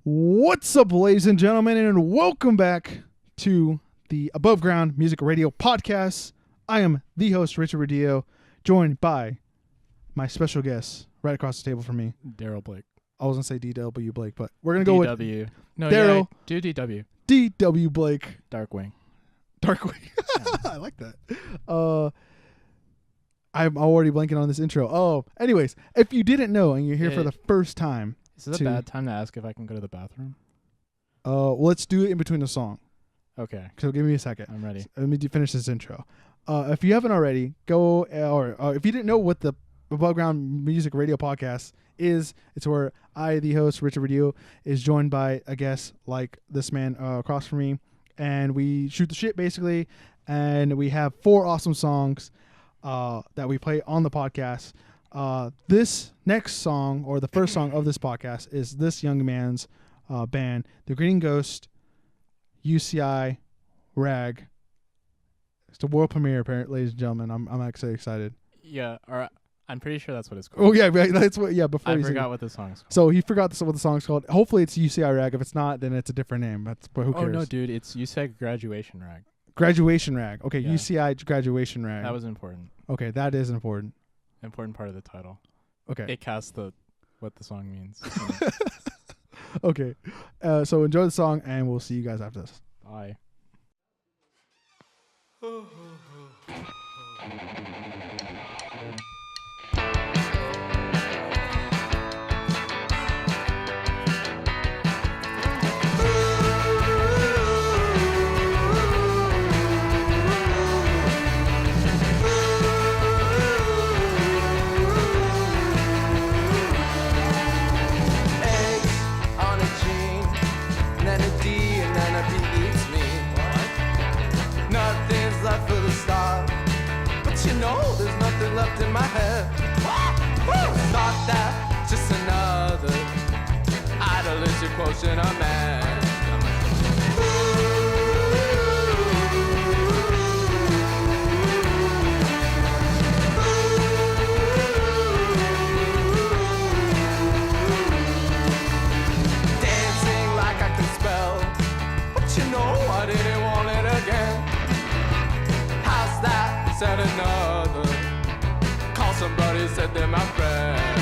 What's up, ladies and gentlemen, and welcome back to the Above Ground Music Radio Podcast. I am the host, Richard Radillo, joined by my special guest right across the table from me, Daryl Blake. I was going to say D.W. Blake, but we're going to go with DW. No, Daryl. Yeah, do DW. D.W. Blake. Darkwing. I like that. I'm already blanking on this intro. Oh, anyways, if you didn't know and you're here for the first time. Is it a bad time to ask if I can go to the bathroom? Well, let's do it in between the song. Okay. So give me a second. I'm ready. So let me finish this intro. If you haven't already, go or if you didn't know what the Above Ground Music Radio Podcast is, it's where I, the host, Richard Radillo, is joined by a guest like this man across from me, and we shoot the shit basically, and we have 4 awesome songs that we play on the podcast. This next song, or the first song of this podcast, is this young man's band, the Grinning Ghosts, UCI, Rag. It's the world premiere, apparently, ladies and gentlemen. I'm actually excited. Yeah, or I'm pretty sure that's what it's called. Oh yeah, that's what. Yeah, before I forgot what the song's called. So he forgot what the song's called. Hopefully it's UCI Rag. If it's not, then it's a different name. But who cares? Oh no, dude, it's UCI Graduation Rag. Graduation Rag. Okay, yeah. UCI Graduation Rag. That was important. Okay, that is important. Important part of the title. Okay. It casts what the song means. Okay. So enjoy the song, and we'll see you guys after this. Bye. Left in my head. Thought that just another idealistic quotient of man. Dancing like I can spell, but you know I didn't want it again. How's that? Said another. Somebody said they're my friend.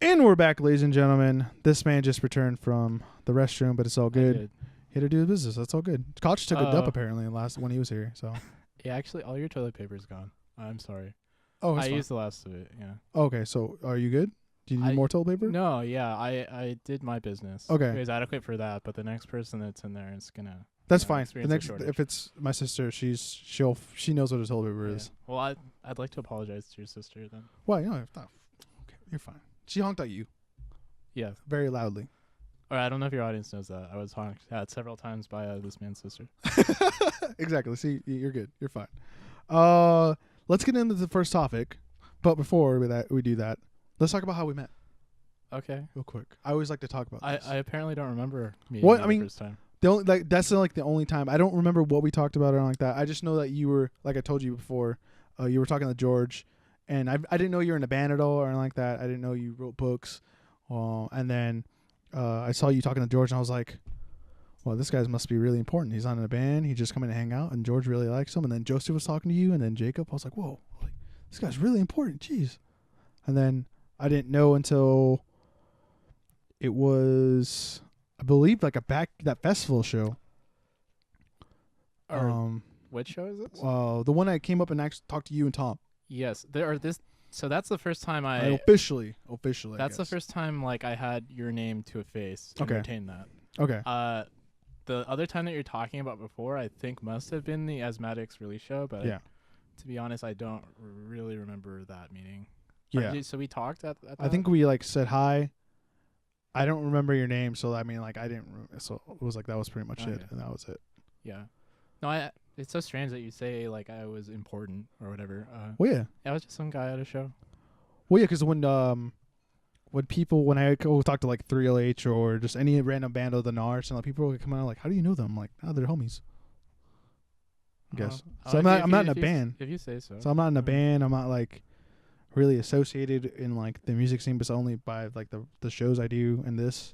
And we're back, ladies and gentlemen. This man just returned from the restroom, but it's all good. He had to do the business. That's all good. Koch took a dump apparently when he was here. So Yeah, actually, all your toilet paper's gone. I'm sorry. oh, I used the last of it. Yeah. okay. So are you good? Do you need more toilet paper? No. Yeah. I did my business. Okay. It was adequate for that, but the next person that's in there is gonna. That's fine. The experience a next, shortage. if it's my sister, she knows what a toilet paper is. Well, I'd like to apologize to your sister then. Why? No, okay, you're fine. She honked at you Yeah. very loudly. Or I don't know if your audience knows that. I was honked at several times by this man's sister. Exactly. See, you're good. You're fine. Let's get into the first topic, but before we do that, let's talk about how we met Okay. real quick. I always like to talk about this. I apparently don't remember meeting What? you I mean, the first time. That's the only time. I don't remember what we talked about or anything like that. I just know that you were, like I told you before, you were talking to George, and I didn't know you were in a band at all or anything like that. I didn't know you wrote books. And then I saw you talking to George, and I was like, well, this guy must be really important. He's not in a band. He just come in to hang out, and George really likes him. And then Joseph was talking to you, and then Jacob. I was like, whoa, this guy's really important. Jeez. And then I didn't know until it was, I believe, like that festival show. Which show is this? The one I came up and actually talked to you and Tom. Yes, there are this. So that's the first time Officially. That's the first time like I had your name to a face. And Okay. retained that. Okay. The other time that you're talking about before, I think must have been the Asthmatics release show, but Yeah. to be honest, I don't really remember that meeting. Yeah. So we talked at that? I think we said hi. I don't remember your name, so I mean, I didn't. So it was that was pretty much it, Okay. and that was it. Yeah. No, it's so strange that you say like I was important or whatever. Well, yeah. I was just some guy at a show. Well, yeah, because when I go talk to like 3LH or just any random band of the NARS, and people will come out like, how do you know them? I'm like, they're homies. I guess. So I'm not in a band. If you say so. So I'm not in a band. I'm not really associated in the music scene, but only by the shows I do and this.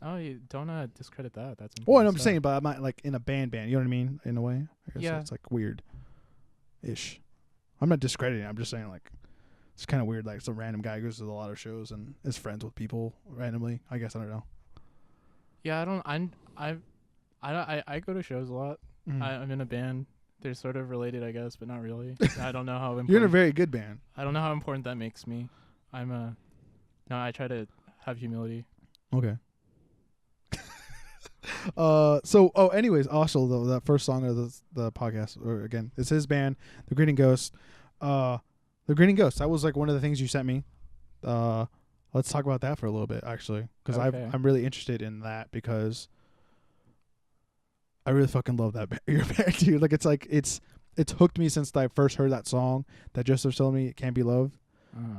Oh, you don't discredit that. That's important. Well, I'm just saying, but I'm not in a band. You know what I mean? In a way. I guess Yeah. it's weird-ish. I'm not discrediting. I'm just saying it's kind of weird. Some random guy goes to a lot of shows and is friends with people randomly. I guess I don't know. Yeah, I go to shows a lot. Mhm. I'm in a band. They're sort of related, I guess, but not really. I don't know how important. You're in a very good band. I don't know how important that makes me. No, I try to have humility. Okay. Anyways, also that first song of the podcast, or again, it's his band, the Grinning Ghosts. The Grinning Ghosts. That was one of the things you sent me. Let's talk about that for a little bit, actually, because Okay. I'm really interested in that because I really fucking love that your band, dude. It's hooked me since I first heard that song that Joseph told me, "Cant Be Loved,"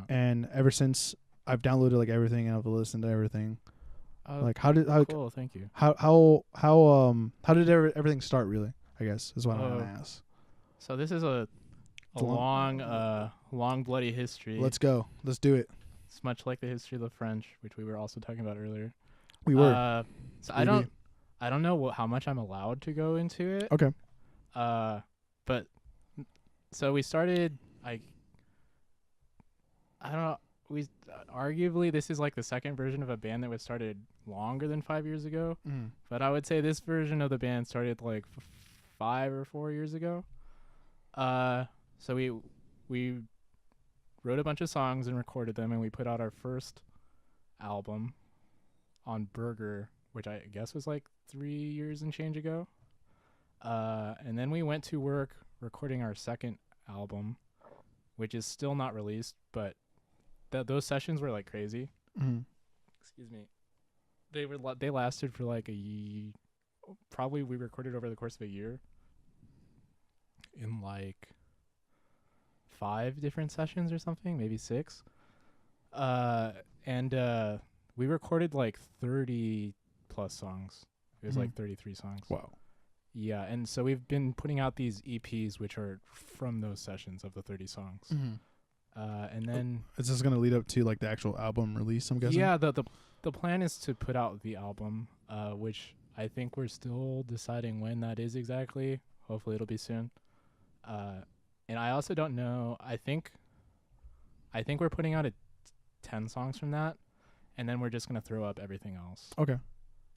and ever since I've downloaded everything and I've listened to everything. Cool, thank you. How did everything start? Really, I guess is what I want to ask. So this is a long bloody history. Let's go. Let's do it. It's much like the history of the French, which we were also talking about earlier. We were. So I don't know how much I'm allowed to go into it. Okay. But so we started. I don't know. Arguably this is the second version of a band that was started longer than 5 years ago. Mm. But I would say this version of the band started 5 or 4 years ago. So we wrote a bunch of songs and recorded them, and we put out our first album on Burger, which I guess was 3 years and change ago. And then we went to work recording our second album, which is still not released, but those sessions were crazy. Mm. Excuse me. They lasted for a year. Probably we recorded over the course of a year in 5 different sessions or something, maybe 6. And we recorded 30 plus songs. It was 33 songs. Wow. Yeah, and so we've been putting out these EPs, which are from those sessions of the 30 songs. Mm-hmm. And then is this going to lead up to the actual album release? I'm guessing. Yeah, the plan is to put out the album, which I think we're still deciding when that is exactly. Hopefully it'll be soon. And I also don't know. I think we're putting out 10 songs from that. and then we're just gonna throw up everything else. Okay.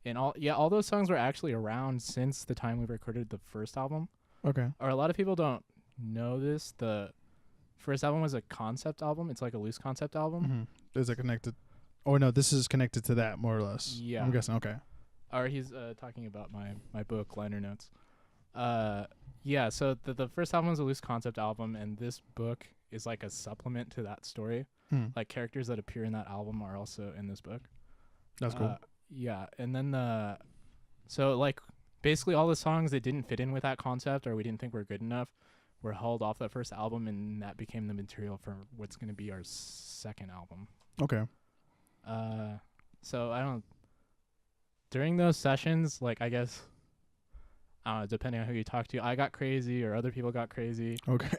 And all those songs were actually around since the time we recorded the first album. Okay. Or a lot of people don't know this. The first album was a concept album. It's like a loose concept album. Mm-hmm. Is it connected? Oh no, this is connected to that more or less. Yeah. I'm guessing. Okay. Or he's talking about my book, liner notes. Yeah, so the first album was a loose concept album, and this book is like a supplement to that story. Like characters that appear in that album are also in this book. That's cool. Yeah, and then so like basically all the songs that didn't fit in with that concept or we didn't think were good enough were held off that first album, and that became the material for what's going to be our second album. Okay. So I don't. During those sessions, like I guess, depending on who you talk to, I got crazy or other people got crazy. Okay.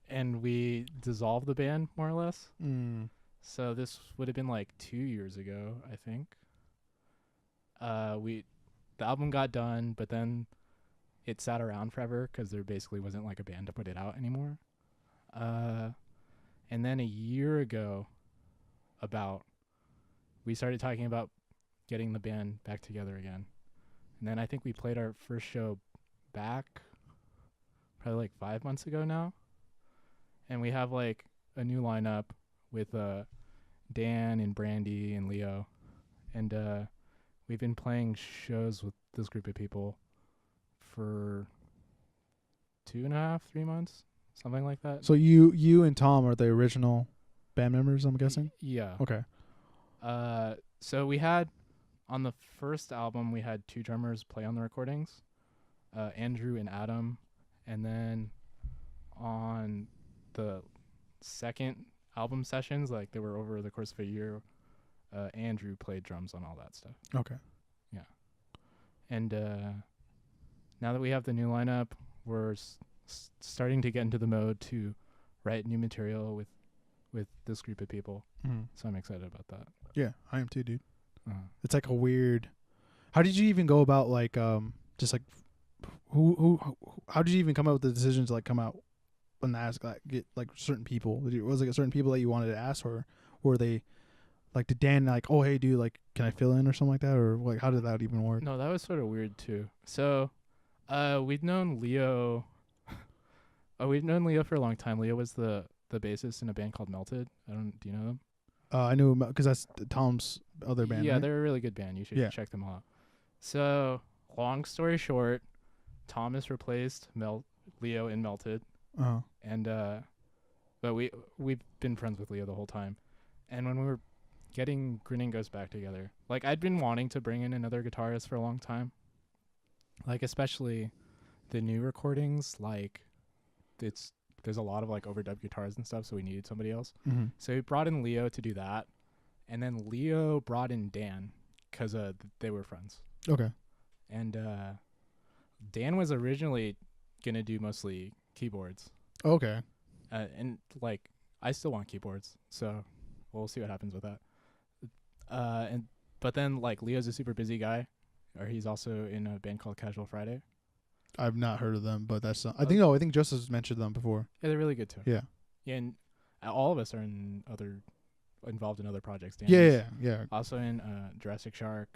and we dissolved the band more or less. So this would have been like 2 years ago, I think. The album got done, but then it sat around forever because there basically wasn't like a band to put it out anymore. And then a year ago, we started talking about getting the band back together again. And then I think we played our first show back probably like 5 months ago now. And we have like a new lineup with Dan and Brandy and Leo. And we've been playing shows with this group of people for 2.5, 3 months, something like that. So you and Tom are the original band members, I'm guessing? Yeah. Okay. So we had, on the first album, we had 2 drummers play on the recordings, Andrew and Adam. And then on the second album sessions, like they were over the course of a year, Andrew played drums on all that stuff. Okay. Yeah. And now that we have the new lineup, we're starting to get into the mode to write new material with this group of people. So I'm excited about that. Yeah, I am too, dude. Uh-huh. It's like a weird. How did you even go about like just like who how did you even come up with the decision to like come out and ask like get like certain people? Was it like certain people that you wanted to ask, or were they like did Dan like, oh hey dude, like can I fill in or something like that, or like how did that even work? No, that was sort of weird too. So we'd known Leo. We've known Leo for a long time. Leo was the bassist in a band called Melted. Do you know them? I knew because that's Tom's other band. Yeah, right? they're a really good band. You should check them out. So, long story short, Thomas replaced Leo in Melted. And but we've been friends with Leo the whole time. And when we were getting Grinning Ghosts back together, like I'd been wanting to bring in another guitarist for a long time. Like especially the new recordings, like there's a lot of like overdubbed guitars and stuff, so we needed somebody else. So we brought in Leo to do that, and then Leo brought in Dan because they were friends. Okay. And Dan was originally gonna do mostly keyboards. Okay. And like I still want keyboards, so we'll see what happens with that. But then like Leo's a super busy guy, or he's also in a band called Casual Friday. I've not heard of them, but that's I think Joseph's mentioned them before. Yeah, they're really good too. Yeah. Yeah, and all of us are involved in other projects. Yeah. Also in Jurassic Shark,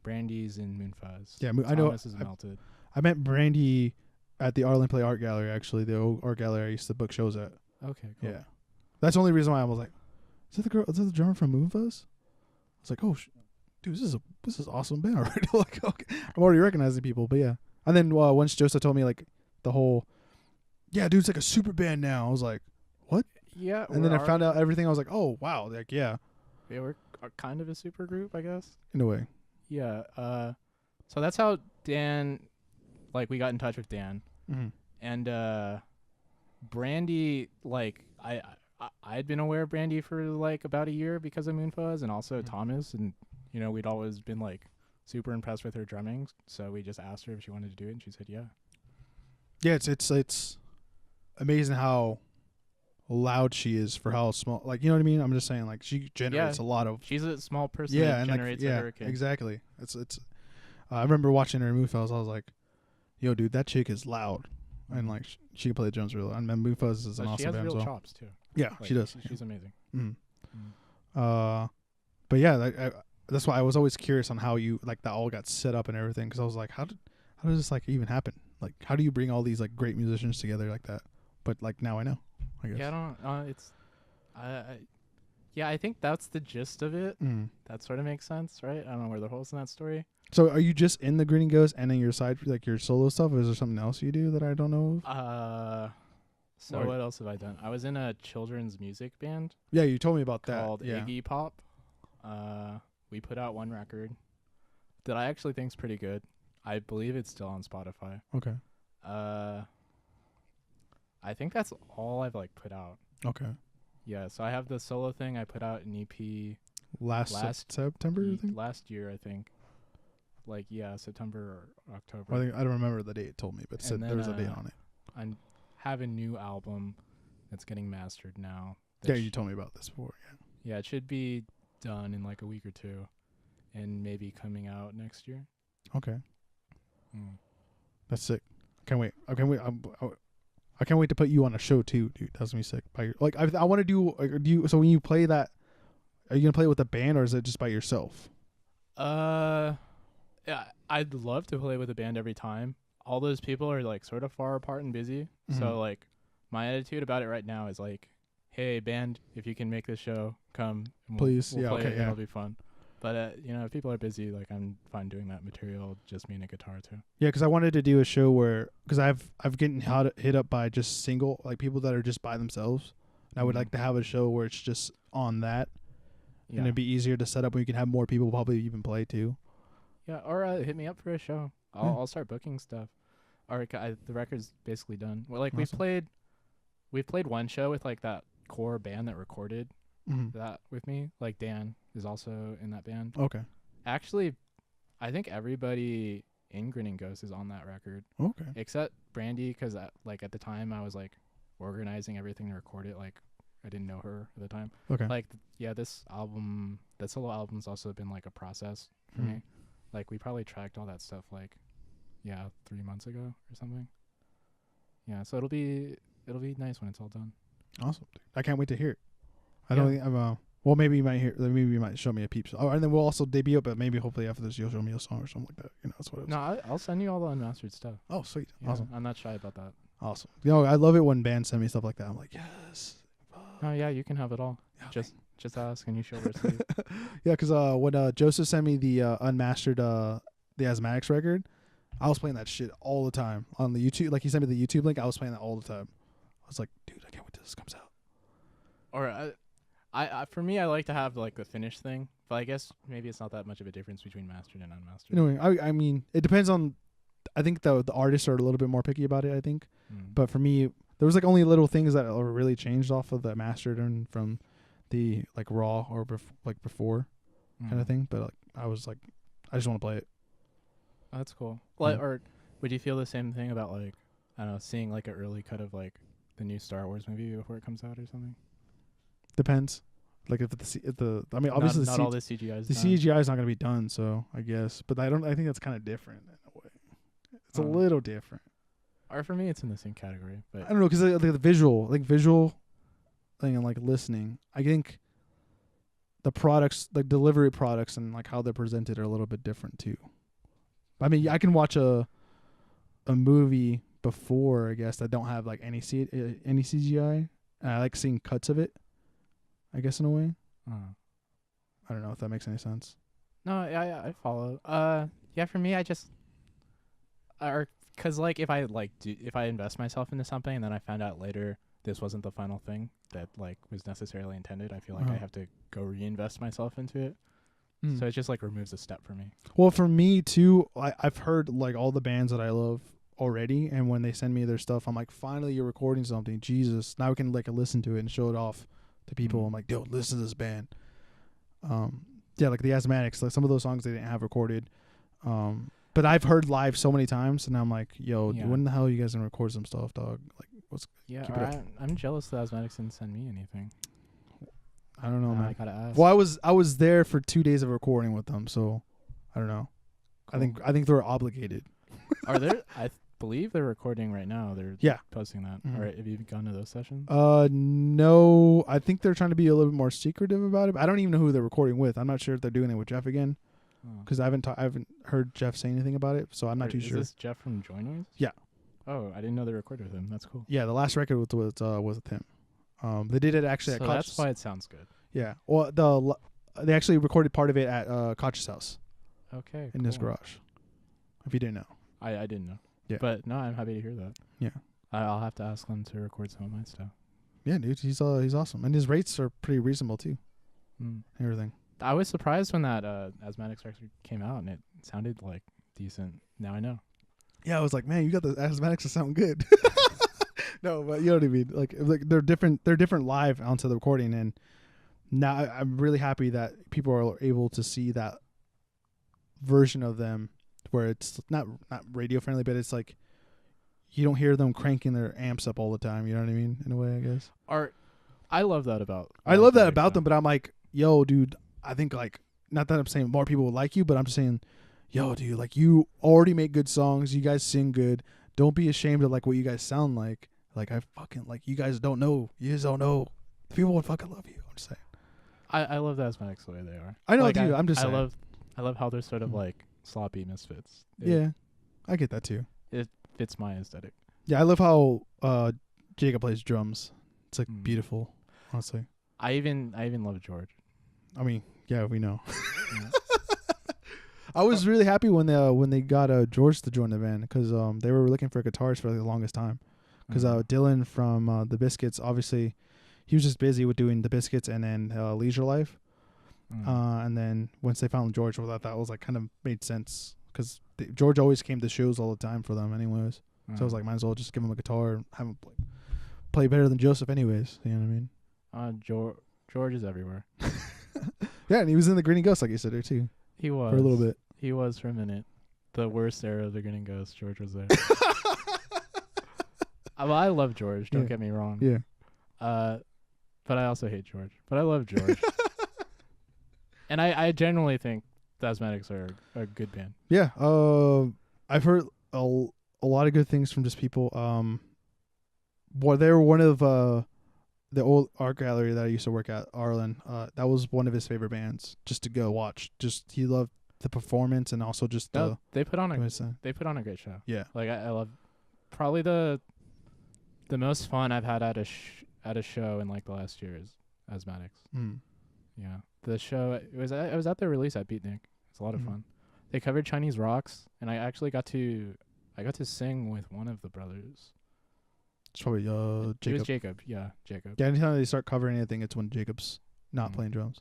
Brandy's in Moonfuzz. Yeah, I know. Thomas is Melted. I met Brandy at the Arlen Play Art Gallery, actually, the old art gallery I used to book shows at. Okay, cool. Yeah. That's the only reason why I was like, is that the girl? Is that the drummer from Moonfuzz? I was like, oh, dude, this is awesome band already. Like, okay, I'm already recognizing people, but yeah. And then once Joseph told me like the whole, yeah, dude, it's like a super band now. I was like, what? Yeah. And then I found out everything. I was like, oh wow, like yeah. Yeah, we're kind of a super group, I guess. In a way. Yeah. So that's how Dan, like, we got in touch with Dan, and Brandy, like I'd been aware of Brandy for like about a year because of Moonfuzz, and also Thomas, and we'd always been like super impressed with her drumming, so we just asked her if she wanted to do it, and she said yeah. Yeah, it's amazing how loud she is for how small. Like, you know what I mean? I'm just saying, like, she generates a lot of. She's a small person. That generates a hurricane. Exactly. It's. I remember watching her in Moonfuzz. I was like, "Yo, dude, that chick is loud," and like she can play the drums really. And Moonfuzz is an awesome band. She has real so. chops too. Yeah, like, she does. She's amazing. But yeah, that's why I was always curious on how you like that all got set up and everything. Because I was like, how does this like even happen? Like, how do you bring all these like great musicians together like that? But like now I know. I guess. Yeah, I don't. It's. Yeah, I think that's the gist of it. That sort of makes sense, right? I don't know where the holes in that story. So are you just in the Grinning Ghosts and then your side, like your solo stuff, or is there something else you do that I don't know of? So what else have I done? I was in a children's music band. Yeah, you told me about that. Called Iggy Pop. We put out one record that I actually think is pretty good. I believe it's still on Spotify. Okay. I think that's all I've like put out. Okay. Yeah, so I have the solo thing. I put out an EP last September, I think? Last year, I think. Like, yeah, September or October. Well, I don't remember the date it told me, but it said there was a date on it. I have a new album that's getting mastered now. Yeah, you told me about this before, yeah. Yeah, it should be done in like a week or two and maybe coming out next year. Okay. That's sick. Can't wait. I can't wait. I can't wait to put you on a show too, dude. That's gonna be sick. Like I want to do. So when you play that, are you gonna play it with a band or is it just by yourself? Yeah, I'd love to play with a band every time. All those people are like sort of far apart and busy. So like my attitude about it right now is like, hey band, if you can make this show, come. Please, we'll play okay, it and it'll be fun. But if people are busy, like I'm fine doing that material, just me and a guitar too. Yeah, because I wanted to do a show where, because I've getting hit up by just single, like people that are just by themselves. And I would like to have a show where it's just on that, and it'd be easier to set up when you can have more people probably even play too. Yeah, or hit me up for a show. I'll start booking stuff. Or the record's basically done. Well, like awesome. we've played one show with like that core band that recorded that with me. Like Dan is also in that band. Okay. Actually, I think everybody in Grinning Ghosts is on that record. Okay. Except Brandy, because like at the time I was like organizing everything to record it. Like I didn't know her at the time. Okay. Like this album, that solo album's also been like a process for me. Like we probably tracked all that stuff like 3 months ago or something. Yeah, so it'll be nice when it's all done. Awesome. I can't wait to hear it. I don't think I'm well, maybe you might hear. Maybe you might show me a peep. And then we'll also debut it. But maybe hopefully after this, you'll show me a song or something like that. That's what it was. No, I'll send you all the unmastered stuff. Oh, sweet. Yeah, awesome. I'm not shy about that. Awesome. I love it when bands send me stuff like that. I'm like, yes. Oh yeah, you can have it all. Yeah, just ask and you show where it's at. Yeah, because when Joseph sent me the unmastered the Azmatics record, I was playing that shit all the time on the YouTube. Like he sent me the YouTube link, I was playing that all the time. I was like, dude, I can't wait till this comes out. Or I for me, I like to have like the finished thing, but I guess maybe it's not that much of a difference between mastered and unmastered. Anyway, I mean, it depends on. I think the artists are a little bit more picky about it. I think, but for me, there was like only little things that were really changed off of the mastered and from the like raw or before kind of thing. But like, I was like, I just want to play it. Oh, that's cool. Or would you feel the same thing about like, I don't know, seeing like an early cut of like the new Star Wars movie before it comes out or something? Depends. Like if I mean, obviously not all the CGI is the done. CGI is not going to be done, so I guess. But I think that's kind of different in a way. It's a little different. Or for me, it's in the same category. But I don't know, because the visual thing and like listening, I think the products, like delivery products, and like how they're presented are a little bit different too. I mean, I can watch a movie before, I guess, that don't have like any CGI, and I like seeing cuts of it, I guess, in a way. I don't know if that makes any sense. No, yeah, I follow. Yeah, for me, I just, because like if I invest myself into something and then I found out later this wasn't the final thing that like was necessarily intended, I feel like I have to go reinvest myself into it. So it just like removes a step for me. Well, for me too, I've heard like all the bands that I love already, and when they send me their stuff, I'm like, finally you're recording something. Jesus, now we can like listen to it and show it off to people. I'm like, dude, listen to this band. Yeah, like the Azmatics, like some of those songs they didn't have recorded. But I've heard live so many times, and I'm like, yo, when the hell are you guys gonna record some stuff, dog? Like, keep it up. I'm jealous the Azmatics didn't send me anything. I don't know, man. I gotta ask. Well, I was there for 2 days of recording with them, so I don't know. Cool. I think they're obligated. Are there? believe they're recording right now. They're Yeah. posting that. Mhm. All right, have you gone to those sessions? No, I think they're trying to be a little bit more secretive about it. But I don't even know who they're recording with. I'm not sure if they're doing it with Jeff again, Oh. because I haven't heard Jeff say anything about it. So I'm not too Is sure. this Jeff from Joynoise? Yeah. Oh, I didn't know they recorded with him. That's cool. Yeah, the last record was with him. They did it actually So at Koch's. that's why it sounds good. Yeah. Well, they actually recorded part of it at Koch's house Okay. in his garage. If you didn't know. I didn't know. Yeah. But no, I'm happy to hear that. Yeah. I'll have to ask them to record some of my stuff. Yeah, dude, he's awesome, and his rates are pretty reasonable too. Mm. Everything. I was surprised when that Azmatics record came out, and it sounded like decent. Now I know. Yeah, I was like, man, you got the asthmatics that sound good. No, but you know what I mean. Like they're different. They're different live onto the recording, and now I'm really happy that people are able to see that version of them where it's not radio friendly, but it's like you don't hear them cranking their amps up all the time. You know what I mean? In a way, I guess. I love that about. I love that Azmatics, about them, though. but I'm like, yo, dude, I think like not that I'm saying more people would like you, but I'm just saying, yo, dude, like you already make good songs. You guys sing good. Don't be ashamed of like what you guys sound like. Like I fucking like you guys don't know. You just don't know. People would fucking love you. I'm just saying. I love the Azmatics the way they are. I know, like, dude. I'm just saying. I love how they're sort of Mhm. like sloppy misfits. Yeah, I get that too. It fits my aesthetic. Yeah, I love how Jacob plays drums. It's like Mm. beautiful, honestly. I even love George. I mean, yeah, we know. Yeah. I was really happy when they got George to join the band because they were looking for a guitarist for the longest time. Because Mhm. Dylan from the Biscuits, obviously, he was just busy with doing the Biscuits and then Leisure Life. Mm. And then once they found George, well, that was like kind of made sense because George always came to shows all the time for them, anyways. So I was like, might as well just give him a guitar and have him play better than Joseph, anyways. You know what I mean? George is everywhere. Yeah, and he was in the Grinning Ghosts, like you said there too, He was for a little bit. He was for a minute. The worst era of the Grinning Ghosts. George was there. Well, I love George. Don't Yeah. get me wrong. Yeah. But I also hate George. But I love George. And I generally think the Azmatics are a good band. Yeah. I've heard a lot of good things from just people. Well, they were one of the old art gallery that I used to work at, Arlen. That was one of his favorite bands just to go watch. Just he loved the performance and also just the. They put on what a was that? they put on a great show. Yeah. Like I love probably the most fun I've had at a show in like the last year is Azmatics. Mm. Yeah. The show it was at their release at Beatnik. It's a lot of Mhm. fun. They covered Chinese rocks and I actually got to sing with one of the brothers. It's probably It was Jacob. Jacob. Yeah, Jacob. Yeah, anytime they start covering anything, it's when Jacob's not Mhm. playing drums.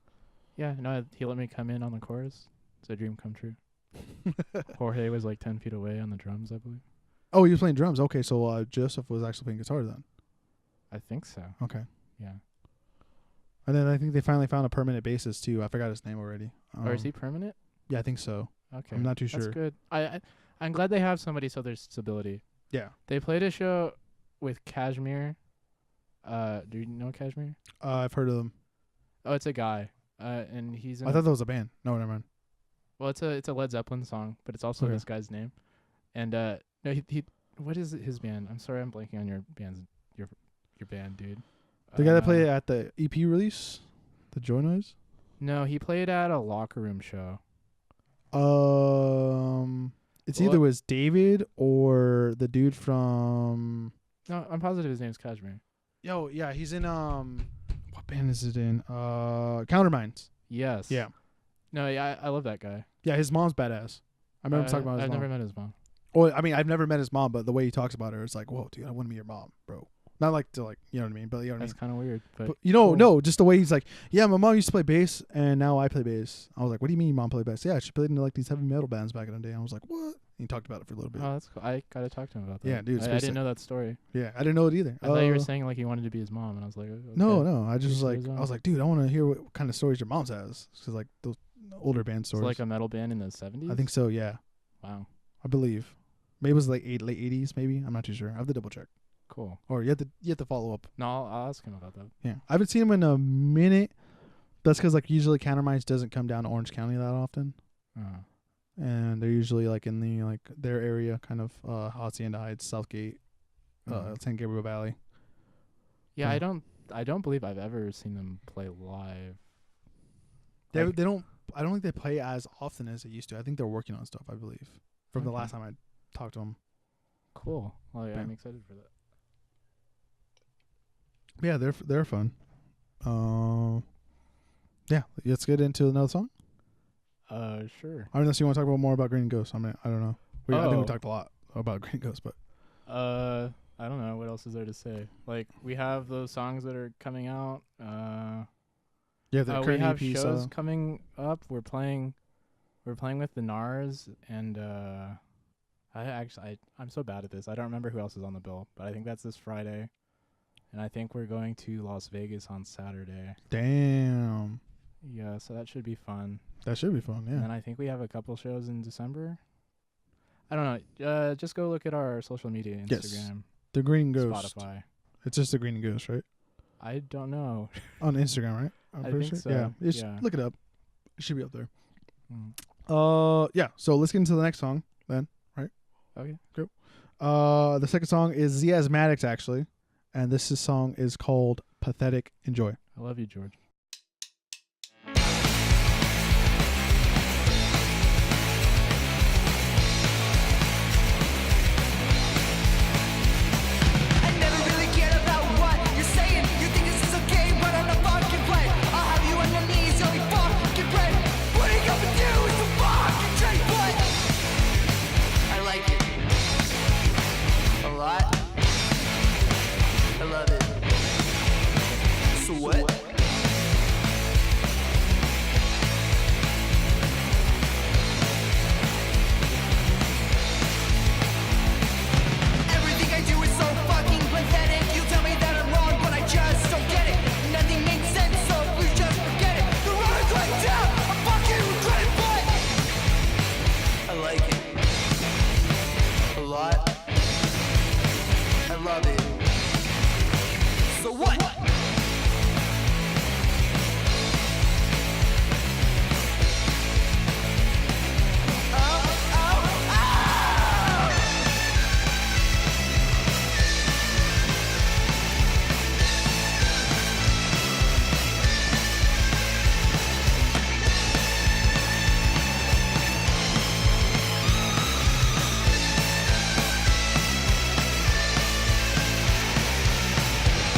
Yeah, no, he let me come in on the chorus. It's a dream come true. Jorge was like 10 feet away on the drums, I believe. Oh, he was playing drums. Okay, so Joseph was actually playing guitar then. I think so. Okay. Yeah. And then I think they finally found a permanent bassist too. I forgot his name already. Or is he permanent? Yeah, I think so. Okay. I'm not too That's sure. good. I'm glad they have somebody so there's stability. Yeah. They played a show with Kashmir. Do you know Kashmir? I've heard of them. Oh, it's a guy. And he's in I thought that was a band. No, never mind. well, it's a Led Zeppelin song, but it's also Okay. this guy's name. And no, he what is his band? I'm sorry, I'm blanking on your band, dude. The guy that played at the EP release, the Joynoise. No, he played at a locker room show. It's Well, either was David or the dude from. No, I'm positive his name's Kashmir. Yo, yeah, he's in what band is it in? Counterminds. Yes. Yeah, No, yeah, I love that guy. yeah, his mom's badass. I remember talking about his I've mom. never met his mom. Well, I mean, I've never met his mom, but the way he talks about her, it's like, whoa, dude, I want to meet your mom, bro. Not like to like, you know what I mean, but you know what I mean. That's kind of weird, but But you know, cool. no, just the way he's like, yeah, my mom used to play bass, and now I play bass. I was like, what do you mean your mom played bass? Yeah, she played in like these heavy metal bands back in the day. I was like, what? And he talked about it for a little bit. Oh, that's cool. I gotta talk to him about that. Yeah, dude, it's I pretty didn't sick. know that story. Yeah, I didn't know it either. I thought you were saying like he wanted to be his mom, and I was like, okay. No, I just Each like, his own. I was like, dude, I want to hear what kind of stories your mom's has, because like those older band It's stories. like a metal band in the 70s. I think so. Yeah, Wow, I believe. Maybe it was like late 80s. Maybe I'm not too sure. I have to double check, cool. or you have to follow up. No, I'll ask him about that. Yeah, I haven't seen him in a minute. That's because like usually Counterminds doesn't come down to Orange County that often. and they're usually like in the like their area, kind of Hacienda Heights, Southgate, San Gabriel Valley. Yeah, I don't believe I've ever seen them play live. They don't. I don't think they play as often as they used to. I think they're working on stuff. I believe from the last time I talked to them. Cool. Well, yeah, Yeah. I'm excited for that. Yeah, they're fun. Yeah, let's get into another song. Sure. Unless you want to talk about more about Grinning Ghosts. I mean, I don't know. I think we Oh. talked a lot about Grinning Ghosts, but I don't know what else is there to say. Like we have those songs that are coming out. yeah, the We current have EP. shows coming up. We're playing with the NARS, and I'm so bad at this. I don't remember who else is on the bill, but I think that's this Friday, and I think we're going to Las Vegas on Saturday. Damn, Yeah, so that should be fun. that should be fun. And Yeah, then I think we have a couple shows in December. I don't know. Just go look at our social media, Yes. Instagram, the Grinning Ghost. Spotify. It's just the Grinning Ghost, right? I don't know. On Instagram, right? I'm I pretty think sure. so, Yeah, just yeah. look it up. It should be up there. Mm. Yeah. So let's get into the next song then, right? Okay. The second song is the Azmatics, actually, and this song is called "Pathetic." Enjoy. I love you, George. I never really cared about what you're saying. You think this is okay, but I'm not fucking playing. I'll have you on your knees, you'll be fucking praying. Putting up with you is a fucking trade, but I like it a lot. I love it. So what? Everything I do is so fucking pathetic. You tell me that I'm wrong, but I just don't get it. Nothing makes sense, so please just forget it. The road is going down. I fucking regret it, but I like it a lot. I love it. So what?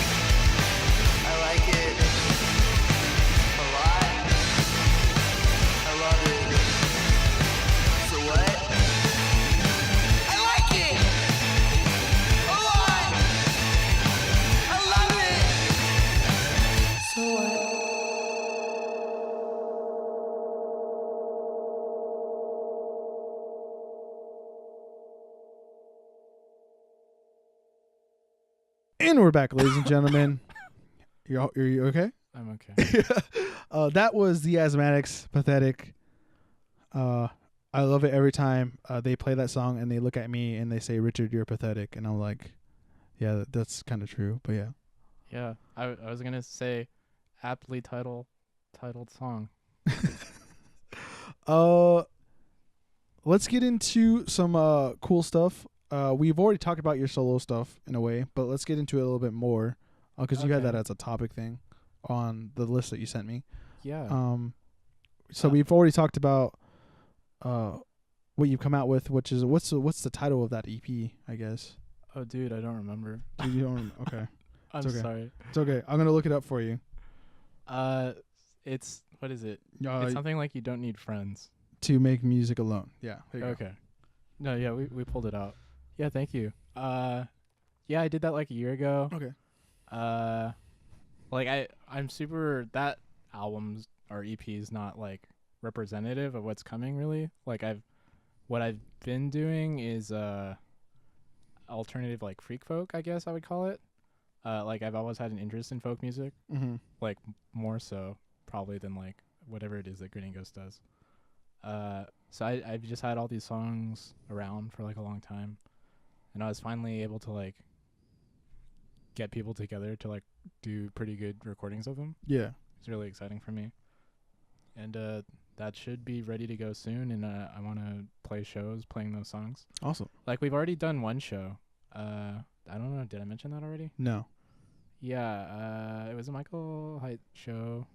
I like it a lot. I love it. So what? I like it a lot. I love it. So what? And we're back, ladies and gentlemen. You okay? I'm okay. That was the Asthmatics, "Pathetic." I love it every time they play that song and they look at me and they say, "Richard, you're pathetic," and I'm like, "Yeah, that's kind of true." But yeah, Yeah, I was gonna say, aptly titled song. let's get into some cool stuff. We've already talked about your solo stuff in a way, but let's get into it a little bit more because you had Okay. that as a topic thing on the list that you sent me. Yeah. So we've already talked about what you've come out with, which is what's the title of that EP, I guess. Oh, dude, I don't remember. You don't okay. I'm okay. sorry. It's okay. I'm gonna look it up for you. It's what is it? It's something like you don't need friends. To make music alone. Yeah. There you go. Okay. No, yeah, we pulled it out. Yeah, thank you. Yeah, I did that like a year ago. Okay. Like I'm super that albums or EPs not like representative of what's coming really. Like what I've been doing is alternative like freak folk, I guess I would call it. Like I've always had an interest in folk music, Mm-hmm. like more so probably than like whatever it is that Grinning Ghosts does. So I've just had all these songs around for like a long time, and I was finally able to like get people together to like do pretty good recordings of them. Yeah. It's really exciting for me. And that should be ready to go soon, and I want to play shows playing those songs. Awesome. Like we've already done one show. I don't know. Did I mention that already? No. Yeah. It was a Michael Haidt show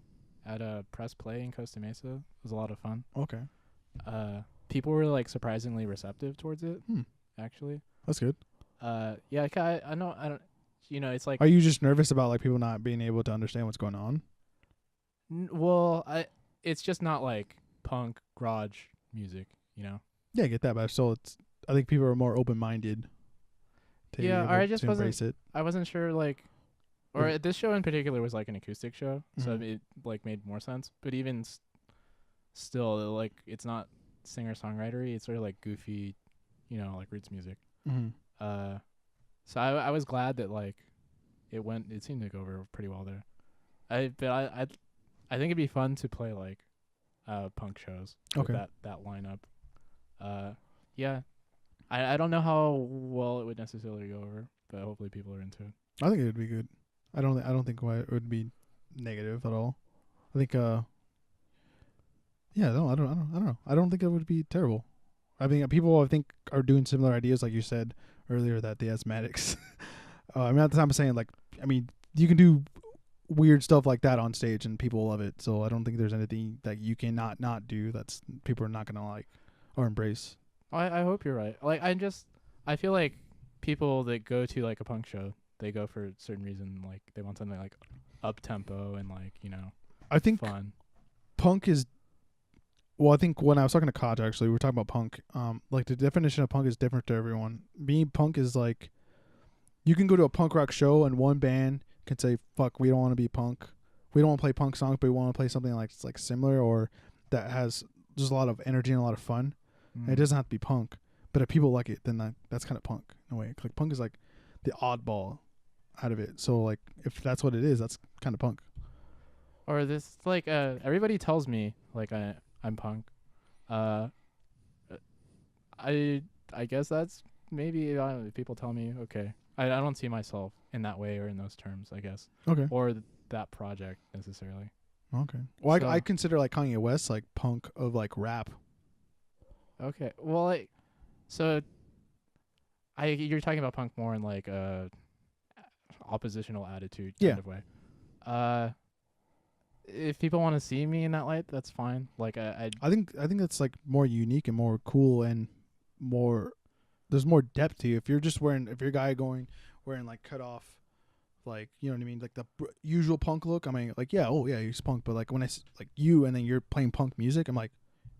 at a Press Play in Costa Mesa. It was a lot of fun. Okay. People were like surprisingly receptive towards it. Actually. That's good. Yeah. I know. I don't. You know, it's like. Are you just nervous about like people not being able to understand what's going on? It's just not like punk garage music, you know. Yeah, I get that, but still, I think people are more open-minded. Yeah, or I just embrace it. I wasn't sure like, or this show in particular was like an acoustic show, so it like made more sense. But even still, like it's not singer-songwritery. It's sort of like goofy, you know, like roots music. So I was glad that like it seemed to go over pretty well there. I think it'd be fun to play like punk shows with that lineup. Yeah. I don't know how well it would necessarily go over, but hopefully people are into it. I think it would be good. I don't think it would be negative at all. I think I don't know. I don't think it would be terrible. I mean, people I think are doing similar ideas, like you said earlier, that the asthmatics. I mean, at the time I'm saying like, I mean, you can do weird stuff like that on stage and people love it. So I don't think there's anything that you cannot not do that's people are not gonna like or embrace. I hope you're right. Like I feel like people that go to like a punk show, they go for a certain reason. Like they want something like up tempo and like, you know, I think fun. Punk is. Well, I think when I was talking to Kaj, actually, we were talking about punk. Like the definition of punk is different to everyone. Being punk is like, you can go to a punk rock show and one band can say, "Fuck, we don't want to be punk. We don't want to play punk songs, but we want to play something like similar or that has just a lot of energy and a lot of fun." And it doesn't have to be punk, but if people like it, then that's kind of punk in a way. Like punk is like the oddball out of it. So like if that's what it is, that's kind of punk. Or this like everybody tells me like I'm punk. I guess that's maybe people tell me okay. I don't see myself in that way or in those terms, I guess. Okay. Or that project necessarily. Okay. Well, so, I consider like Kanye West like punk of like rap. Okay. Well, you're talking about punk more in like oppositional attitude kind of way. If people want to see me in that light, that's fine. Like I think that's like more unique and more cool and more. There's more depth to you if you're just wearing wearing like cut off, like you know what I mean, like the usual punk look. I mean, like he's punk, but like when I like you and then you're playing punk music, I'm like,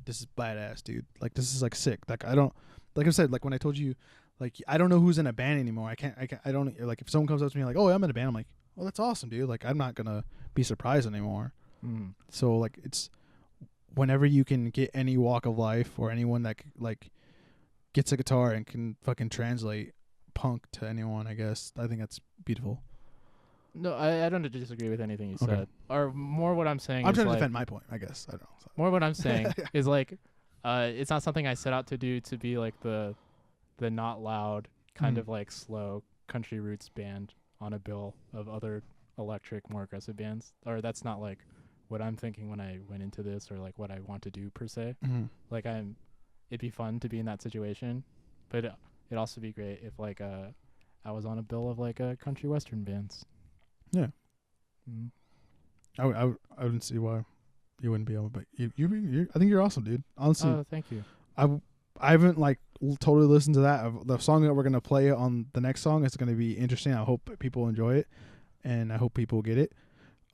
this is badass, dude. Like this is like sick. Like I don't, like I said, like when I told you, like I don't know who's in a band anymore. I don't like if someone comes up to me like, oh, I'm in a band. I'm like, oh, that's awesome, dude. Like I'm not gonna be surprised anymore. So like it's whenever you can get any walk of life or anyone that like gets a guitar and can fucking translate punk to anyone, I guess I think that's beautiful. No, I don't disagree with anything you said. Or more what I'm saying. I'm is trying to like, defend my point, I guess. I don't know. More what I'm saying is like, it's not something I set out to do to be like the not loud kind of like slow country roots band on a bill of other electric, more aggressive bands. Or that's not like what I'm thinking when I went into this or like what I want to do per se. Like it'd be fun to be in that situation, but it'd also be great if like I was on a bill of like a country western bands. Yeah. I wouldn't see why you wouldn't be able, but you I think you're awesome, dude. Honestly. Oh, thank you. I haven't like totally listened to that. The song that we're gonna play on the next song is gonna be interesting. I hope people enjoy it, and I hope people get it.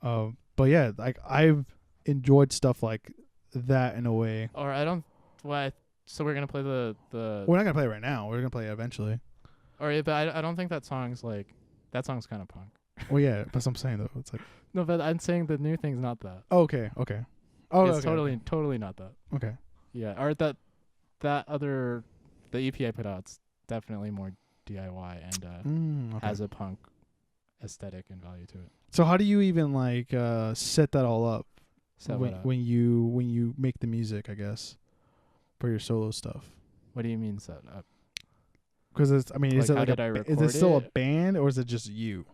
But yeah, like I've enjoyed stuff like that in a way. Or I don't. So we're gonna play the. We're not gonna play it right now. We're gonna play it eventually. But I don't think that song's kind of punk. Well, yeah, that's what I'm saying though. It's like no, but I'm saying the new thing's not that. Oh, okay. Oh, it's totally not that. Okay. Yeah, or that other the EP I put out's definitely more DIY and has a punk aesthetic and value to it. So how do you even like set that all up? When you make the music, I guess, for your solo stuff. What do you mean set up? Because is it like is it still a band or is it just you?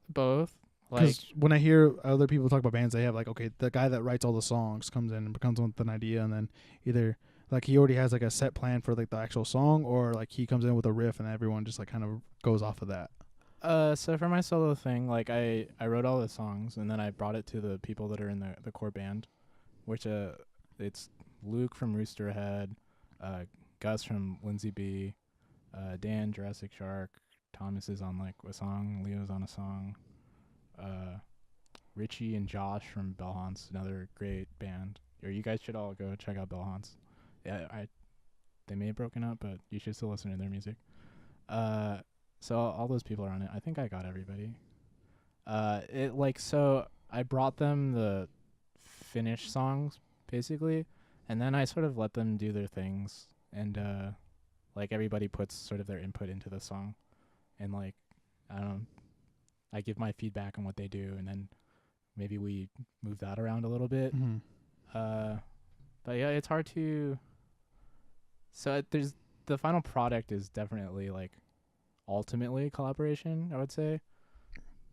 Both. Like, Because when I hear other people talk about bands, they have like, okay, the guy that writes all the songs comes in and comes with an idea, and then either like he already has like a set plan for like the actual song, or like he comes in with a riff and everyone just like kind of goes off of that. so for my solo thing, like I wrote all the songs and then I brought it to the people that are in the core band, which it's Luke from Roosterhead, Gus from Lindsay B, Dan Jurassic Shark, Thomas is on like a song, Leo's on a song, Richie and Josh from Bell Haunts, another great band. Or you guys should all go check out Bell Haunts. Yeah, they may have broken up, but you should still listen to their music. So all those people are on it. I think I got everybody. So I brought them the finished songs basically, and then I sort of let them do their things, and like everybody puts sort of their input into the song, and like I give my feedback on what they do, and then maybe we move that around a little bit. Mm-hmm. But yeah, it's hard to. So there's the final product is definitely like ultimately collaboration, I would say,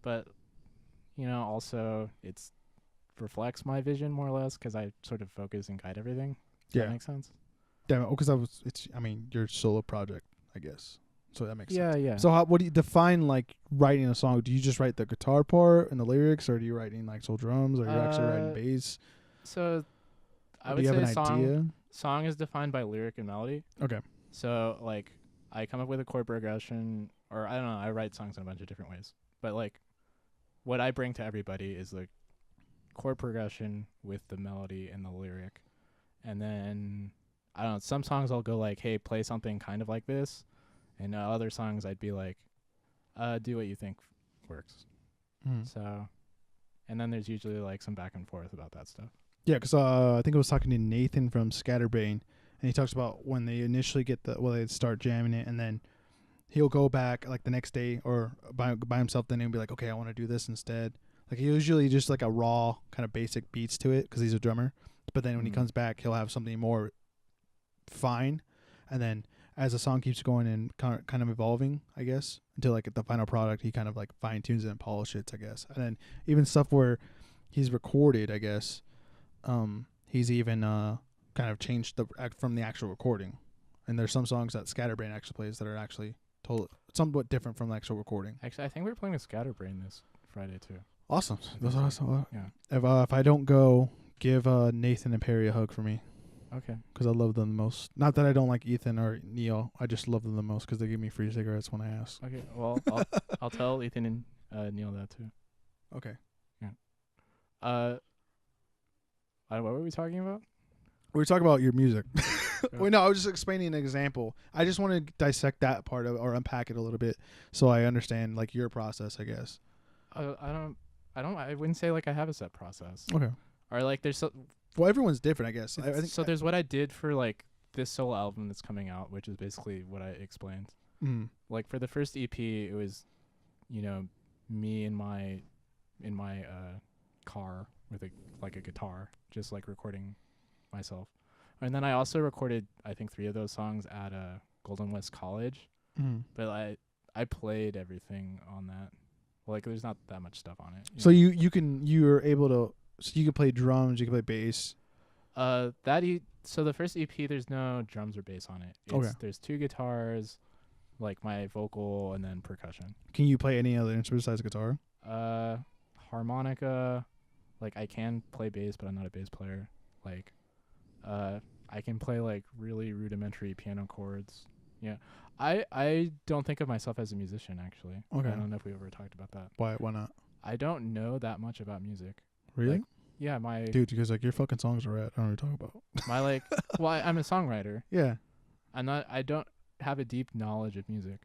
but also it's reflects my vision more or less because I sort of focus and guide everything. Does that make sense? Yeah, because I mean, your solo project, I guess. So that makes sense. Yeah. So what do you define like writing a song? Do you just write the guitar part and the lyrics, or do you writing like soul drums, or are you actually writing bass? So I Or would do you say have an idea? Song is defined by lyric and melody. Okay. So like I come up with a chord progression, or I don't know, I write songs in a bunch of different ways. But like what I bring to everybody is the chord progression with the melody and the lyric. And then I don't know, some songs I'll go like, hey, play something kind of like this. And other songs I'd be like, do what you think works. So, and then there's usually like some back and forth about that stuff. Yeah, because I think I was talking to Nathan from Scatterbrain, and he talks about when they initially they start jamming it, and then he'll go back like the next day or by himself, then he'll be like, okay, I want to do this instead. Like he usually just like a raw kind of basic beats to it because he's a drummer. But then when he comes back, he'll have something more fine, and then as the song keeps going and kind of evolving, I guess, until like the final product, he kind of like fine tunes it and polishes it, I guess. And then even stuff where he's recorded, I guess, he's even kind of changed from the actual recording. And there's some songs that Scatterbrain actually plays that are actually somewhat different from the actual recording. Actually, I think we're playing with Scatterbrain this Friday too. Awesome. That's awesome. Yeah. If I don't go, give Nathan and Perry a hug for me. Okay. Because I love them the most. Not that I don't like Ethan or Neil. I just love them the most because they give me free cigarettes when I ask. Okay. Well, I'll tell Ethan and Neil that too. Okay. Yeah. What were we talking about? We were talking about your music. Yeah. Wait, no, I was just explaining an example. I just want to dissect that part of or unpack it a little bit so I understand like your process, I guess. I wouldn't say like I have a set process. Okay. Or like there's Well, everyone's different, I guess. I think so there's what I did for like this solo album that's coming out, which is basically what I explained. Like for the first EP, it was, me in my car with a guitar, just like recording myself. And then I also recorded, I think, 3 of those songs at Golden West College. But I played everything on that. Like there's not that much stuff on it. So you're able to. So you can play drums, you can play bass. So the first EP, there's no drums or bass on it. There's 2 guitars, like my vocal, and then percussion. Can you play any other instrument besides guitar? Harmonica. Like I can play bass, but I'm not a bass player. Like, I can play like really rudimentary piano chords. Yeah, I don't think of myself as a musician actually. Okay. I don't know if we ever talked about that. Why not? I don't know that much about music. Really? Like, yeah, dude, because like your fucking songs are rad. I don't know what you're talking about. Well, I'm a songwriter. Yeah. I don't have a deep knowledge of music.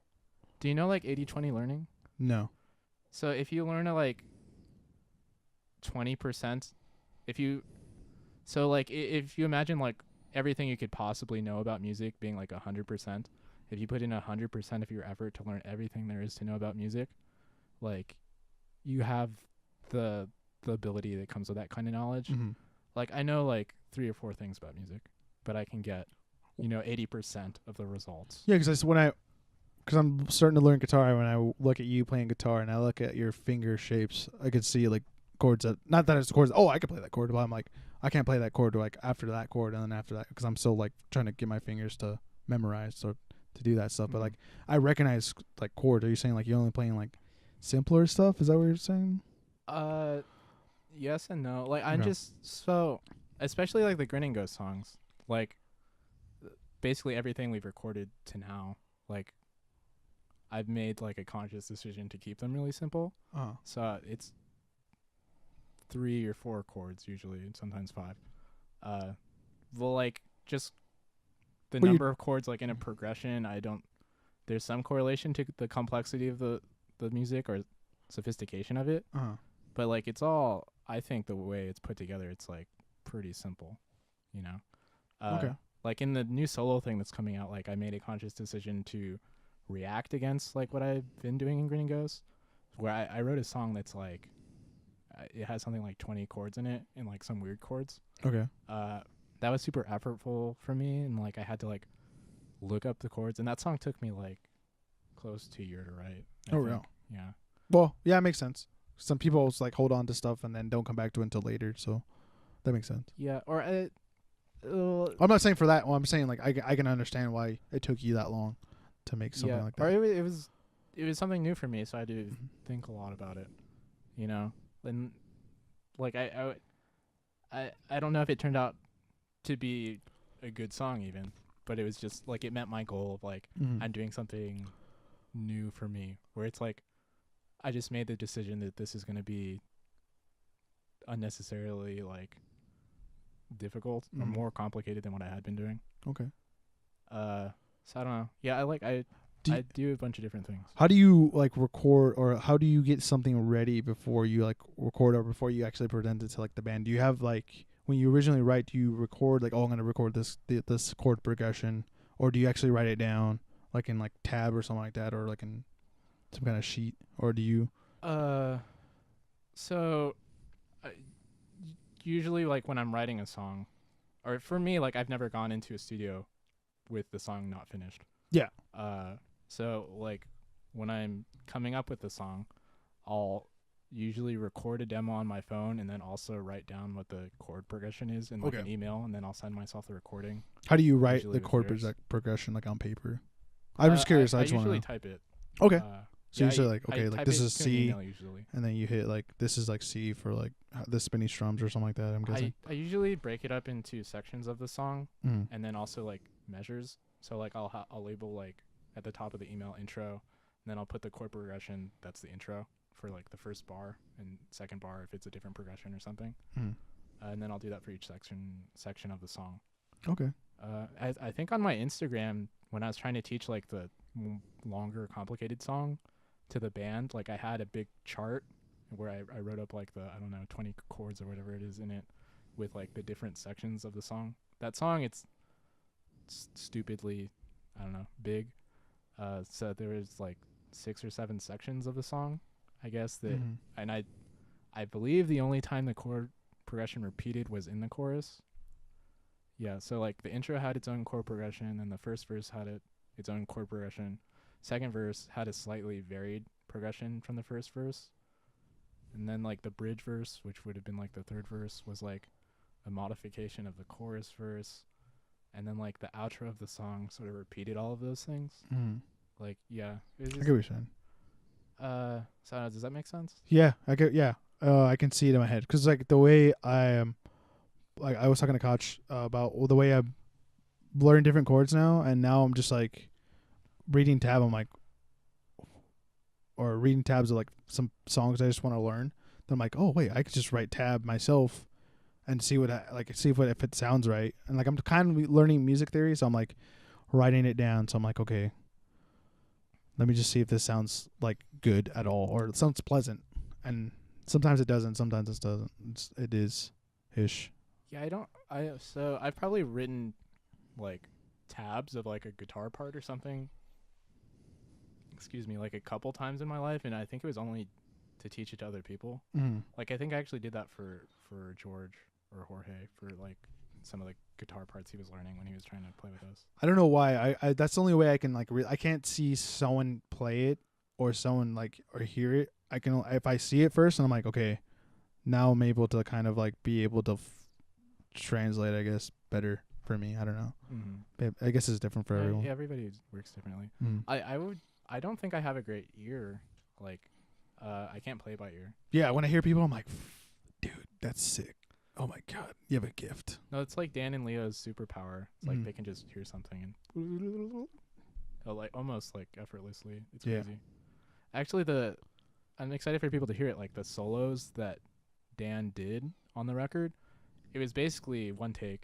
Do you know like 80-20 learning? No. So if you learn like 20%, if you imagine like everything you could possibly know about music being like 100%, if you put in 100% of your effort to learn everything there is to know about music, like you have the ability that comes with that kind of knowledge. Like I know like 3 or 4 things about music, but I can get 80% of the results. Yeah, because because I'm starting to learn guitar. When I look at you playing guitar and I look at your finger shapes, I could see like chords that, not that it's chords. Oh, I could play that chord, but I'm like, I can't play that chord like after that chord and then after that, because I'm still like trying to get my fingers to memorize so to do that stuff. But like I recognize like chords. Are you saying like you're only playing like simpler stuff? Is that what you're saying? Yes and no. Like I'm just so, especially like the Grinning Ghost songs, like basically everything we've recorded to now, like I've made like a conscious decision to keep them really simple. So it's 3 or 4 chords usually, and sometimes 5. Well, like just the number of chords like in a progression, there's some correlation to the complexity of the music or sophistication of it. But like it's all, I think the way it's put together, it's like pretty simple, you know. Okay. Like in the new solo thing that's coming out, like I made a conscious decision to react against like what I've been doing in Grinning Ghosts, where I wrote a song that's like it has something like 20 chords in it and like some weird chords. Okay. That was super effortful for me, and like I had to like look up the chords, and that song took me like close to a year to write. I think. Real? Yeah. Well, yeah, it makes sense. Some people just like hold on to stuff and then don't come back to it until later, so that makes sense. Yeah, or I'm not saying for that. Well, I'm saying like I can understand why it took you that long to make something like that. Or it was something new for me, so I had to think a lot about it, you know. And like I don't know if it turned out to be a good song even, but it was just like it met my goal of like I'm doing something new for me, where it's like I just made the decision that this is going to be unnecessarily like difficult or more complicated than what I had been doing. Okay. So I don't know. Yeah, I do a bunch of different things. How do you like record, or how do you get something ready before you like record, or before you actually present it to like the band? Do you have like, when you originally write, do you record like, oh, I'm going to record this chord progression, or do you actually write it down like in like tab or something like that, or like in some kind of sheet, or do you? So usually like when I'm writing a song, or for me, like I've never gone into a studio with the song not finished. Yeah. So like when I'm coming up with the song, I'll usually record a demo on my phone and then also write down what the chord progression is in like an email, and then I'll send myself the recording. How do you write the chord progression like on paper? I'm just curious. I just usually type it. Okay. So yeah, you say like, okay, like this is C, usually, and then you hit like, this is like C for like the spinny strums or something like that, I'm guessing. I usually break it up into sections of the song, and then also like measures. So like I'll label like at the top of the email intro, and then I'll put the chord progression, that's the intro for like the first bar, and second bar if it's a different progression or something. And then I'll do that for each section of the song. Okay. I think on my Instagram, when I was trying to teach like the longer complicated song to the band, like I had a big chart where I wrote up like the, I don't know, 20 chords or whatever it is in it, with like the different sections of the song. That song, it's stupidly, I don't know, big. So there was like 6 or 7 sections of the song, I guess, that, and I believe the only time the chord progression repeated was in the chorus. Yeah, so like the intro had its own chord progression, and the first verse had its own chord progression. Second verse had a slightly varied progression from the first verse. And then like the bridge verse, which would have been like the third verse, was like a modification of the chorus verse. And then like the outro of the song sort of repeated all of those things. Like, yeah. I get what you're saying. So does that make sense? Yeah, I get. Yeah, I can see it in my head, because like the way I am, like I was talking to Koch about the way I'm learning different chords now, and now I'm just like reading tab. I'm like, or reading tabs of like some songs I just want to learn. Then I'm like, oh wait, I could just write tab myself and see what if it sounds right. And like I'm kind of learning music theory, so I'm like writing it down. So I'm like, okay, let me just see if this sounds like good at all, or it sounds pleasant. And sometimes it doesn't, sometimes it doesn't. It is ish. Yeah, so I've probably written like tabs of like a guitar part or something, like a couple times in my life, and I think it was only to teach it to other people. Like I think I actually did that for George or Jorge for like some of the guitar parts he was learning when he was trying to play with us. I don't know why. I that's the only way I can like. I can't see someone play it or someone like or hear it. I can if I see it first and I'm like, okay, now I'm able to kind of like be able to translate, I guess, better for me. I don't know. Mm-hmm. I guess it's different for everyone. Yeah, everybody works differently. Mm. I don't think I have a great ear. Like, I can't play by ear. Yeah, when I hear people, I'm like, dude, that's sick. Oh my god, you have a gift. No, it's like Dan and Leo's superpower. It's like they can just hear something and like almost like effortlessly. It's crazy. Actually, I'm excited for people to hear it. Like the solos that Dan did on the record, it was basically one take.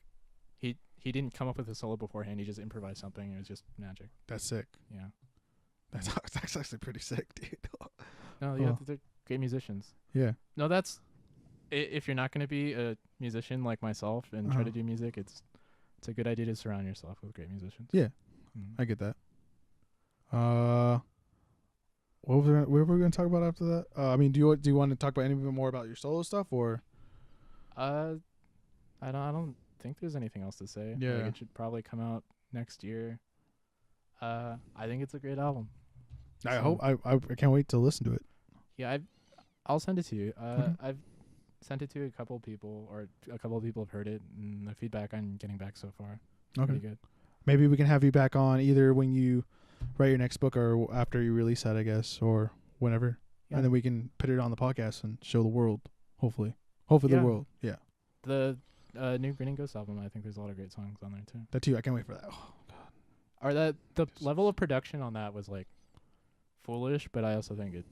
He didn't come up with a solo beforehand. He just improvised something. It was just magic. That's sick. Yeah. That's actually pretty sick, dude. No, yeah, they're great musicians. Yeah. No, that's if you're not going to be a musician like myself and try to do music, it's a good idea to surround yourself with great musicians. Yeah. I get that. What were we going to talk about after that? I mean, do you want to talk about anything more about your solo stuff or? I don't think there's anything else to say. Yeah. Like, it should probably come out next year. I think it's a great album. I hope I can't wait to listen to it. Yeah, I'll send it to you. Okay. I've sent it to a couple of people, or a couple of people have heard it, and the feedback I'm getting back so far is pretty good. Maybe we can have you back on either when you write your next book or after you release that, I guess, or whenever. Yeah. And then we can put it on the podcast and show the world, hopefully. Hopefully the world. Yeah. The new Grinning Ghosts album, I think there's a lot of great songs on there too. That too. I can't wait for that. Oh, God. Or the level of production on that was like foolish, but I also think it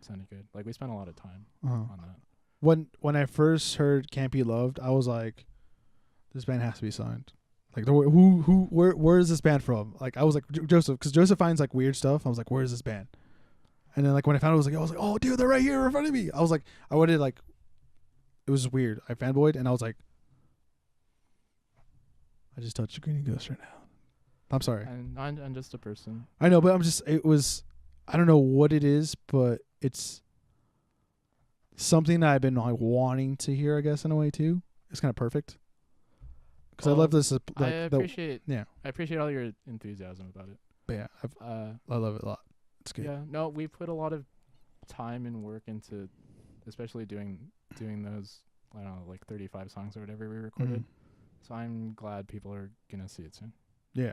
sounded good. Like we spent a lot of time on that. When I first heard Cant Be Loved, I was like, this band has to be signed. Like where is this band from? Like I was like Joseph, because Joseph finds like weird stuff. I was like, where is this band? And then like when I found it, I was like, oh dude, they're right here in front of me. I was like, I wanted like, it was weird. I fanboyed and I was like, I just touched the Grinning Ghosts right now. I'm sorry. And I'm just a person. I know, but I don't know what it is, but it's something that I've been like wanting to hear, I guess, in a way too. It's kind of perfect. Because I love this. Like, I appreciate all your enthusiasm about it. But yeah, I love it a lot. It's good. Yeah, no, we put a lot of time and work into, especially doing those, I don't know, like 35 songs or whatever we recorded. So I'm glad people are gonna see it soon. Yeah,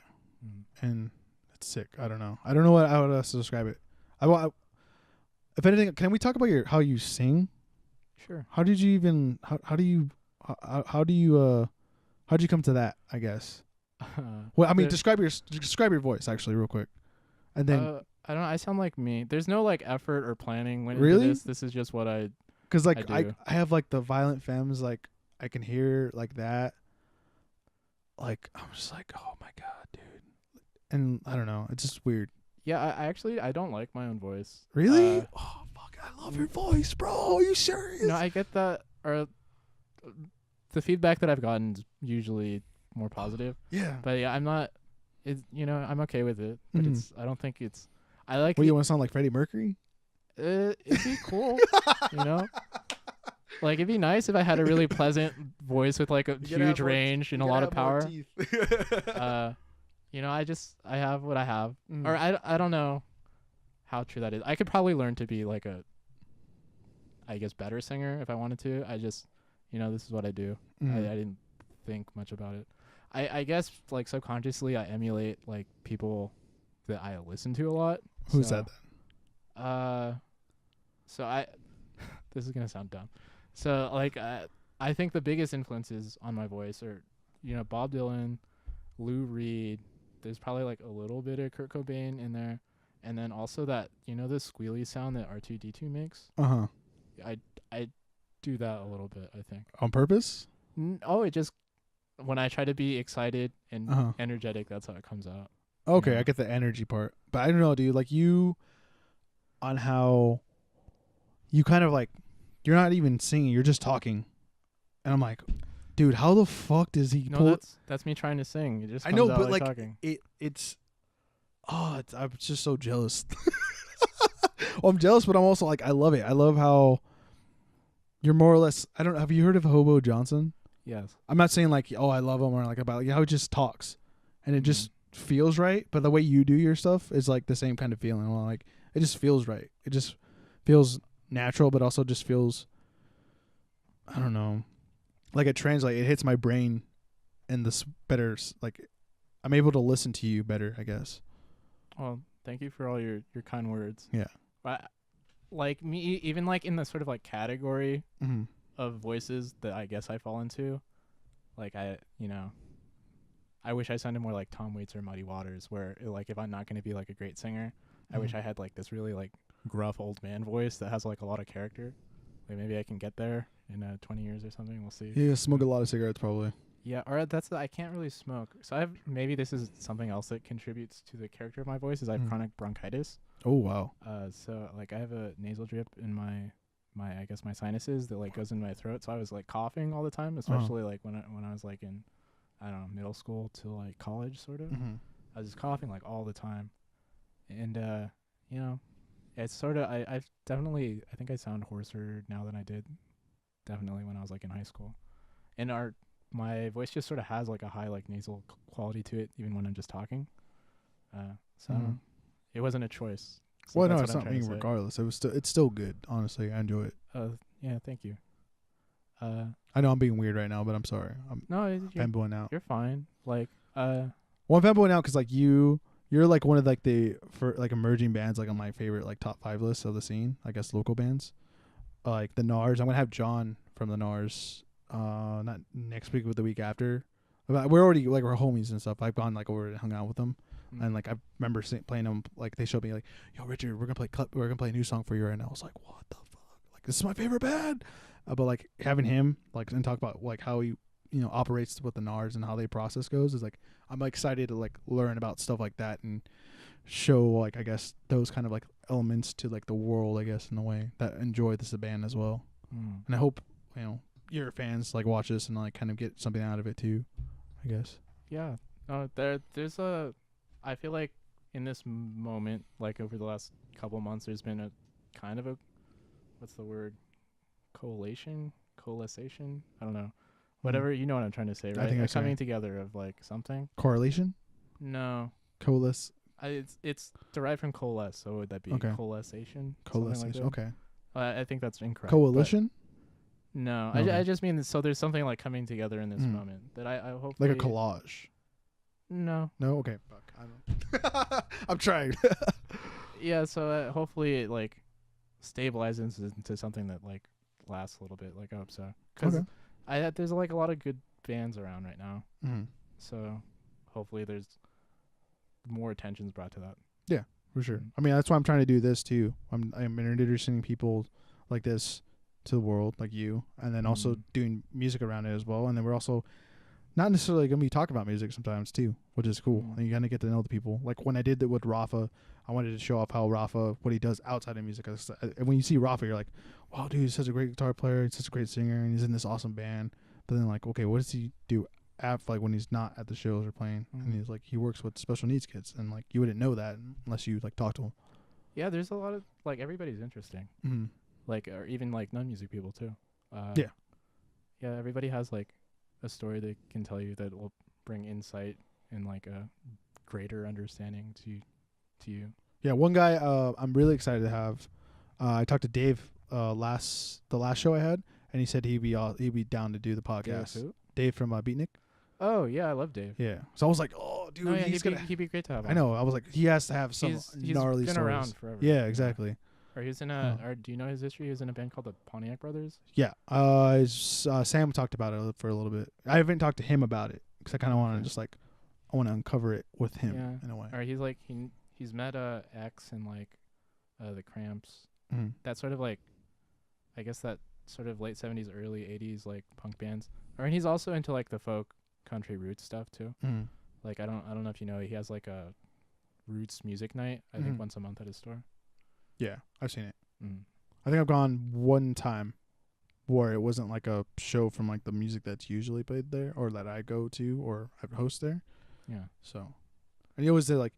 and it's sick. I don't know how else to describe it. If anything, can we talk about how you sing? Sure. How did you even? How do you come to that? I guess. Well, I mean, describe your voice actually, real quick, and then. I don't know. I sound like me. There's no like effort or planning went really? into this. This is just what I. Because like I have like the violent femmes, like I can hear like that. Like I'm just like, oh my god, dude, and I don't know. It's just weird. Yeah, I don't like my own voice. Really? Oh fuck, I love your voice, bro. Are you serious? No, I get that. Or the feedback that I've gotten is usually more positive. Yeah. But yeah, I'm not. I'm okay with it. But I don't think it's. I like. What, you want to sound like Freddie Mercury? It'd be cool, Like it'd be nice if I had a really pleasant voice with like a huge range and a lot of power. I have what I have, or I don't know how true that is. I could probably learn to be like I guess better singer if I wanted to. I just, this is what I do. I didn't think much about it. I guess like subconsciously I emulate like people that I listen to a lot. Who's that then? This is gonna sound dumb. So like I think the biggest influences on my voice are Bob Dylan, Lou Reed. There's probably like a little bit of Kurt Cobain in there, and then also that the squealy sound that R2D2 makes. I do that a little bit. I think on purpose. It just when I try to be excited and energetic, that's how it comes out. Okay, I get the energy part, but I don't know, dude. Like you, on how you kind of like, you're not even singing, you're just talking, and I'm like, dude, how the fuck does he? No, that's me trying to sing. It just comes out but like talking. I'm just so jealous. Well, I'm jealous, but I'm also like, I love it. I love how you're more or less. I don't know. Have you heard of Hobo Johnson? Yes. I'm not saying like, oh, I love him or like about like how he just talks, and it just feels right. But the way you do your stuff is like the same kind of feeling. Well, like it just feels right. It just feels natural, but also just feels, I don't know, like it translates. It hits my brain, and this better. Like I'm able to listen to you better, I guess. Well, thank you for all your kind words. Yeah. But like me, even like in the sort of like category of voices that I guess I fall into, like I wish I sounded more like Tom Waits or Muddy Waters, where like if I'm not going to be like a great singer, I wish I had like this really like gruff old man voice that has like a lot of character. Like maybe I can get there in 20 years or something. We'll see. Yeah, smoke a lot of cigarettes probably. Yeah, or I can't really smoke. So maybe this is something else that contributes to the character of my voice is I have chronic bronchitis. Oh wow. So like I have a nasal drip in my I guess my sinuses that like goes in my throat. So I was like coughing all the time, especially like when I was like in, I don't know, middle school to like college sort of. I was just coughing like all the time. And you know, it's sort of I think I sound hoarser now than I did definitely when I was like in high school. And my voice just sort of has like a high like nasal quality to it even when I'm just talking. So it wasn't a choice. So Well, no, it's not me regardless. It's still good, honestly. I enjoy it. Yeah, thank you. I know I'm being weird right now, but I'm sorry. I'm fanboying out. You're fine. Like well, I'm fanboying out because like you're like one of like the emerging bands like on my favorite like top 5 lists of the scene. I guess local bands, like the NARS. I'm gonna have John from the NARS. Not next week, but the week after. We're already like we're homies and stuff. I've gone like over and hung out with them, and like I remember playing them. Like they showed me like, "Yo, Richard, we're gonna play a new song for you," and I was like, "What the fuck? Like this is my favorite band." But like having him like and talk about like how he operates with the NARS and how their process goes is like I'm excited to like learn about stuff like that and show like I guess those kind of like elements to like the world I guess in a way that enjoy this band as well. And I hope your fans like watch this and like kind of get something out of it too, I guess. Yeah. There's I feel like in this moment, like over the last couple months, there's been a kind of a, what's the word? Coalition? I don't know. Whatever, you know what I'm trying to say, right? I think coming together of like something. Correlation? No. Coalesce. It's derived from coalesce, so would that be coalescation? Coalescence. Like okay. I think that's incorrect. Coalition? No, Okay. I just mean so there's something like coming together in this moment that I hope like a collage. No. Okay. Fuck. I don't. I'm trying. Yeah. So hopefully it like stabilizes into something that like lasts a little bit. Like I hope so. Because there's like a lot of good bands around right now. So hopefully there's more attention's brought to that. Yeah, for sure. I mean that's why I'm trying to do this too. I'm introducing people like this to the world, like you, and then also doing music around it as well. And then we're also not necessarily going to be talking about music sometimes too, which is cool. And you kind of get to know the people. Like when I did that with Rafa, I wanted to show off how Rafa, what he does outside of music. And when you see Rafa, you're like, wow, dude, he's such a great guitar player. He's such a great singer. And he's in this awesome band. But then like, okay, what does he do after, like when he's not at the shows or playing? And he's like, he works with special needs kids. And like, you wouldn't know that unless you like talk to him. Yeah, there's a lot of, like, everybody's interesting. Like, or even like non-music people too. Yeah, everybody has like a story they can tell you that will bring insight and like a greater understanding to you. Yeah, one guy I'm really excited to have. I talked to Dave the last show I had, and he said he'd be down to do the podcast. Dave from Beatnik. Oh yeah, I love Dave. Yeah, so I was like, oh dude, he'd be great to have. I know. I was like, he has to have some gnarly he's been stories. Around forever. Yeah, exactly. Or he's in or do you know his history? He was in a band called the Pontiac Brothers. Yeah. Sam talked about it for a little bit. I haven't talked to him about it because I kind of want to just like, I want to uncover it with him in a way. Or he's like he's met X and like the Cramps. That sort of like, I guess that sort of late 70s, early 80s like punk bands. And he's also into like the folk country roots stuff too. Like I don't know if you know, he has like a roots music night. I think once a month at his store. Yeah, I've seen it. I think I've gone one time where it wasn't like a show from like the music that's usually played there or that I go to or I host there. Yeah. So, and he always did like,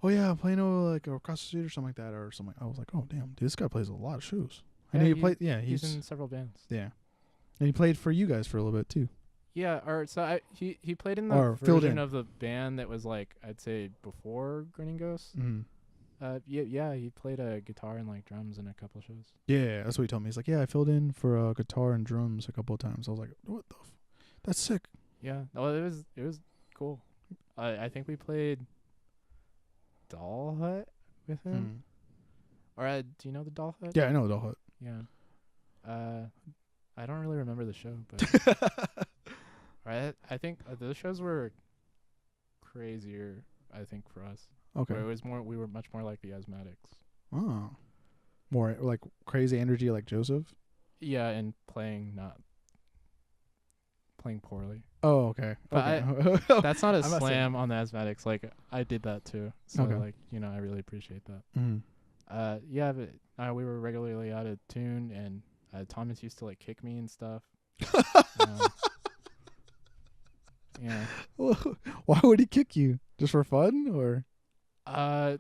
oh yeah, I'm playing over like across the street or something like that or something. I was like, oh damn, dude, this guy plays a lot of shows. I know he played. Yeah, he's in several bands. Yeah, and he played for you guys for a little bit too. Yeah, or so he played in the Or filled version in. of the band that was like I'd say before Grinning Ghosts. Mm. Yeah, he played a guitar and like drums in a couple shows. Yeah, that's what he told me. He's like, yeah, I filled in for guitar and drums a couple of times. I was like, what the? That's sick. Yeah, well, it was cool. I think we played Doll Hut with him. Or do you know the Doll Hut? Yeah, I know the Hut. Yeah. I don't really remember the show, but I think those shows were crazier. I think for us. Okay. Where it was more. We were much more like the Asthmatics. Oh. More like crazy energy like Joseph? Yeah, and playing poorly. Oh, okay. But Okay. That's not a I'm not slam on the Asthmatics. Like I did that too. So Okay. like I really appreciate that. Mm. Yeah, but we were regularly out of tune, and Thomas used to like kick me and stuff. Yeah. Why would he kick you? Just for fun, or? I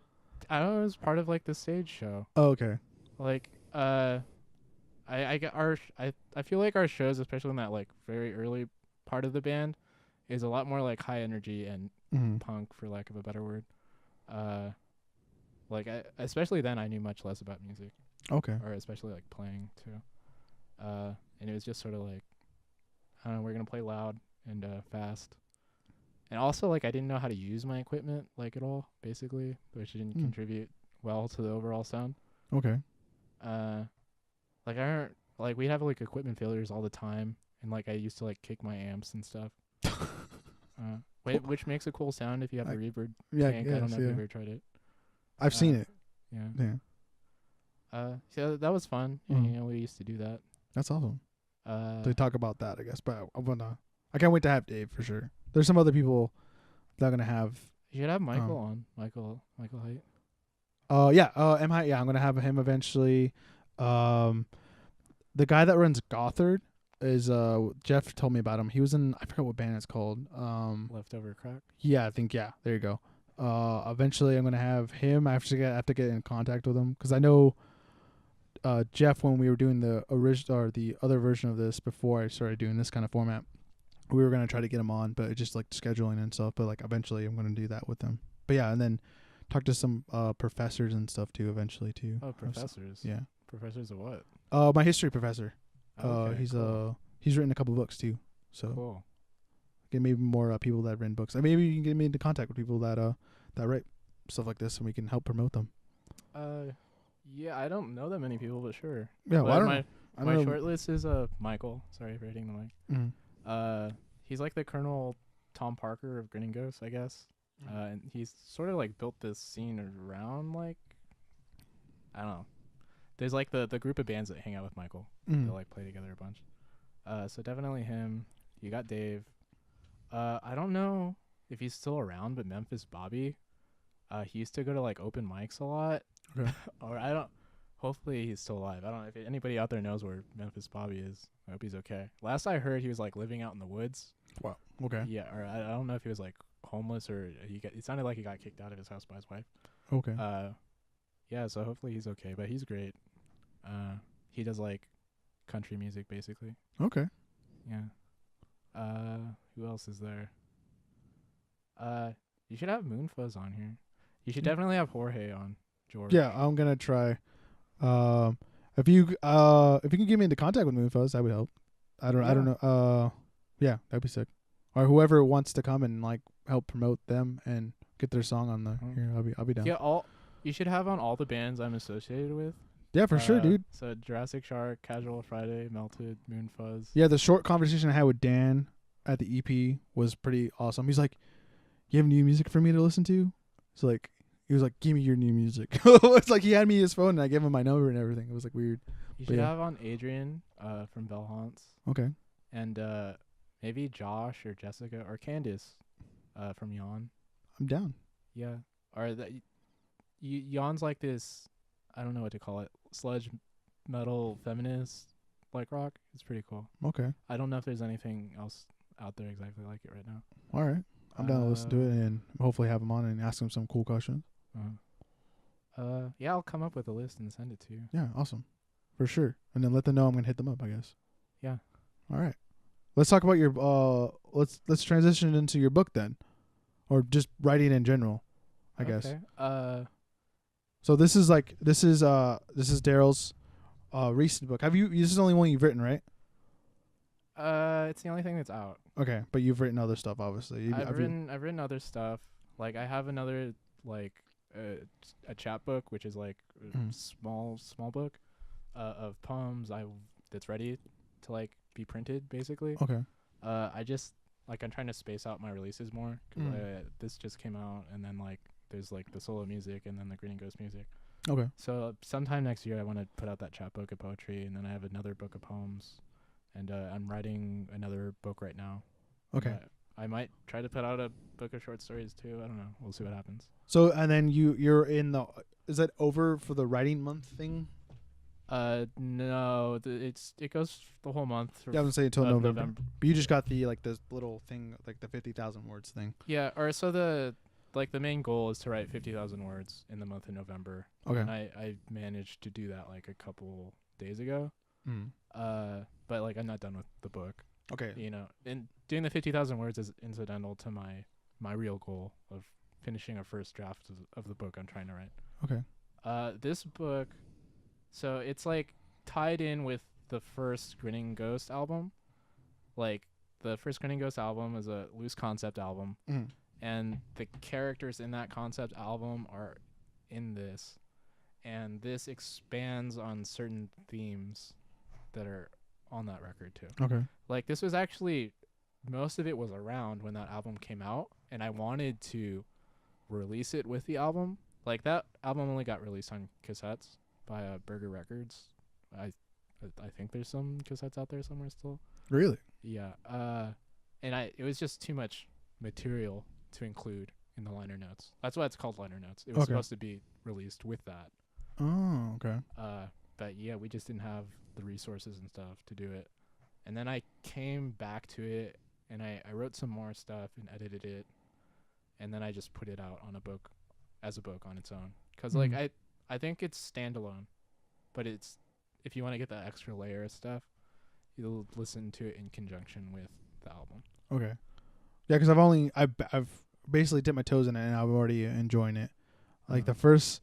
don't know. It was part of like the stage show. Oh, okay. Like I feel like our shows, especially in that like very early part of the band, is a lot more like high energy and punk, for lack of a better word. Like especially then I knew much less about music. Okay. Or especially like playing too. And it was just sort of like, I don't know, we're gonna play loud and fast. And also like I didn't know how to use my equipment like at all, basically, which didn't contribute well to the overall sound. Okay. Like like we'd have like equipment failures all the time, and like I used to like kick my amps and stuff. Which makes a cool sound if you have a reverb tank. I don't know if you've ever tried it. I've seen it. Yeah. Yeah. So that was fun. And, we used to do that. That's awesome. To talk about that, I guess. But I can't wait to have Dave for sure. There's some other people that are gonna have. You should have Michael on. Michael Height. M Height. Yeah, I'm gonna have him eventually. The guy that runs Gotthard is Jeff told me about him. He was in, I forgot what band it's called. Leftover Crack. Yeah, I think there you go. Eventually I'm gonna have him. I have to get in contact with him because I know Jeff, when we were doing the original or the other version of this before I started doing this kind of format, we were gonna try to get him on, but it's just like scheduling and stuff. But like eventually I'm gonna do that with him. But yeah, and then talk to some professors and stuff too eventually too. Oh, professors. Yeah. Professors of what? My history professor. Okay, he's cool. He's written a couple books too. So Cool. get maybe more people that have written books. Maybe you can get me into contact with people that write stuff like this, and we can help promote them. Yeah, I don't know that many people, but sure. Yeah, well, I don't know. My short list is Michael. Sorry for hitting the mic. Mm-hmm. He's like the Colonel Tom Parker of Grinning Ghosts, I guess. And he's sort of like built this scene around like, I don't know. There's like the group of bands that hang out with Michael. They like play together a bunch. So definitely him. You got Dave. I don't know if he's still around, but Memphis Bobby. He used to go to like open mics a lot. Okay. Or I don't. Hopefully he's still alive. I don't know if anybody out there knows where Memphis Bobby is. I hope he's okay. Last I heard, he was like living out in the woods. Wow. Okay. Yeah, or I don't know if he was like homeless or it sounded like he got kicked out of his house by his wife. Okay. Yeah, so hopefully he's okay, but he's great. He does like country music basically. Okay. Yeah. Who else is there? You should have Moonfuzz on here. You should definitely have Jorge on. George. Yeah, I'm gonna try. If you can get me into contact with Moonfuzz, that would help. I don't know. Yeah, that'd be sick. Or whoever wants to come and like help promote them and get their song on the here, I'll be down. Yeah, you should have on all the bands I'm associated with. Yeah, for sure, dude. So Jurassic Shark, Casual Friday, Melted, Moonfuzz. Yeah, the short conversation I had with Dan at the EP was pretty awesome. He's like, "You have new music for me to listen to?" So like, he was like, "Give me your new music." It's like he had me his phone and I gave him my number and everything. It was like weird. You should have on Adrian from Bell Haunts. Okay. And maybe Josh or Jessica or Candace from Yawn. I'm down. Yeah. Or Yawn's like this, I don't know what to call it, sludge metal feminist like rock. It's pretty cool. Okay. I don't know if there's anything else out there exactly like it right now. All right. I'm down to listen to it and hopefully have him on and ask him some cool questions. Yeah, I'll come up with a list and send it to you. Yeah, awesome. For sure. And then let them know I'm going to hit them up, I guess. Yeah. All right. let's talk about your let's transition into your book then, or just writing in general, I guess. So this is Daryl's recent book. This is the only one you've written, right? It's the only thing that's out. Okay, but you've written other stuff, obviously. I've written other stuff. Like I have another like a chap book, which is like a small book of poems that's ready to like be printed, basically. Okay. I just like I'm trying to space out my releases more because this just came out, and then like there's like the solo music and then the Grinning Ghosts music. Okay. So sometime next year I want to put out that chap book of poetry, and then I have another book of poems, and I'm writing another book right now. Okay. I might try to put out a book of short stories too. I don't know. We'll see what happens. So and then you're in the is that over for the writing month thing? No, it goes the whole month. Yeah, I was saying until November. But you just got the like this little thing, like the 50,000 words thing. Yeah, or so the main goal is to write 50,000 words in the month of November. Okay. And I managed to do that like a couple days ago. But like I'm not done with the book. Okay. You know, and doing the 50,000 words is incidental to my real goal of finishing a first draft of the book I'm trying to write. Okay. This book, so it's like tied in with the first Grinning Ghost album. Like the first Grinning Ghost album is a loose concept album, and the characters in that concept album are in this, and this expands on certain themes that are on that record too. Okay. Like this was actually, most of it was around when that album came out, and I wanted to release it with the album. Like that album only got released on cassettes by Burger Records. I think there's some cassettes out there somewhere still. Really? Yeah. And it was just too much material to include in the liner notes. That's why it's called liner notes. It was supposed to be released with that. Oh, okay. But yeah, we just didn't have the resources and stuff to do it. And then I came back to it, and I wrote some more stuff and edited it, and then I just put it out on a book, as a book on its own. Because like I think it's standalone, but it's, if you want to get that extra layer of stuff, you'll listen to it in conjunction with the album. Okay. Yeah, because I've basically dipped my toes in it, and I'm already enjoying it. Like the first,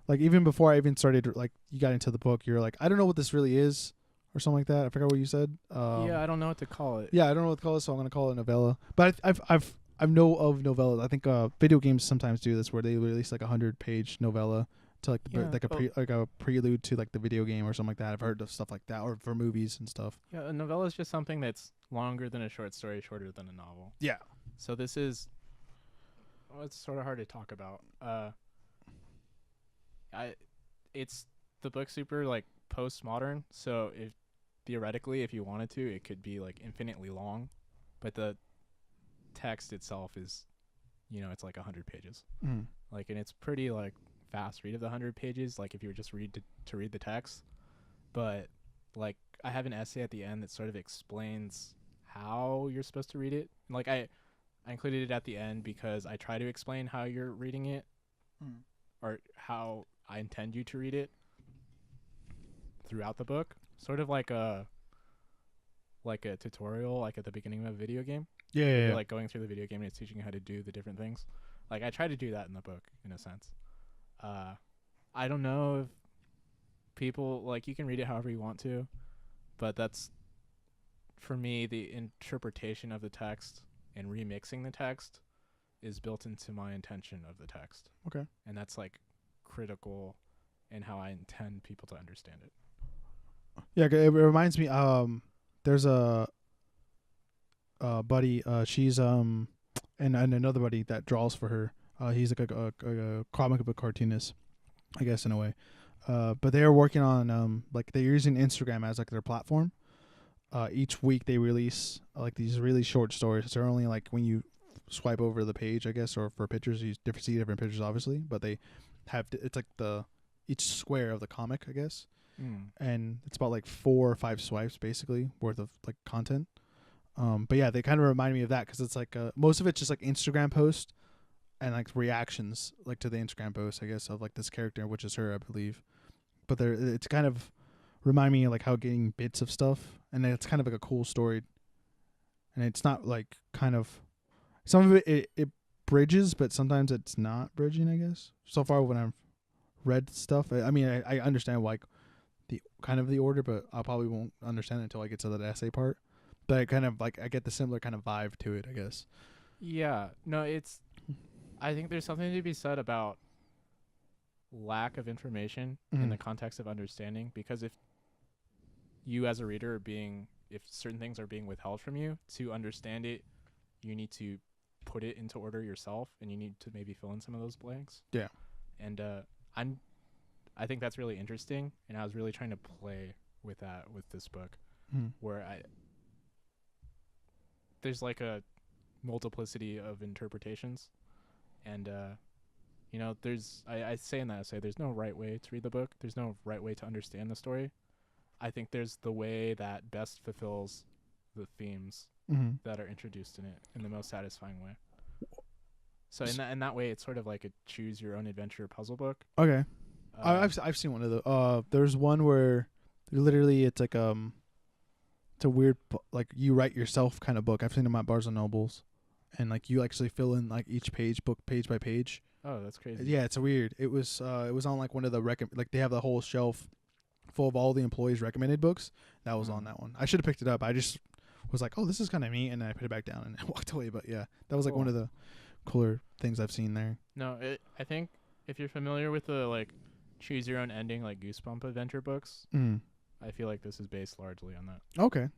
like even before I even started, like you got into the book, you're like, I don't know what this really is, or something like that. I forgot what you said. Yeah, I don't know what to call it. Yeah, I don't know what to call it, so I'm gonna call it a novella. But I know of novellas. I think video games sometimes do this, where they release like 100-page novella to like a prelude to like the video game or something like that. I've heard of stuff like that, or for movies and stuff. Yeah, a novella is just something that's longer than a short story, shorter than a novel. Yeah. So this is, well, it's sort of hard to talk about. It's the book's super like postmodern, so theoretically, if you wanted to, it could be like infinitely long, but the text itself is, it's like 100 pages. Like, and it's pretty like fast read of the 100 pages, like if you were just read the text. But like I have an essay at the end that sort of explains how you're supposed to read it. Like I included it at the end because I try to explain how you're reading it, or how I intend you to read it throughout the book, sort of like a tutorial, like at the beginning of a video game. Yeah. You're like going through the video game and it's teaching you how to do the different things. Like I try to do that in the book in a sense. I don't know if people, like, you can read it however you want to, but that's, for me, the interpretation of the text and remixing the text is built into my intention of the text. Okay. And that's like critical in how I intend people to understand it. Yeah, it reminds me. There's a buddy. She's and another buddy that draws for her. He's like a comic book cartoonist, I guess, in a way. But they are working on like they're using Instagram as like their platform. Each week they release like these really short stories. They're only like when you swipe over the page, I guess, or for pictures, you see different pictures, obviously. But they have it's like each square of the comic, I guess. And it's about like 4 or 5 swipes basically worth of like content. But yeah, they kind of remind me of that because it's like most of it's just like Instagram posts and like reactions like to the Instagram post, I guess, of like this character, which is her, I believe. But it's kind of remind me of like how getting bits of stuff, and it's kind of like a cool story and it's not like kind of some of it bridges, but sometimes it's not bridging. I guess so far when I've read stuff, I mean I understand like the kind of the order, but I probably won't understand it until I get to that essay part. But I kind of like I get the similar kind of vibe to it, I guess. Yeah. No, I think there's something to be said about lack of information in the context of understanding, because if you as a reader if certain things are being withheld from you, to understand it, you need to put it into order yourself, and you need to maybe fill in some of those blanks. Yeah. And I think that's really interesting, and I was really trying to play with that with this book, where there's like a multiplicity of interpretations, and you know, I say in that essay, there's no right way to read the book. There's no right way to understand the story. I think there's the way that best fulfills the themes that are introduced in it in the most satisfying way. So in that way, it's sort of like a choose your own adventure puzzle book. Okay. I've seen one of the there's one where literally it's like it's a weird like you write yourself kind of book. I've seen them at Barnes and Nobles, and like you actually fill in like each book page by page. Oh, that's crazy. Yeah, it's weird. It was on like one of the like they have the whole shelf full of all the employees' recommended books. That was on that one. I should have picked it up. I just was like, oh, this is kind of neat, and then I put it back down and I walked away. But yeah, that was like one of the cooler things I've seen there. No, I think if you're familiar with the like choose your own ending like Goosebump adventure books, I feel like this is based largely on that. Okay.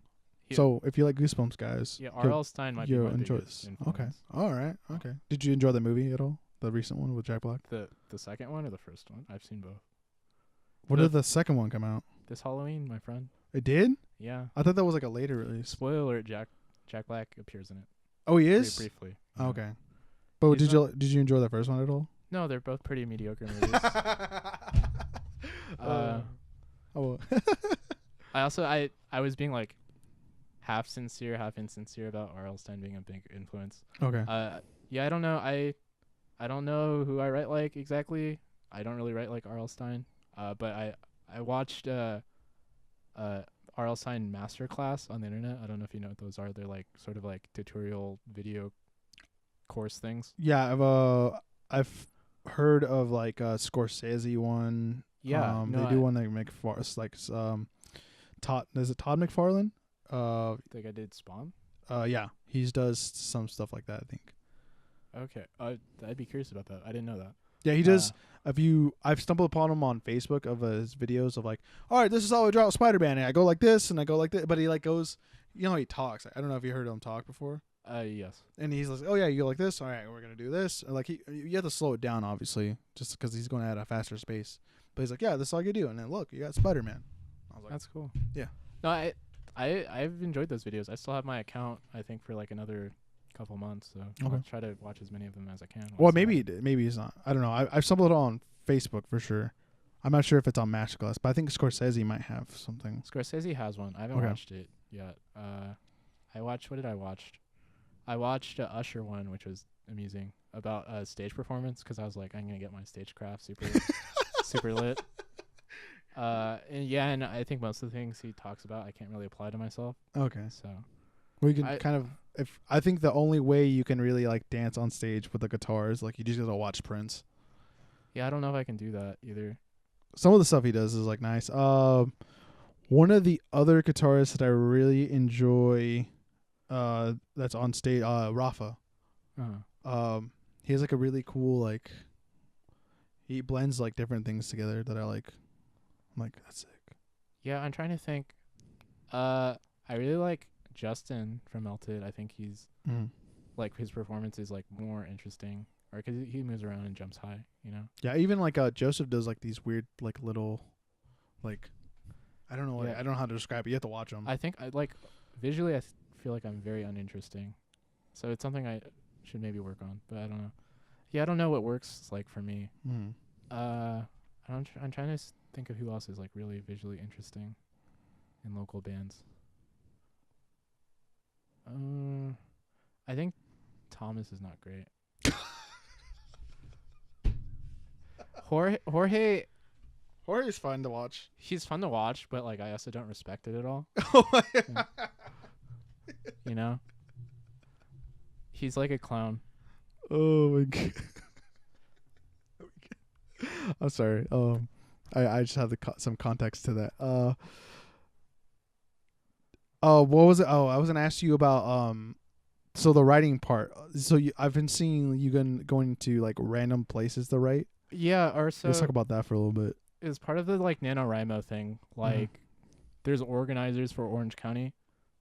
So if you like Goosebumps, guys, yeah, R.L. Stein might be my biggest influence. Okay. All right. Okay. Did you enjoy the movie at all? The recent one with Jack Black? The second one or the first one? I've seen both. When did the second one come out? This Halloween, my friend. It did? Yeah. I thought that was like a later release. Spoiler alert, Jack Black appears in it. Oh, he is? Pretty briefly. Yeah. Okay. But did you enjoy the first one at all? No, they're both pretty mediocre movies. I was being like half sincere, half insincere about R.L. Stein being a big influence. Okay. Yeah, I don't know. I don't know who I write like exactly. I don't really write like R.L. Stein. But I watched R.L. Stein Masterclass on the internet. I don't know if you know what those are. They're like sort of like tutorial video course things. Yeah, I've heard of like Scorsese one. Yeah, they do one like like Todd. Is it Todd McFarlane? I think I did Spawn. Yeah, he does some stuff like that, I think. Okay, I'd be curious about that. I didn't know that. Yeah, he does. I've stumbled upon him on Facebook of his videos of like, all right, this is how I draw Spider-Man, and I go like this, and I go like that. But he like goes, you know, how he talks. I don't know if you heard him talk before. Yes. And he's like, oh yeah, you go like this. All right, we're gonna do this. And like you have to slow it down, obviously, just because he's going at a faster pace. But he's like, yeah, this is all you do. And then look, you got Spider-Man. I was like, that's cool. Yeah. No, I've enjoyed those videos. I still have my account, I think, for like another couple months, so I'll try to watch as many of them as I can. Well, maybe he's not. I don't know. I've stumbled on Facebook for sure. I'm not sure if it's on Masterclass, but I think Scorsese might have something. Scorsese has one. I haven't watched it yet. What did I watch? I watched a Usher one, which was amusing, about stage performance, because I was like, I'm gonna get my stagecraft super lit. And I think most of the things he talks about I can't really apply to myself. Okay. So we can I think the only way you can really like dance on stage with the guitar is like you just gotta watch Prince. Yeah, I don't know if I can do that either. Some of the stuff he does is like nice. One of the other guitarists that I really enjoy, that's on stage, Rafa. He has like a really cool like. He blends like different things together that I like. I'm like, that's sick. Yeah, I'm trying to think. I really like Justin from Melted. I think he's like his performance is like more interesting, or because he moves around and jumps high, you know. Yeah, even like Joseph does like these weird like little, like, I don't know. I don't know how to describe it. You have to watch them. I think I like visually. I feel like I'm very uninteresting, so it's something I should maybe work on. But I don't know. Yeah, I don't know what works like for me. I'm trying to think of who else is like really visually interesting in local bands. I think Thomas is not great. Jorge's fun to watch. He's fun to watch, but like I also don't respect it at all. You know? He's like a clown. Oh my god. I'm sorry. I just have some context to that. What was it? Oh, I was gonna ask you about so the writing part. So I've been seeing you going to like random places to write. Yeah, or so Let's talk about that for a little bit. is part of the like NaNoWriMo thing. Like, there's organizers for Orange County,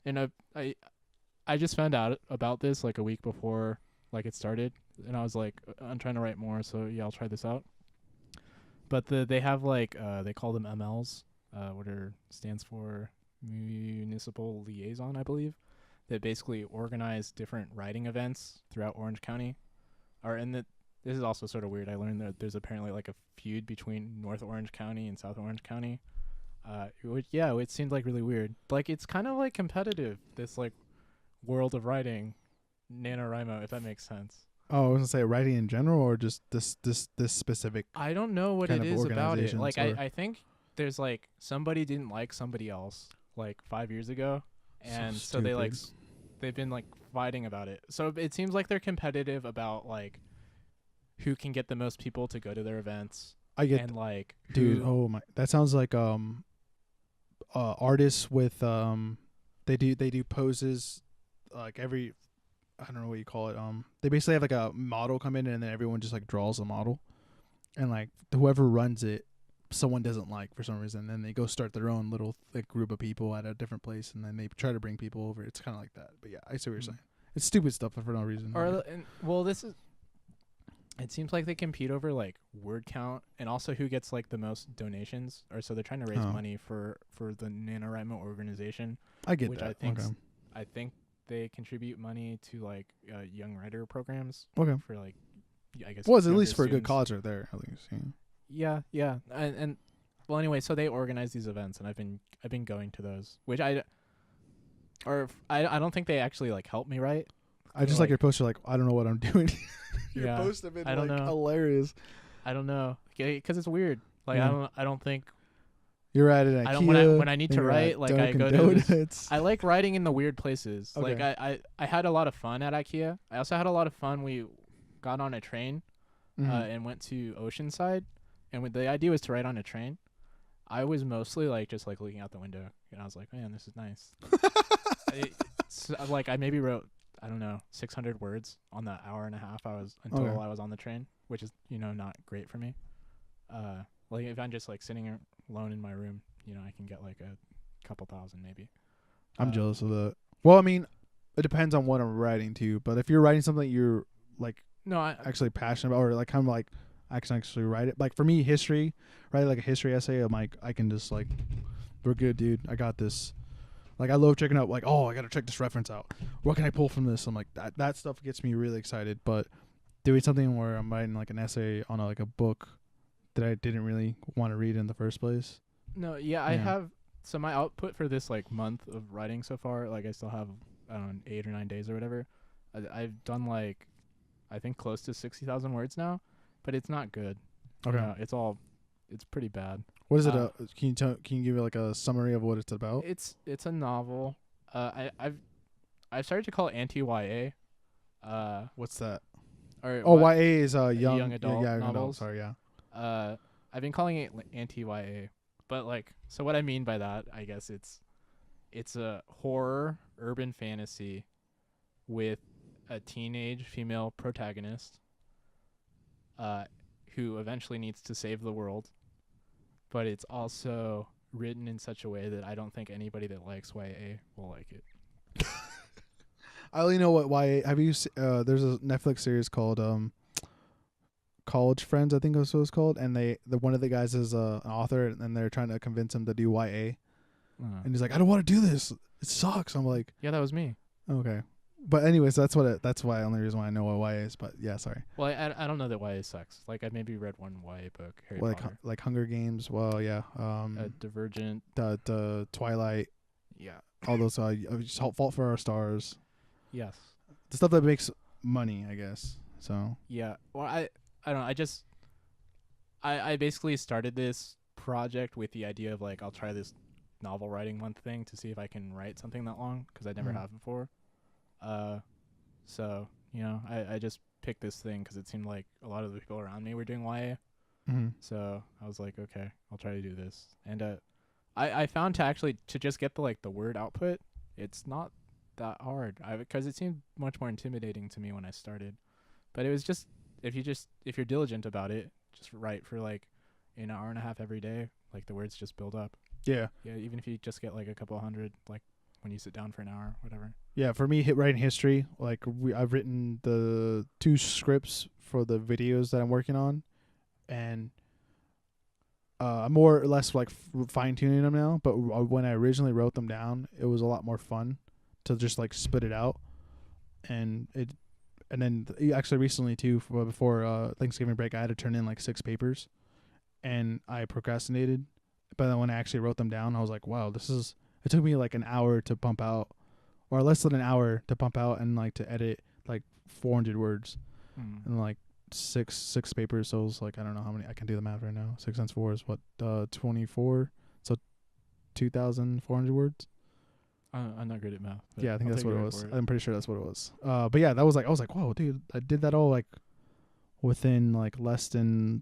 and I just found out about this like a week before like it started, and I was like, I'm trying to write more, so yeah, I'll try this out. But they have like they call them MLs, stands for Municipal Liaison, I believe, that basically organize different writing events throughout Orange County. This is also sort of weird. I learned that there's apparently like a feud between North Orange County and South Orange County. It seemed like really weird. Like, it's kind of like competitive, this like world of writing, NaNoWriMo, if that makes sense. Oh, I was gonna say writing in general, or just this specific. I don't know what kind it of is about it. organizations, Like, or- I think there's like somebody didn't like somebody else like 5 years ago, and so they like they've been like fighting about it. So it seems like they're competitive about like who can get the most people to go to their events. I get, and like dude. who, Oh my, that sounds like artists with they do poses like every, I don't know what you call it. They basically have like a model come in, and then everyone just like draws a model, and like whoever runs it, someone doesn't like for some reason. Then they go start their own little like group of people at a different place, and then they try to bring people over. It's kind of like that. But yeah, I see what you're saying. It's stupid stuff for no reason. It seems like they compete over like word count and also who gets like the most donations, or so they're trying to raise money for the NaNoWriMo organization. I get which that. I think they contribute money to like young writer programs. Okay. For like, I guess. Was at younger least for a good students. cause right there. At least. Yeah. Yeah. And well, anyway, so they organize these events, and I've been going to those, which I don't think they actually like help me write. I just like your poster. Like, I don't know what I'm doing. Your Yeah, posts have been I don't like know. hilarious. I don't know, because it's weird. Like, Yeah. I don't think You're at an IKEA. I don't when I need to you're write, at like I Dunkin' go to this, Donuts. I like writing in the weird places. Okay. Like I had a lot of fun at IKEA. I also had a lot of fun. We got on a train and went to Oceanside, and the idea was to write on a train. I was mostly like just like looking out the window, and I was like, man, this is nice. Like I maybe wrote, I don't know, 600 words on the hour and a half I was on the train, which is, not great for me. Like if I'm just like sitting alone in my room, I can get like a couple thousand maybe. I'm jealous of that. Well, I mean, it depends on what I'm writing too. But if you're writing something you're like actually passionate about, or like kind of like I can actually write it. Like for me, history, write like a history essay. I'm like, I can just like, we're good, dude. I got this. Like I love checking out. Like, oh, I gotta check this reference out. What can I pull from this? I'm like that stuff gets me really excited. But doing something where I'm writing like an essay on like a book that I didn't really want to read in the first place. No, yeah, I have. So my output for this like month of writing so far, like I still have 8 or 9 days or whatever. I've done like, I think close to 60,000 words now, but it's not good. Okay, it's pretty bad. What is it? Can you give me like a summary of what it's about? It's a novel. I've started to call it anti-YA. What's that? Or YA is young adult novels. Sorry, yeah. I've been calling it anti-YA, but like, so what I mean by that, I guess it's a horror urban fantasy with a teenage female protagonist who eventually needs to save the world, but it's also written in such a way that I don't think anybody that likes YA will like it. I only know what YA. Have you? There's a Netflix series called College Friends, I think that's what it's called, and one of the guys is an author, and they're trying to convince him to do YA, and he's like, I don't want to do this. It sucks. I'm like, yeah, that was me. Okay, but anyways, that's why only reason why I know what YA is. But yeah, sorry. Well, I don't know that YA sucks. Like I maybe read one YA book, Harry Potter. Like Hunger Games. Well, yeah. Divergent. The Twilight. Yeah. All those. Fault for Our Stars. Yes. The stuff that makes money, I guess. So. Yeah. Well, I don't know. I basically started this project with the idea of like, I'll try this novel writing month thing to see if I can write something that long, because I never have before. So, you know, I just picked this thing because it seemed like a lot of the people around me were doing YA. Mm-hmm. So I was like, okay, I'll try to do this. And I found to just get the word output, it's not that hard. Because it seemed much more intimidating to me when I started. But it was just if you're diligent about it, just write for like an hour and a half every day, like the words just build up. Yeah. Yeah, even if you just get like a couple hundred, like when you sit down for an hour, whatever. Yeah, for me, writing history, like I've written the 2 scripts for the videos that I'm working on, and I'm more or less like fine tuning them now. But when I originally wrote them down, it was a lot more fun to just like spit it out, and then actually recently too, before Thanksgiving break, I had to turn in like 6 papers, and I procrastinated. But then when I actually wrote them down, I was like, wow, it took me like an hour to pump out, or less than an hour to pump out and like to edit like 400 words and like six papers. So it was like, I don't know how many, I can do the math right now. 6 times 4 is what, 24. So 2,400 words. I'm not good at math. Yeah, I think I'll that's take what it your was. word for it. I'm pretty sure that's what it was. But yeah, I was like, whoa, dude, I did that all like within like less than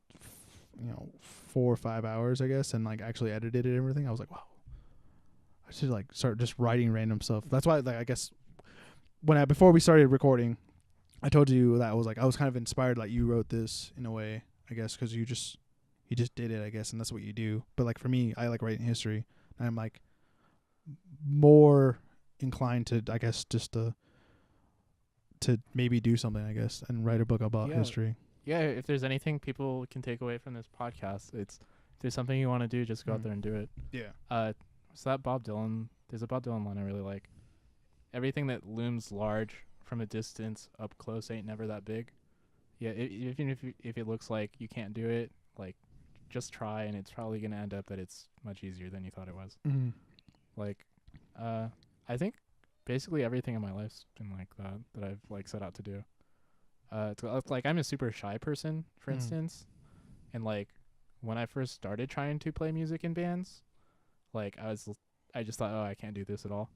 4 or 5 hours, I guess, and like actually edited it and everything. I was like, wow, I should like start just writing random stuff. That's why, like, I guess before we started recording, I told you that I was kind of inspired, like you wrote this in a way, I guess, because you just did it, I guess, and that's what you do. But like for me, I like writing history, and I'm like more inclined to, I guess, just to maybe do something, I guess, and write a book about history. Yeah, if there's anything people can take away from this podcast, it's if there's something you want to do, just go out there and do it. Yeah. So that Bob Dylan, there's a Bob Dylan line I really like. Everything that looms large from a distance up close ain't never that big. Yeah, even if it looks like you can't do it, like just try, and it's probably gonna end up that it's much easier than you thought it was. Mm-hmm. Like, I think basically everything in my life's been like that I've like set out to do. It's like I'm a super shy person, for instance, and like when I first started trying to play music in bands, like I just thought, oh, I can't do this at all.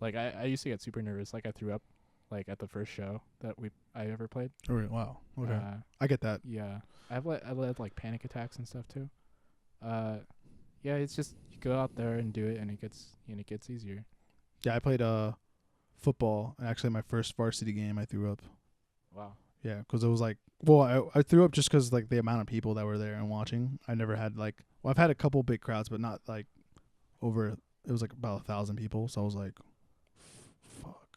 Like I used to get super nervous. Like I threw up, like at the first show that I ever played. Oh, wow. Okay. I get that. Yeah, I've had like panic attacks and stuff too. Yeah, it's just you go out there and do it, and it gets easier. Yeah, I played football, and actually my first varsity game, I threw up. Wow. Yeah, because it was like, well, I threw up just because like the amount of people that were there and watching. I never had like, well, I've had a couple big crowds, but not like over. It was like about 1,000 people, so I was like, fuck,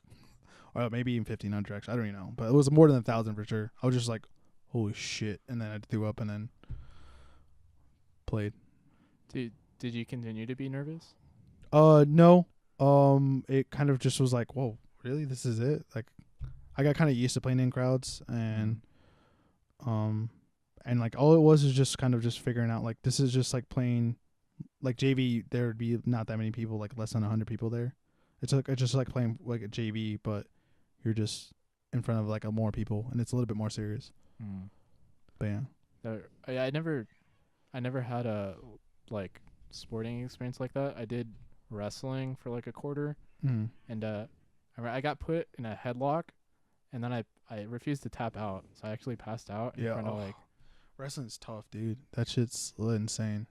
or maybe even 1,500. Actually, I don't even know, but it was more than 1,000 for sure. I was just like, holy shit, and then I threw up and then played. Did you continue to be nervous? No. It kind of just was like, whoa, really? This is it? Like, I got kind of used to playing in crowds, and like all it was is just kind of just figuring out like this is just like playing like JV. There would be not that many people, like less than 100 people there. It's just like playing like a JV, but you're just in front of like more people, and it's a little bit more serious. But yeah, I never had a like sporting experience like that. I did wrestling for like a quarter, and I got put in a headlock, and then I refused to tap out, so I actually passed out in front of like. Wrestling's tough, dude. That shit's insane.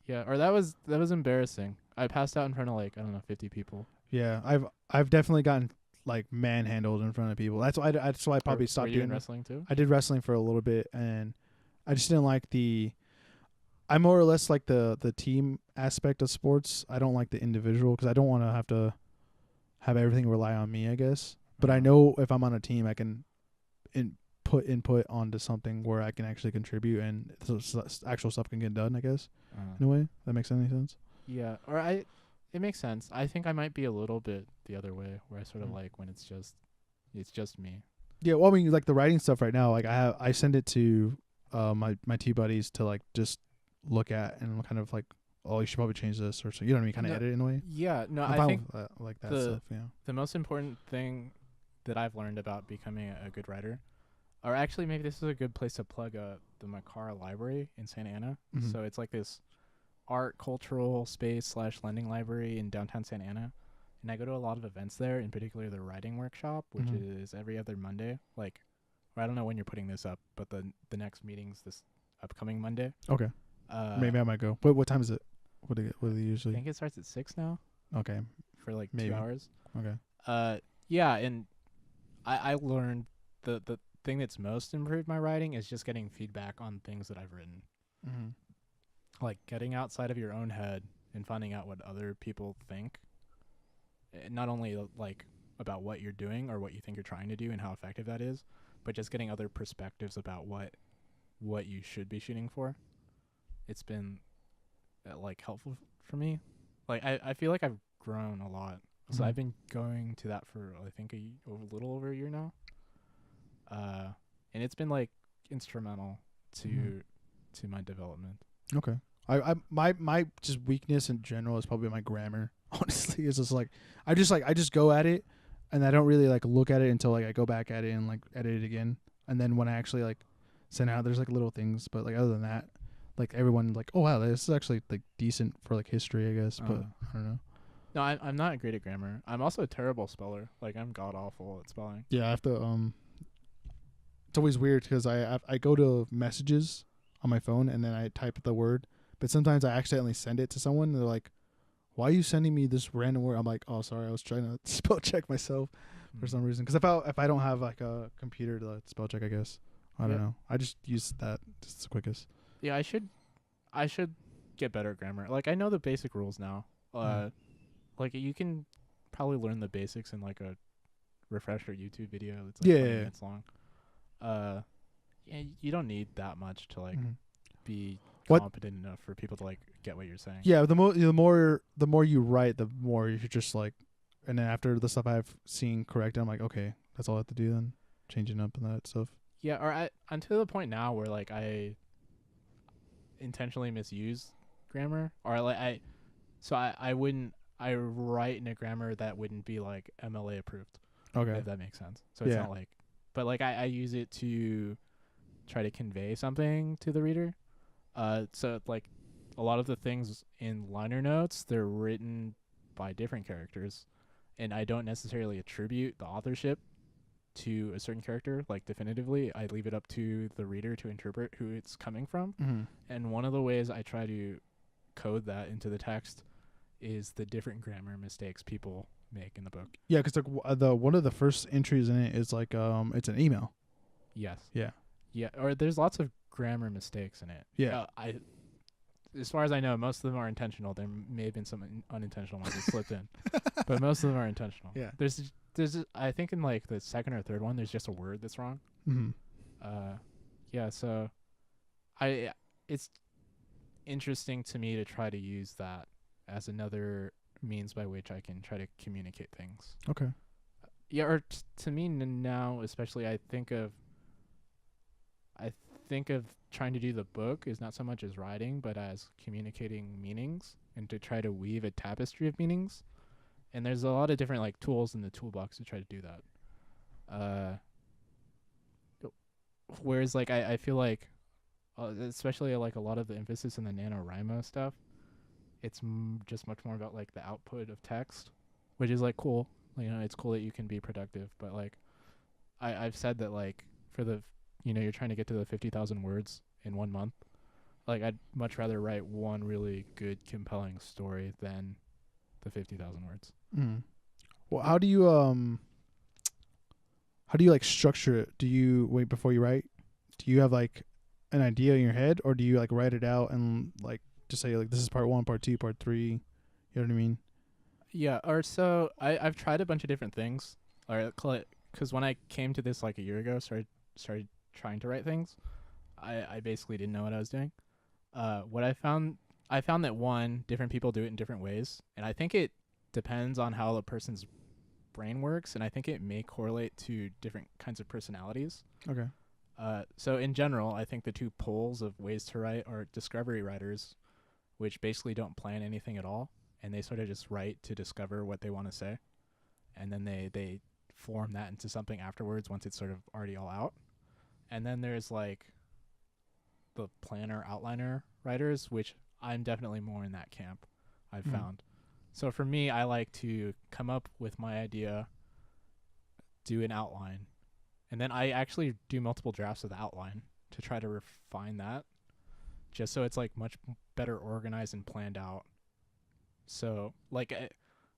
Yeah, or that was embarrassing. I passed out in front of like, I don't know, 50 people. Yeah, I've definitely gotten like manhandled in front of people. That's why I probably stopped doing wrestling too. I did wrestling for a little bit, and I just didn't like I more or less like the team aspect of sports. I don't like the individual because I don't want to have everything rely on me, I guess. But I know if I'm on a team, I can put input onto something where I can actually contribute, and actual stuff can get done, I guess, in a way. That makes any sense? Yeah, or it makes sense. I think I might be a little bit the other way, where I sort of like when it's just me. Yeah, well, I mean, like the writing stuff right now, like I send it to my 2 buddies to like just look at and kind of like, oh, you should probably change this, or so, you know what I mean, kind of edit in a way. Yeah, no, I'm I think that, like that stuff. Yeah. The most important thing that I've learned about becoming a good writer, or actually maybe this is a good place to plug the Makara Library in Santa Ana. Mm-hmm. So it's like this art cultural space / lending library in downtown Santa Ana. and I go to a lot of events there, in particular the writing workshop, which is every other Monday. Like, or I don't know when you're putting this up, but the next meeting's this upcoming Monday. Okay. Maybe I might go. What time is it? What do they I usually? think it starts at 6 now. Okay. For like Maybe. 2 hours. Okay. Yeah, and I learned the thing that's most improved my writing is just getting feedback on things that I've written. Like getting outside of your own head and finding out what other people think. Not only like about what you're doing or what you think you're trying to do and how effective that is, but just getting other perspectives about what you should be shooting for. It's been like helpful for me. Like I feel like I've grown a lot. So I've been going to that for I think a little over a year now. And it's been like instrumental to my development. Okay. My just weakness in general is probably my grammar. Honestly, it's just like I just go at it, and I don't really like look at it until like I go back at it and like edit it again. And then when I actually like send out, there's like little things, but like other than that, like everyone like, oh wow, this is actually like decent for like history, I guess. But I don't know. No, I'm not great at grammar. I'm also a terrible speller. Like I'm god awful at spelling. Yeah, I have to. It's always weird because I go to messages on my phone and then I type the word, but sometimes I accidentally send it to someone and they're like, "Why are you sending me this random word?" I'm like, "Oh, sorry, I was trying to spell check myself for some reason." Because if I don't have like a computer to spell check, I guess I don't know. I just use that. It's the quickest. Yeah, I should get better at grammar. Like I know the basic rules now. Like you can probably learn the basics in like a refresher YouTube video that's like 20 minutes long. Yeah, you don't need that much to like be competent enough for people to like get what you're saying. Yeah, the more you write, the more you should just like, and then after the stuff I've seen corrected, I'm like, okay, that's all I have to do then, changing up and that stuff. Yeah, or I'm to the point now where like I intentionally misuse grammar, or like I write in a grammar that wouldn't be like MLA approved. Okay. If that makes sense. So it's not like, but like I use it to try to convey something to the reader. So like a lot of the things in liner notes, they're written by different characters, and I don't necessarily attribute the authorship to a certain character like definitively. I leave it up to the reader to interpret who it's coming from. And one of the ways I try to code that into the text is the different grammar mistakes people make in the book. Yeah, because the one of the first entries in it is like it's an email. Yes. Yeah. Yeah, or there's lots of grammar mistakes in it. Yeah. As far as I know, most of them are intentional. There may have been some unintentional ones that slipped in, but most of them are intentional. Yeah. There's I think in like the second or third one, there's just a word that's wrong. Yeah. So, it's interesting to me to try to use that as another means by which I can try to communicate things. Okay. Yeah, or to me now, especially, I think of trying to do the book is not so much as writing, but as communicating meanings and to try to weave a tapestry of meanings. And there's a lot of different like tools in the toolbox to try to do that. Whereas like I feel like, especially like a lot of the emphasis in the NaNoWriMo stuff, it's just much more about like the output of text, which is like cool. You know, it's cool that you can be productive, but like I've said that like for the, you know, you're trying to get to the 50,000 words in 1 month. Like I'd much rather write one really good, compelling story than the 50,000 words. Well, how do you like structure it? Do you wait before you write? Do you have like an idea in your head, or do you like write it out and like just say like this is part 1, part 2, part 3? You know what I mean? Yeah. Or so I've tried a bunch of different things. Or because when I came to this like a year ago, started trying to write things, I basically didn't know what I was doing. What I found that different people do it in different ways, and I think it depends on how the person's brain works, and I think it may correlate to different kinds of personalities. Okay. So in general, I think the two poles of ways to write are discovery writers, which basically don't plan anything at all, and they sort of just write to discover what they want to say, and then they form that into something afterwards once it's sort of already all out. And then there's like the planner outliner writers, which I'm definitely more in that camp, I've found. So for me, I like to come up with my idea, do an outline, and then I actually do multiple drafts of the outline to try to refine that, just so it's like much better organized and planned out. So like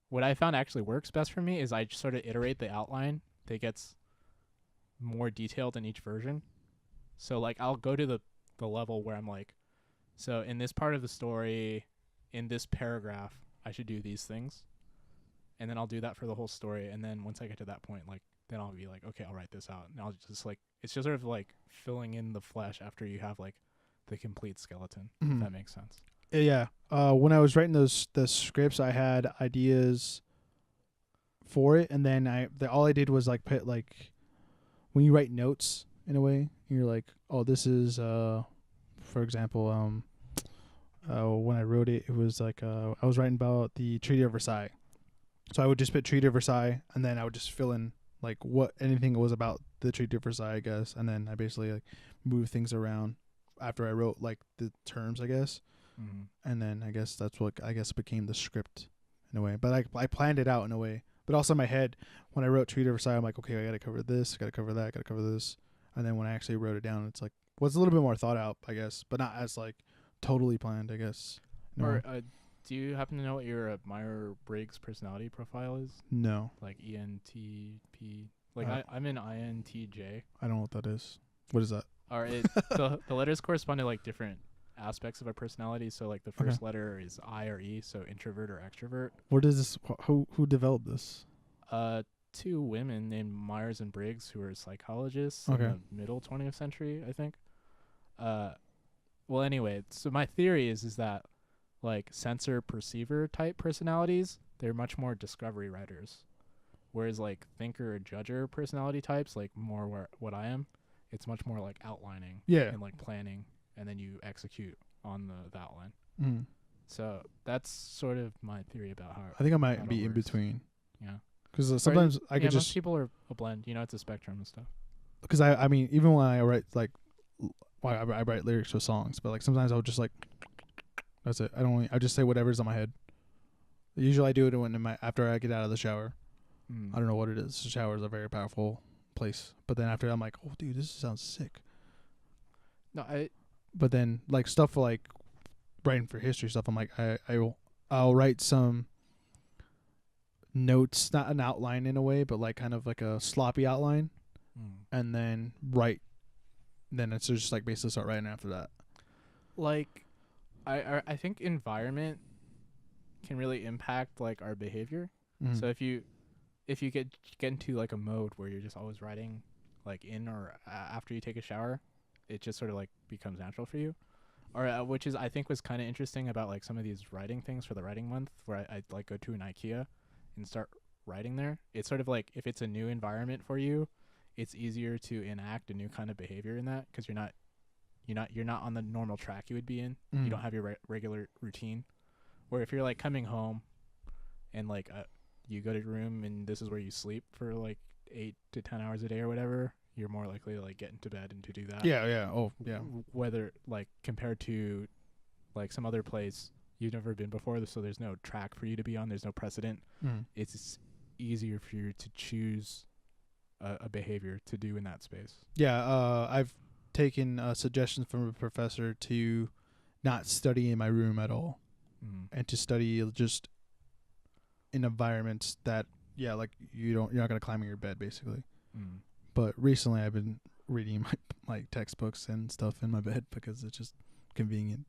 what I found actually works best for me is I just sort of iterate the outline that gets more detailed in each version. So like I'll go to the level where I'm like, so in this part of the story, in this paragraph, I should do these things. And then I'll do that for the whole story. And then once I get to that point, like, then I'll be like, okay, I'll write this out. And I'll just like, it's just sort of like filling in the flesh after you have like the complete skeleton, if that makes sense. Yeah. When I was writing the scripts, I had ideas for it. And then all I did was like put like, when you write notes in a way, you're like, oh, this is, for example, when I wrote it, it was like, I was writing about the Treaty of Versailles. So I would just put Treaty of Versailles, and then I would just fill in like anything was about the Treaty of Versailles, I guess. And then I basically like moved things around after I wrote like the terms, I guess. And then I guess that's what became the script in a way. But I planned it out in a way. But also in my head, when I wrote Treaty of Versailles, I'm like, okay, I got to cover this, got to cover that, got to cover this. And then when I actually wrote it down, it's like, was a little bit more thought out, I guess, but not as like totally planned, I guess. No. Or do you happen to know what your Myers-Briggs personality profile is? No. Like ENTP? Like I'm in INTJ. I don't know what that is. What is that? Or the letters correspond to like different aspects of our personality. So like the first letter is I or E, so introvert or extrovert. Where does this? Who developed this? Two women named Myers and Briggs who were psychologists in the middle 20th century, I think. Well, anyway, so my theory is that like sensor perceiver type personalities, they're much more discovery writers, whereas like thinker or judger personality types, like more what I am, it's much more like outlining and like planning, and then you execute on the outline. So that's sort of my theory about how I think I might be in between. Yeah, because sometimes I could most people are a blend. You know, it's a spectrum and stuff. Because I mean, even when I write like, I write lyrics for songs, but like sometimes I'll just like, that's it. I just say whatever's on my head. Usually I do it after I get out of the shower. I don't know what it is. The shower is a very powerful place. But then after I'm like, oh dude, this sounds sick. But then like stuff like writing for history stuff, I'm like, I'll write some notes, not an outline in a way, but like kind of like a sloppy outline, and then then it's just like basically start writing after that. Like, I think environment can really impact like our behavior. So if you get into like a mode where you're just always writing like in or after you take a shower, it just sort of like becomes natural for you. Or which is I think was kind of interesting about like some of these writing things for the writing month, where I like go to an IKEA and start writing there. It's sort of like if it's a new environment for you, it's easier to enact a new kind of behavior in that because you're not on the normal track you would be in. You don't have your regular routine. Where if you're like coming home and like you go to your room and this is where you sleep for like 8 to 10 hours a day or whatever, you're more likely to like get into bed and to do that. Whether like compared to like some other place you've never been before, so there's no track for you to be on, there's no precedent. It's easier for you to choose a behavior to do in that space. I've taken suggestions from a professor to not study in my room at all, and to study just in environments that like you're not gonna climb in your bed basically. But recently I've been reading my textbooks and stuff in my bed because it's just convenient.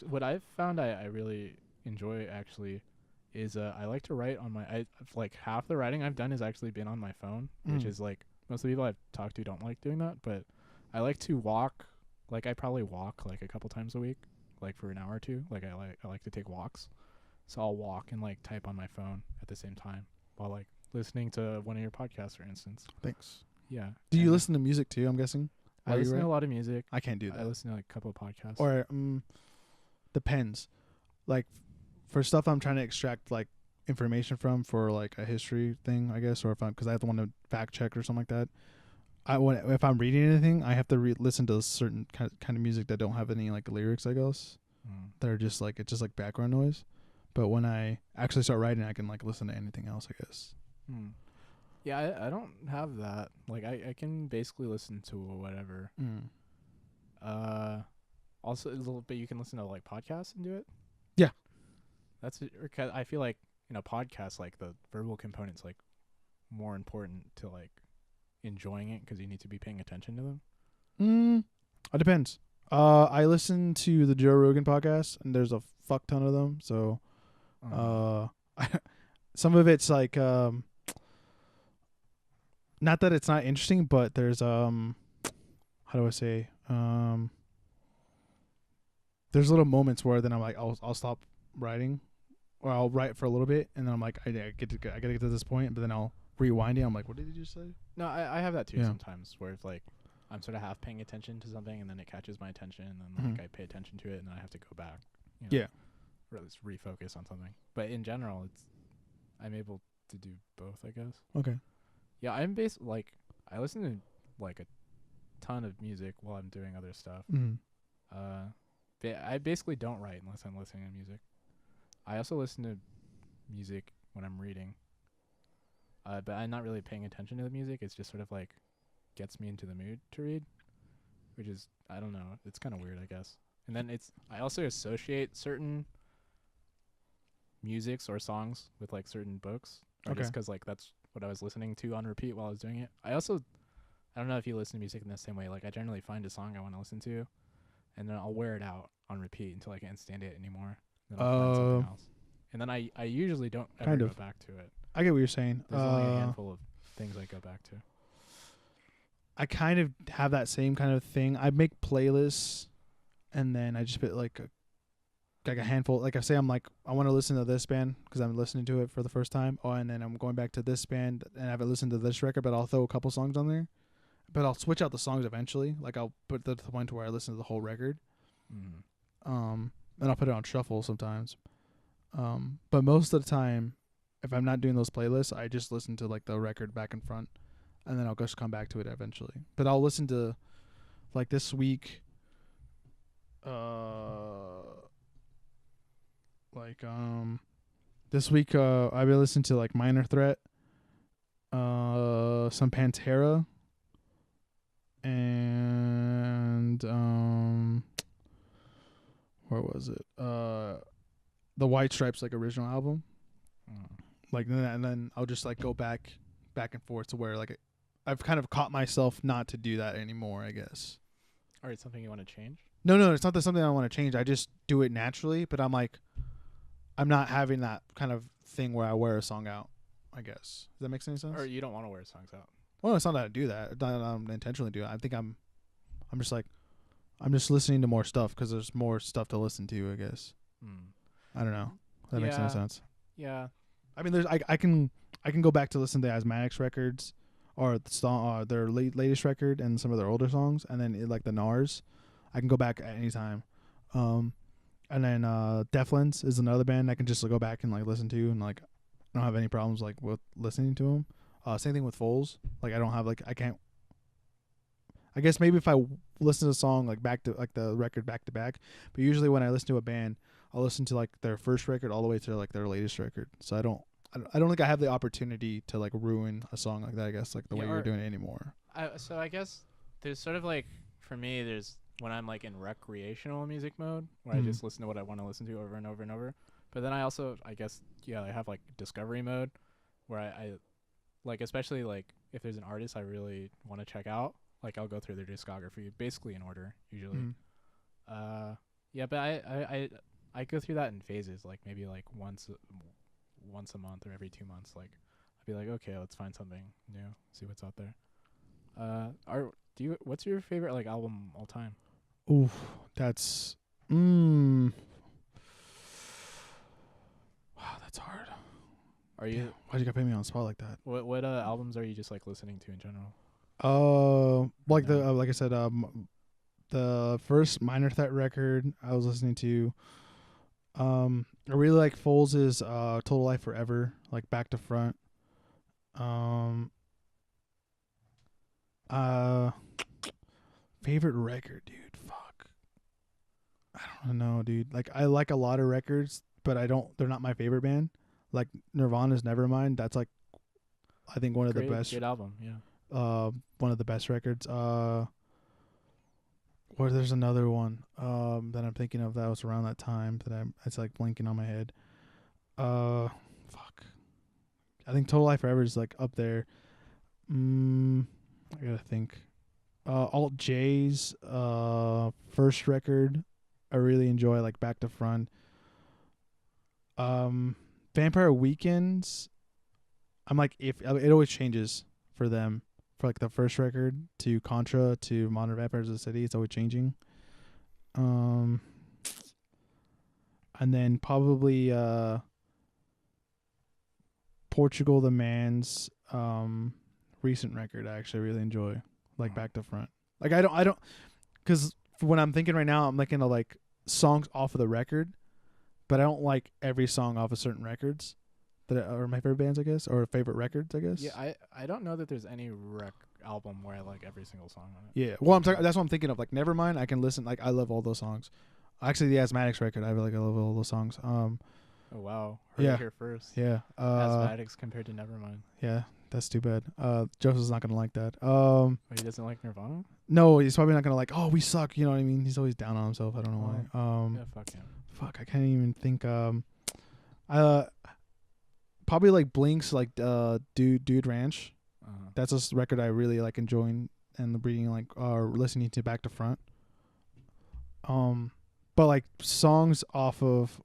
What I've found I really enjoy actually is I like to write on like half the writing I've done has actually been on my phone, which is like most of the people I've talked to don't like doing that, but I like to walk. Like I probably walk like a couple times a week, like for an hour or two. Like I like to take walks, so I'll walk and like type on my phone at the same time while like listening to one of your podcasts, for instance. Thanks. Yeah. Do you listen to music too? I'm guessing. I listen to a lot of music. I can't do that. I listen to like a couple of podcasts. Or depends. Like for stuff I'm trying to extract like information from for like a history thing, I guess, or because I have to want to fact check or something like that. If I'm reading anything, I have to listen to a certain kind of music that don't have any like lyrics, I guess. They're just like it's just like background noise. But when I actually start writing, I can like listen to anything else, I guess. Yeah, I don't have that. Like I can basically listen to whatever. Also a little bit you can listen to like podcasts and do it. Yeah. That's it. Because I feel like podcasts, like the verbal component's like more important to like enjoying it because you need to be paying attention to them. It depends. I listen to the Joe Rogan podcast, and there's a fuck ton of them. So, some of it's like not that it's not interesting, but there's how do I say there's little moments where then I'm like I'll stop writing, or I'll write for a little bit, and then I'm like I gotta get to this point, but then I'll rewind it. I'm like, what did you just say? No, I have that too sometimes, where it's like I'm sort of half paying attention to something, and then it catches my attention, and then like I pay attention to it, and then I have to go back. Or at least refocus on something. But in general, I'm able to do both, I guess. Okay. Yeah, I listen to like a ton of music while I'm doing other stuff. I basically don't write unless I'm listening to music. I also listen to music when I'm reading. But I'm not really paying attention to the music. It's just sort of like gets me into the mood to read, which is, I don't know, it's kind of weird, I guess. And then I also associate certain musics or songs with like certain books, just because like that's what I was listening to on repeat while I was doing it. I don't know if you listen to music in the same way. Like I generally find a song I want to listen to, and then I'll wear it out on repeat until I can't stand it anymore. Then I'll find something else. And then I usually don't ever go back to it. I get what you're saying. There's only a handful of things I go back to. I kind of have that same kind of thing. I make playlists, and then I just put like a handful. Like I say, I'm like, I want to listen to this band because I'm listening to it for the first time. Oh, and then I'm going back to this band, and I haven't listened to this record, but I'll throw a couple songs on there. But I'll switch out the songs eventually. Like I'll put the point to where I listen to the whole record. And I'll put it on shuffle sometimes. But most of the time, if I'm not doing those playlists, I just listen to like the record back and front, and then I'll just come back to it eventually. But I'll listen to, like this week, I've been listening to like Minor Threat, some Pantera, and where was it? The White Stripes like original album. Like and then I'll just like go back and forth to where like I've kind of caught myself not to do that anymore, I guess. Or it's something you want to change? No, it's not that something I want to change. I just do it naturally, but I'm like, I'm not having that kind of thing where I wear a song out, I guess. Does that make any sense? Or you don't want to wear songs out? Well, it's not that I do that. It's not that I'm intentionally do it. I think I'm just like, I'm just listening to more stuff because there's more stuff to listen to, I guess. I don't know. That makes any sense. Yeah. I mean, I can go back to listen to the Asthmatics records, or the song, their latest record, and some of their older songs, and then like the NARS, I can go back at any time. And then Deflins is another band I can just go back and like listen to, and like I don't have any problems like with listening to them. Same thing with Foles. Like I don't have like I can't. I guess maybe if I listen to a song like back to like the record back to back, but usually when I listen to a band, I'll listen to like their first record all the way to like their latest record. So I don't think I have the opportunity to like ruin a song like that, I guess, like the way you're doing it anymore. So I guess there's sort of like, for me, there's when I'm like in recreational music mode where I just listen to what I want to listen to over and over and over. But then I also, I guess, I have like discovery mode where I like, especially like if there's an artist I really want to check out, like I'll go through their discography basically in order usually. But I go through that in phases, like maybe like once a month or every 2 months. Like I'd be like, okay, let's find something new, see what's out there. What's your favorite like album all time? Ooh, that's wow, that's hard. Are you? Why'd you gotta put me on the spot like that? What albums are you just like listening to in general? Like like I said, the first Minor Threat record I was listening to. I really like Foles' Total Life Forever, like back to front. Favorite record, dude. Fuck. I don't know, dude. Like I like a lot of records, but they're not my favorite band. Like Nirvana's Nevermind. That's like, I think one of the best. Great album. Yeah. One of the best records. Or there's another one that I'm thinking of that was around that time it's like blinking on my head. Fuck. I think Total Life Forever is like up there. I gotta think. Alt J's first record, I really enjoy, like Back to Front. Vampire Weekends, I'm like, if it always changes for them. For like the first record to Contra to Modern Vampires of the City, it's always changing. And then probably Portugal the Man's recent record I actually really enjoy, like Back to Front. Like I don't, because when I'm thinking right now, I'm looking at like songs off of the record, but I don't like every song off of certain records that are my favorite bands, I guess, or favorite records, I guess. Yeah, I don't know that there's any album where I like every single song on it. Yeah, well, that's what I'm thinking of. Like Nevermind, I can listen. Like I love all those songs. Actually, the Asthmatics record, I love all those songs. Oh wow, heard yeah, it here first. Yeah, Azmatics compared to Nevermind. Yeah, that's too bad. Joseph's not gonna like that. He doesn't like Nirvana? No, he's probably not gonna like. Oh, we suck. You know what I mean? He's always down on himself. I don't know why. Yeah, fuck him. Fuck, I can't even think. Probably like Blink's like Dude Ranch. That's a record I really like enjoying and reading, like listening to Back to Front. But like songs off of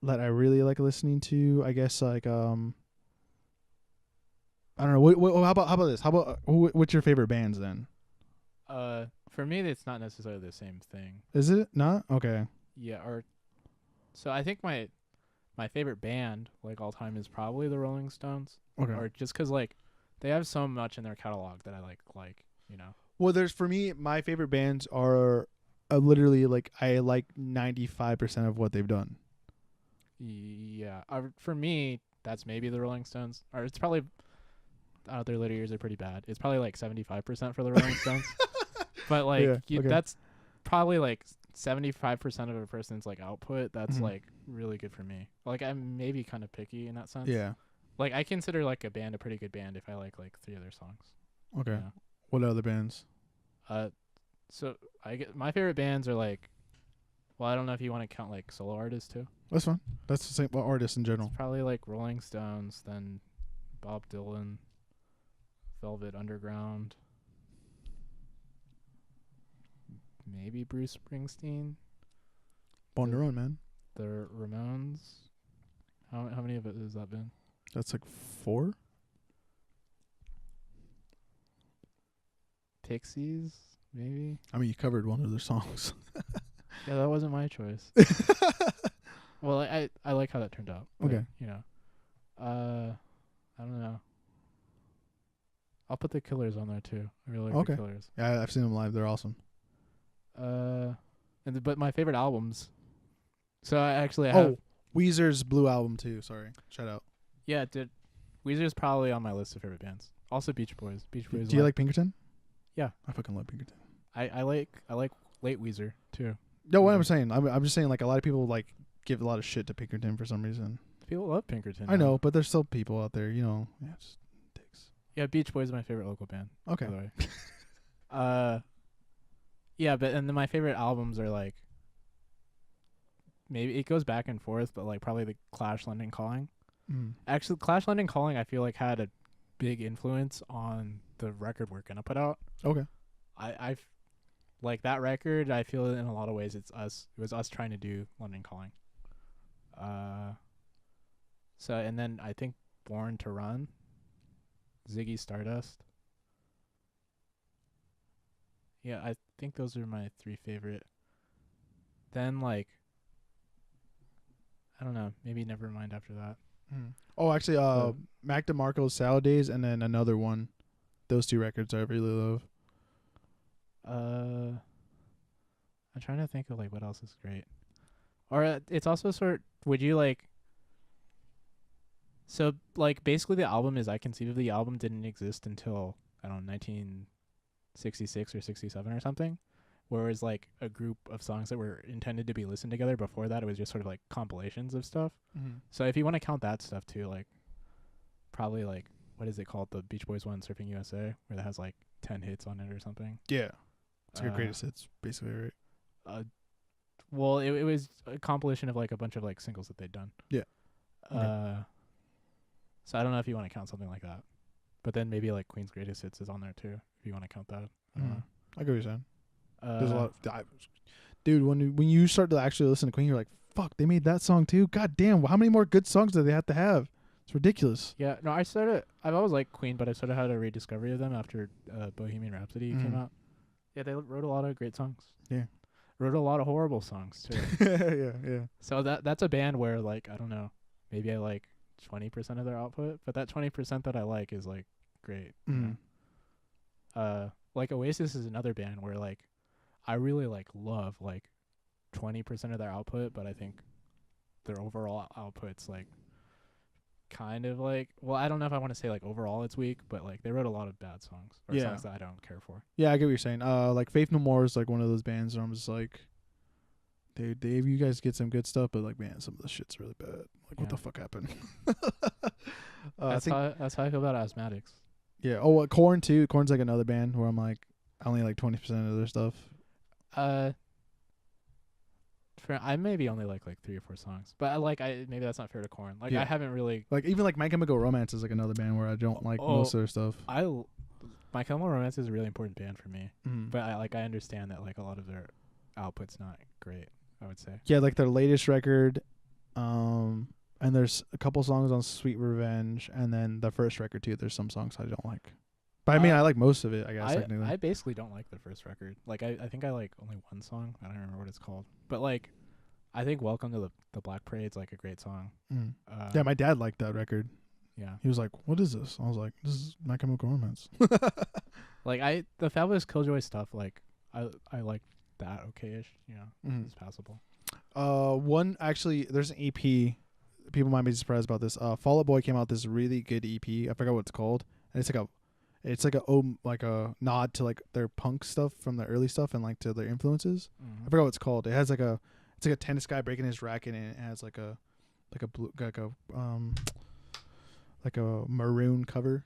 that I really like listening to, I guess like I don't know. How about this? How about what's your favorite bands then? For me, it's not necessarily the same thing. Is it not? Okay. Yeah, so I think my favorite band like all time is probably the Rolling Stones. Okay. Or just because like they have so much in their catalog that I like you know. Well, for me, my favorite bands are literally like I like 95% of what they've done. Yeah. For me, that's maybe the Rolling Stones. Or it's probably their later years are pretty bad. It's probably like 75% for the Rolling Stones. But like that's probably like 75% of a person's like output. That's like really good for me. Like I'm maybe kind of picky in that sense. Yeah. Like I consider like a band a pretty good band if I like 3 of their songs. Okay. Yeah. What other bands? So my favorite bands are like, well, I don't know if you want to count like solo artists too. That's fine. That's the same. Well, artists in general. It's probably like Rolling Stones, then Bob Dylan, Velvet Underground, maybe Bruce Springsteen. On your own, man. The Ramones. How many of it has that been? That's like 4. Pixies, maybe. I mean, you covered one of their songs. Yeah, that wasn't my choice. Well, I like how that turned out. Okay. Like, you know, I don't know. I'll put the Killers on there too. I really like the Killers. Yeah, I've seen them live. They're awesome. But my favorite albums. So I have Weezer's Blue album too. Sorry, shout out. Yeah, Weezer's probably on my list of favorite bands. Also Beach Boys. Do you like Pinkerton? Yeah, I fucking love Pinkerton. I like late Weezer too. No, what I'm saying, I'm just saying, like a lot of people like give a lot of shit to Pinkerton for some reason. People love Pinkerton. I know, but there's still people out there, you know. Yeah, just dicks. Yeah, Beach Boys is my favorite local band. Okay. By the way. Yeah, and then my favorite albums are like, maybe it goes back and forth, but like probably the Clash, London Calling. Actually, Clash, London Calling, I feel like had a big influence on the record we're gonna put out. Okay. I like that record. I feel in a lot of ways it was us trying to do London Calling. So and then I think Born to Run, Ziggy Stardust. Yeah, I think those are my 3 favorite. Then like, I don't know, maybe Nevermind after that. Oh, actually, Mac DeMarco's Salad Days, and then another one. Those 2 records I really love. I'm trying to think of like what else is great. Or it's also would you like, so like basically the album is I Conceive of the Album didn't exist until, I don't know, 1966 or 67 or something. where it was like a group of songs that were intended to be listened together. Before that, it was just sort of like compilations of stuff. Mm-hmm. So if you want to count that stuff too, like probably like what is it called, the Beach Boys one, Surfing USA, where that has like 10 hits on it or something. Yeah, it's like a greatest hits, basically, right? Well, it was a compilation of like a bunch of like singles that they'd done. Yeah. So I don't know if you want to count something like that, but then maybe like Queen's Greatest Hits is on there too, if you want to count that. I don't know. I get what you're saying. There's a lot of dude. When you start to actually listen to Queen, you're like, "Fuck, they made that song too." God damn, how many more good songs do they have to have? It's ridiculous. Yeah, no, I've always liked Queen, but I sort of had a rediscovery of them after Bohemian Rhapsody came out. Yeah, they wrote a lot of great songs. Yeah, wrote a lot of horrible songs too. yeah. So that's a band where like I don't know, maybe I like 20% of their output, but that 20% that I like is like great. You know? Like Oasis is another band where like I really like love like 20% of their output, but I think their overall output's like kind of like, well, I don't know if I want to say like overall it's weak, but like they wrote a lot of bad songs or songs that I don't care for. Yeah, I get what you're saying. Like Faith No More is like one of those bands where I'm just like, Dave, you guys get some good stuff, but like, man, some of the shit's really bad. Like, what the fuck happened? That's how I feel about Asthmatics. Yeah. Oh, Korn too. Korn's like another band where I'm like, I only like 20% of their stuff. I maybe only like 3 or 4 songs, but maybe that's not fair to Korn. Like I haven't really like even like My Chemical Romance is like another band where I don't like most of their stuff. My Chemical Romance is a really important band for me, but I understand that like a lot of their output's not great, I would say. Yeah, like their latest record, and there's a couple songs on Sweet Revenge, and then the first record too. There's some songs I don't like, but I mean I like most of it. I guess technically. I basically don't like the first record. Like I think I like only one song. I don't remember what it's called, but like I think Welcome to the Black Parade's like a great song. Yeah, my dad liked that record. Yeah, he was like, "What is this?" I was like, "This is My Chemical Romance." Like the Fabulous Killjoy stuff, like I like that okay-ish. You know, it's passable. One actually, there's an EP. People might be surprised about this. Fall Out Boy came out with this really good EP. I forgot what it's called, and it's like a nod to like their punk stuff from the early stuff and like to their influences. I forgot what it's called. It has like it's like a tennis guy breaking his racket, and it has like a maroon cover.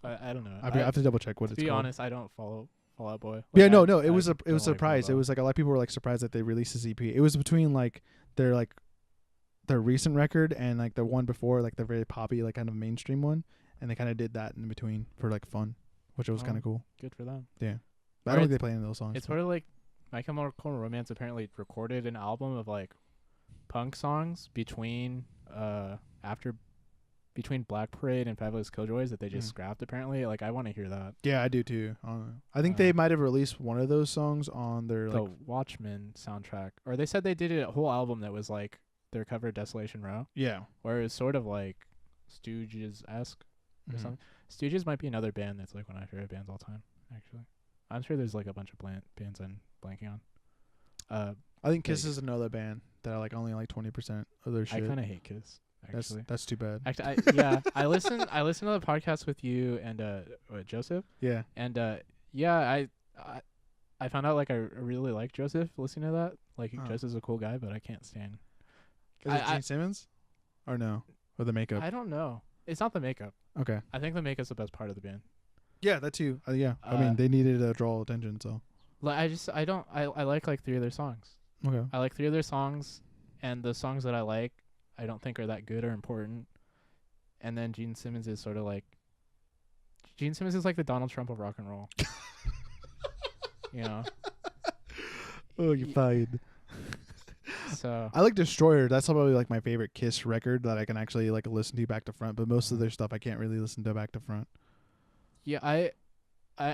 I don't know. I have to double check what it's called. To be honest, I don't follow Fall Out Boy. Like yeah, no, it was a surprise. It was like a lot of people were like surprised that they released this EP. It was between like their recent record and like the one before, like the very poppy, like kind of mainstream one, and they kind of did that in between for like fun, which was kind of cool. Good for them. Yeah, but I don't think they play any of those songs. It's sort of like My Chemical Romance apparently recorded an album of like punk songs between Black Parade and Fabulous Killjoys that they just scrapped apparently. Like I want to hear that. Yeah, I do too. I think they might have released one of those songs on their the Watchmen soundtrack, or they said they did a whole album that was like their cover of Desolation Row. Yeah, where it was sort of like Stooges-esque or something. Stooges might be another band that's like one of my favorite bands all time. Actually, I'm sure there's like a bunch of bands I'm blanking on. I think Kiss is another band that I like only like 20% of their shit. I kind of hate Kiss. Actually, that's too bad. Actually, I listen to the podcast with you and Joseph. Yeah. And I found out like I really like Joseph listening to that. Like Joseph's a cool guy, but I can't stand. Is it Gene Simmons? Or no? Or the makeup? I don't know. It's not the makeup. Okay. I think the makeup's the best part of the band. Yeah, that too. Yeah. I mean, they needed to draw attention, so. Like I like 3 of their songs. Okay. I like 3 of their songs, and the songs that I like, I don't think are that good or important. And then Gene Simmons is sort of like the Donald Trump of rock and roll. You know. Oh, you're fine. So I like Destroyer. That's probably like my favorite Kiss record that I can actually like listen to back to front. But most of their stuff I can't really listen to back to front. Yeah, I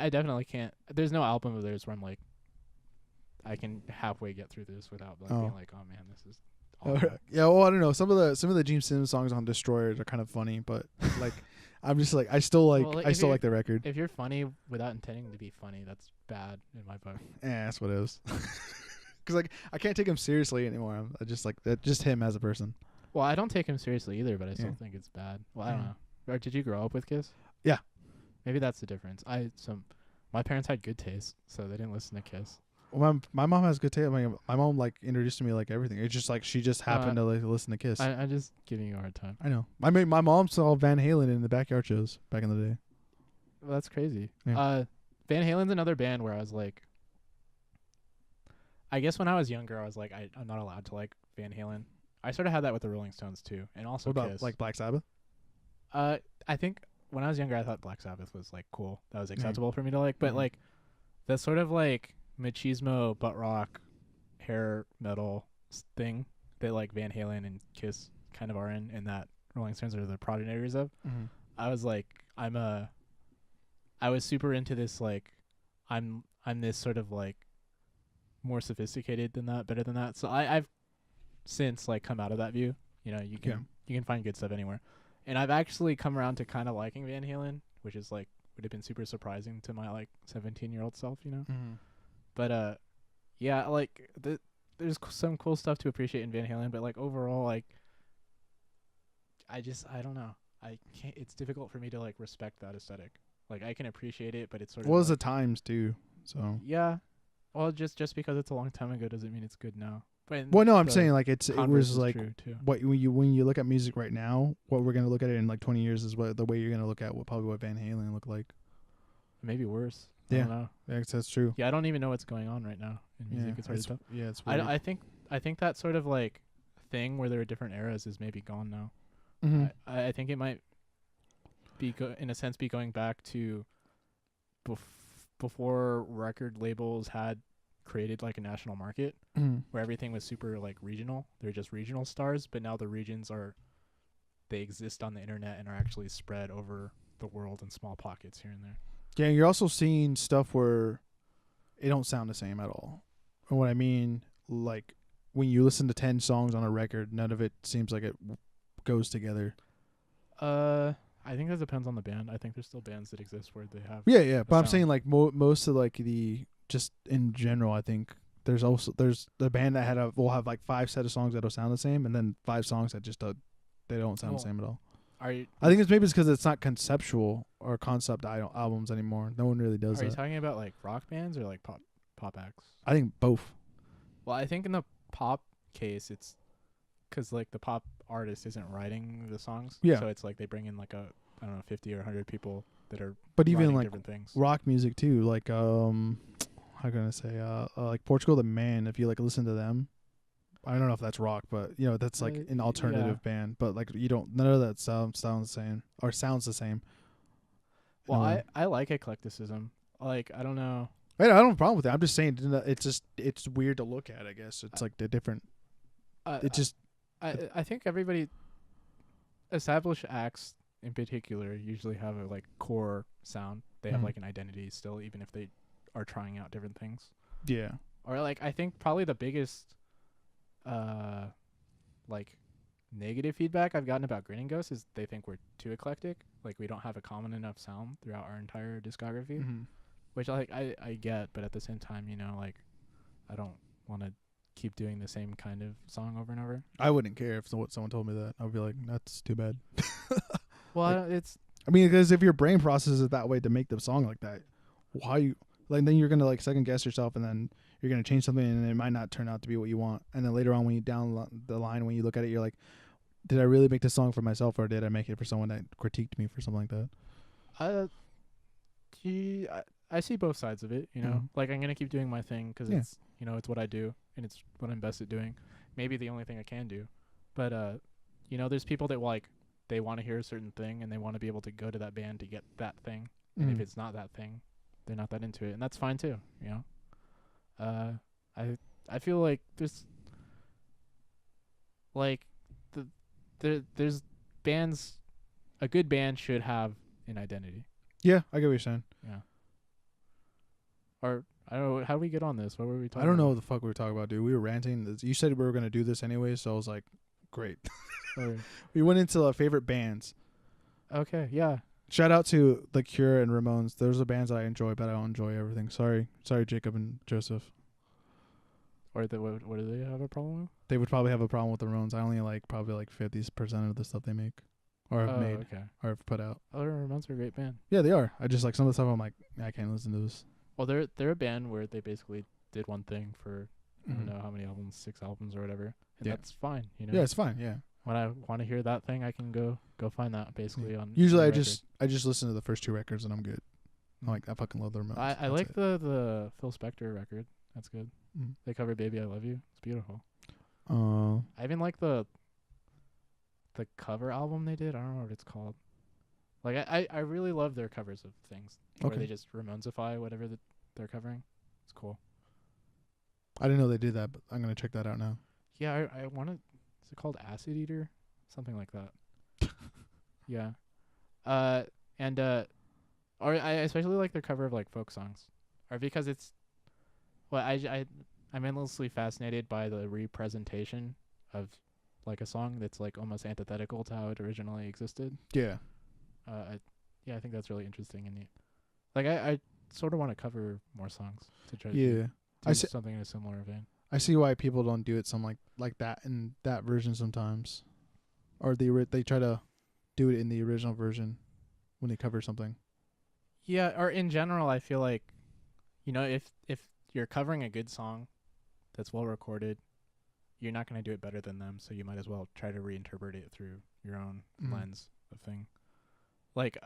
definitely can't. There's no album of theirs where I'm like, I can halfway get through this without like being like, oh man, this is. Yeah, well, I don't know. Some of the Gene Simmons songs on Destroyer are kind of funny, but like, I'm just like, I still like the record. If you're funny without intending to be funny, that's bad in my book. Yeah, that's what it is. Because like I can't take him seriously anymore. I just like that, just him as a person. Well, I don't take him seriously either, but I still think it's bad. Well, I don't know. Or did you grow up with Kiss? Yeah. Maybe that's the difference. My parents had good taste, so they didn't listen to Kiss. My mom has good taste. My mom like introduced to me like everything. It's just like she just happened to like listen to Kiss. I'm just giving you a hard time. I know. My mom saw Van Halen in the backyard shows back in the day. Well, that's crazy. Yeah. Van Halen's another band where I was like, I guess when I was younger, I was like, I'm not allowed to like Van Halen. I sort of had that with the Rolling Stones too, and also What about Kiss. like Black Sabbath? I think when I was younger, I thought Black Sabbath was like cool. That was acceptable for me to like, but like the sort of like machismo butt rock hair metal thing that like Van Halen and Kiss kind of are in, and that Rolling Stones are the progenitors of. I was like, I was super into this, like I'm this sort of like more sophisticated than that, better than that. So I've since like come out of that view. You know, you can find good stuff anywhere. And I've actually come around to kind of liking Van Halen, which is like would have been super surprising to my like 17-year-old self, you know. But yeah, like there's some cool stuff to appreciate in Van Halen, but like overall, like I don't know. I can't. It's difficult for me to like respect that aesthetic. Like I can appreciate it, but it's sort of. Well, it's like, the times too. So. Yeah. Well, just because it's a long time ago doesn't mean it's good now. But Well, no, I'm saying like it was like what when you look at music right now, what we're gonna look at it in like 20 years is what the way you're gonna look at what Van Halen looked like. Maybe worse. Yeah. I don't know. Yeah, that's true. Yeah, I don't even know what's going on right now in music. It's hard to tell. Yeah, it's weird. I think that sort of like thing where there are different eras is maybe gone now. I think it might be in a sense be going back to before record labels had created like a national market where everything was super like regional. They're just regional stars, but now the regions they exist on the internet and are actually spread over the world in small pockets here and there. Yeah, you're also seeing stuff where it don't sound the same at all. And what I mean, like when you listen to 10 songs on a record, none of it seems like it goes together. I think that depends on the band. I think there's still bands that exist where they have. Yeah, but I'm saying like most of like the just in general, I think there's the band that will have like 5 set of songs that'll sound the same, and then 5 songs that just they don't sound the same at all. I think it's because it's not conceptual or concept albums anymore. No one really does that. Are you talking about like rock bands or like pop acts? I think both. Well, I think in the pop case, it's because like the pop artist isn't writing the songs. Yeah. So it's like they bring in like I don't know, 50 or 100 people that are. But even writing like different things. Rock music too, like how can I say like Portugal the Man. If you like listen to them, I don't know if that's rock, but you know that's like an alternative band. But like none of that sounds the same or sounds the same. Well, I like eclecticism. Like I don't know. I don't have a problem with it. I'm just saying it's weird to look at. I guess it's like the different. I think everybody, established acts in particular, usually have a like core sound. They have like an identity still, even if they are trying out different things. Yeah. Or like I think probably the biggest, like negative feedback I've gotten about Grinning Ghosts is they think we're too eclectic. Like we don't have a common enough sound throughout our entire discography, which I get, but at the same time, you know, like I don't want to keep doing the same kind of song over and over. I wouldn't care if someone told me that. I'd be like, that's too bad. Well, I mean, because if your brain processes it that way to make the song like that, why you like then you're gonna like second guess yourself, and then you're gonna change something, and it might not turn out to be what you want. And then later on, when you down the line, when you look at it, you're like, did I really make this song for myself, or did I make it for someone that critiqued me for something like that? I see both sides of it. You know, like I'm gonna keep doing my thing because it's it's what I do and it's what I'm best at doing. Maybe the only thing I can do, but there's people that like they want to hear a certain thing and they want to be able to go to that band to get that thing, and if it's not that thing, they're not that into it, and that's fine too. You know, I feel like there's like there's bands. A good band should have an identity. Yeah, I get what you're saying. Yeah. Or I don't know. How do we get on this? What were we talking about? I don't know what the fuck we were talking about, dude. We were ranting. You said we were going to do this anyway, so I was like, great. We went into favorite bands. Okay, yeah. Shout out to The Cure and Ramones. Those are bands I enjoy, but I don't enjoy everything. Sorry, Jacob and Joseph. Or what do they have a problem with? They would probably have a problem with the Ramones. I only like probably like 50% of the stuff they make or have made or have put out. Oh, the Ramones are a great band. Yeah, they are. I just like some of the stuff I'm like, I can't listen to this. Well, they're a band where they basically did one thing for I don't know how many albums, 6 albums or whatever, and Yeah. that's fine. You know. Yeah, it's fine. Yeah. When I want to hear that thing, I can go find that basically on. Usually, on I the just listen to the first 2 records and I'm good. record. I fucking love their moves. I like the Phil Spector record. That's good. Mm. They covered "Baby I Love You." It's beautiful. I even like the cover album they did. I don't know what it's called. Like I really love their covers of things where Okay. they just Ramonesify whatever they're covering. It's cool. I didn't know they did that, but I'm gonna check that out now. Yeah, I want to. Is it called Acid Eater? Something like that. Yeah. Or I especially like their cover of like folk songs, or because it's. Well, I'm endlessly fascinated by the representation of, like, a song that's like almost antithetical to how it originally existed. Yeah. I think that's really interesting and neat. Like I sort of want to cover more songs to try to Yeah. do something in a similar vein. I see why people don't do it like that in that version sometimes, or they try to do it in the original version when they cover something. Yeah, or in general, I feel like, if you're covering a good song that's well recorded, you're not going to do it better than them, so you might as well try to reinterpret it through your own lens of thing. Like,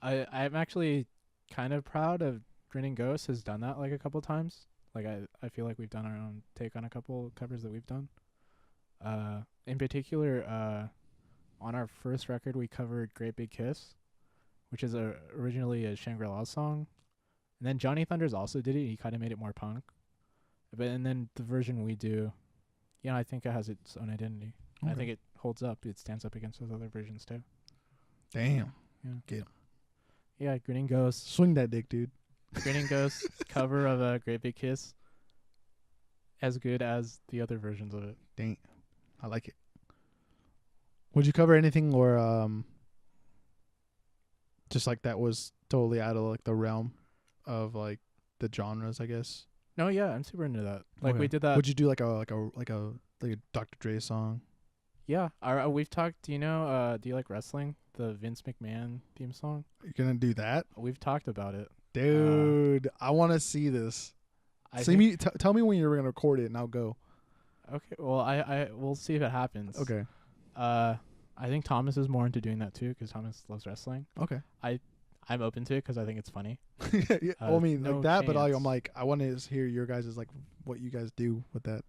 I'm actually kind of proud of Grinning Ghosts has done that like a couple times. Like I feel like we've done our own take on a couple covers that we've done. In particular, on our first record we covered Great Big Kiss, which is originally a Shangri-La song. And then Johnny Thunders also did it. He kind of made it more punk. And then the version we do, I think it has its own identity. Okay. I think it holds up. It stands up against those other versions too. Damn. Yeah. Get 'em. Yeah, Grinning Ghosts. Swing that dick, dude. Grinning Ghosts cover of a Great Big Kiss. As good as the other versions of it. Dang. I like it. Would you cover anything or just like that was totally out of like the realm of like the genres, I guess? No, yeah, I'm super into that. Like Okay. we did that. Would you do like a Dr. Dre song? Yeah, we've talked. Do you like wrestling? The Vince McMahon theme song. You're gonna do that, We've talked about it, dude. I want to see this. Tell me when you're gonna record it, and I'll go. Okay, well, we'll see if it happens. Okay. I think Thomas is more into doing that too because Thomas loves wrestling. Okay. I'm open to it because I think it's funny. Yeah, well, I mean, no like that, but chance. I'm like, I want to hear your guys' like what you guys do with that.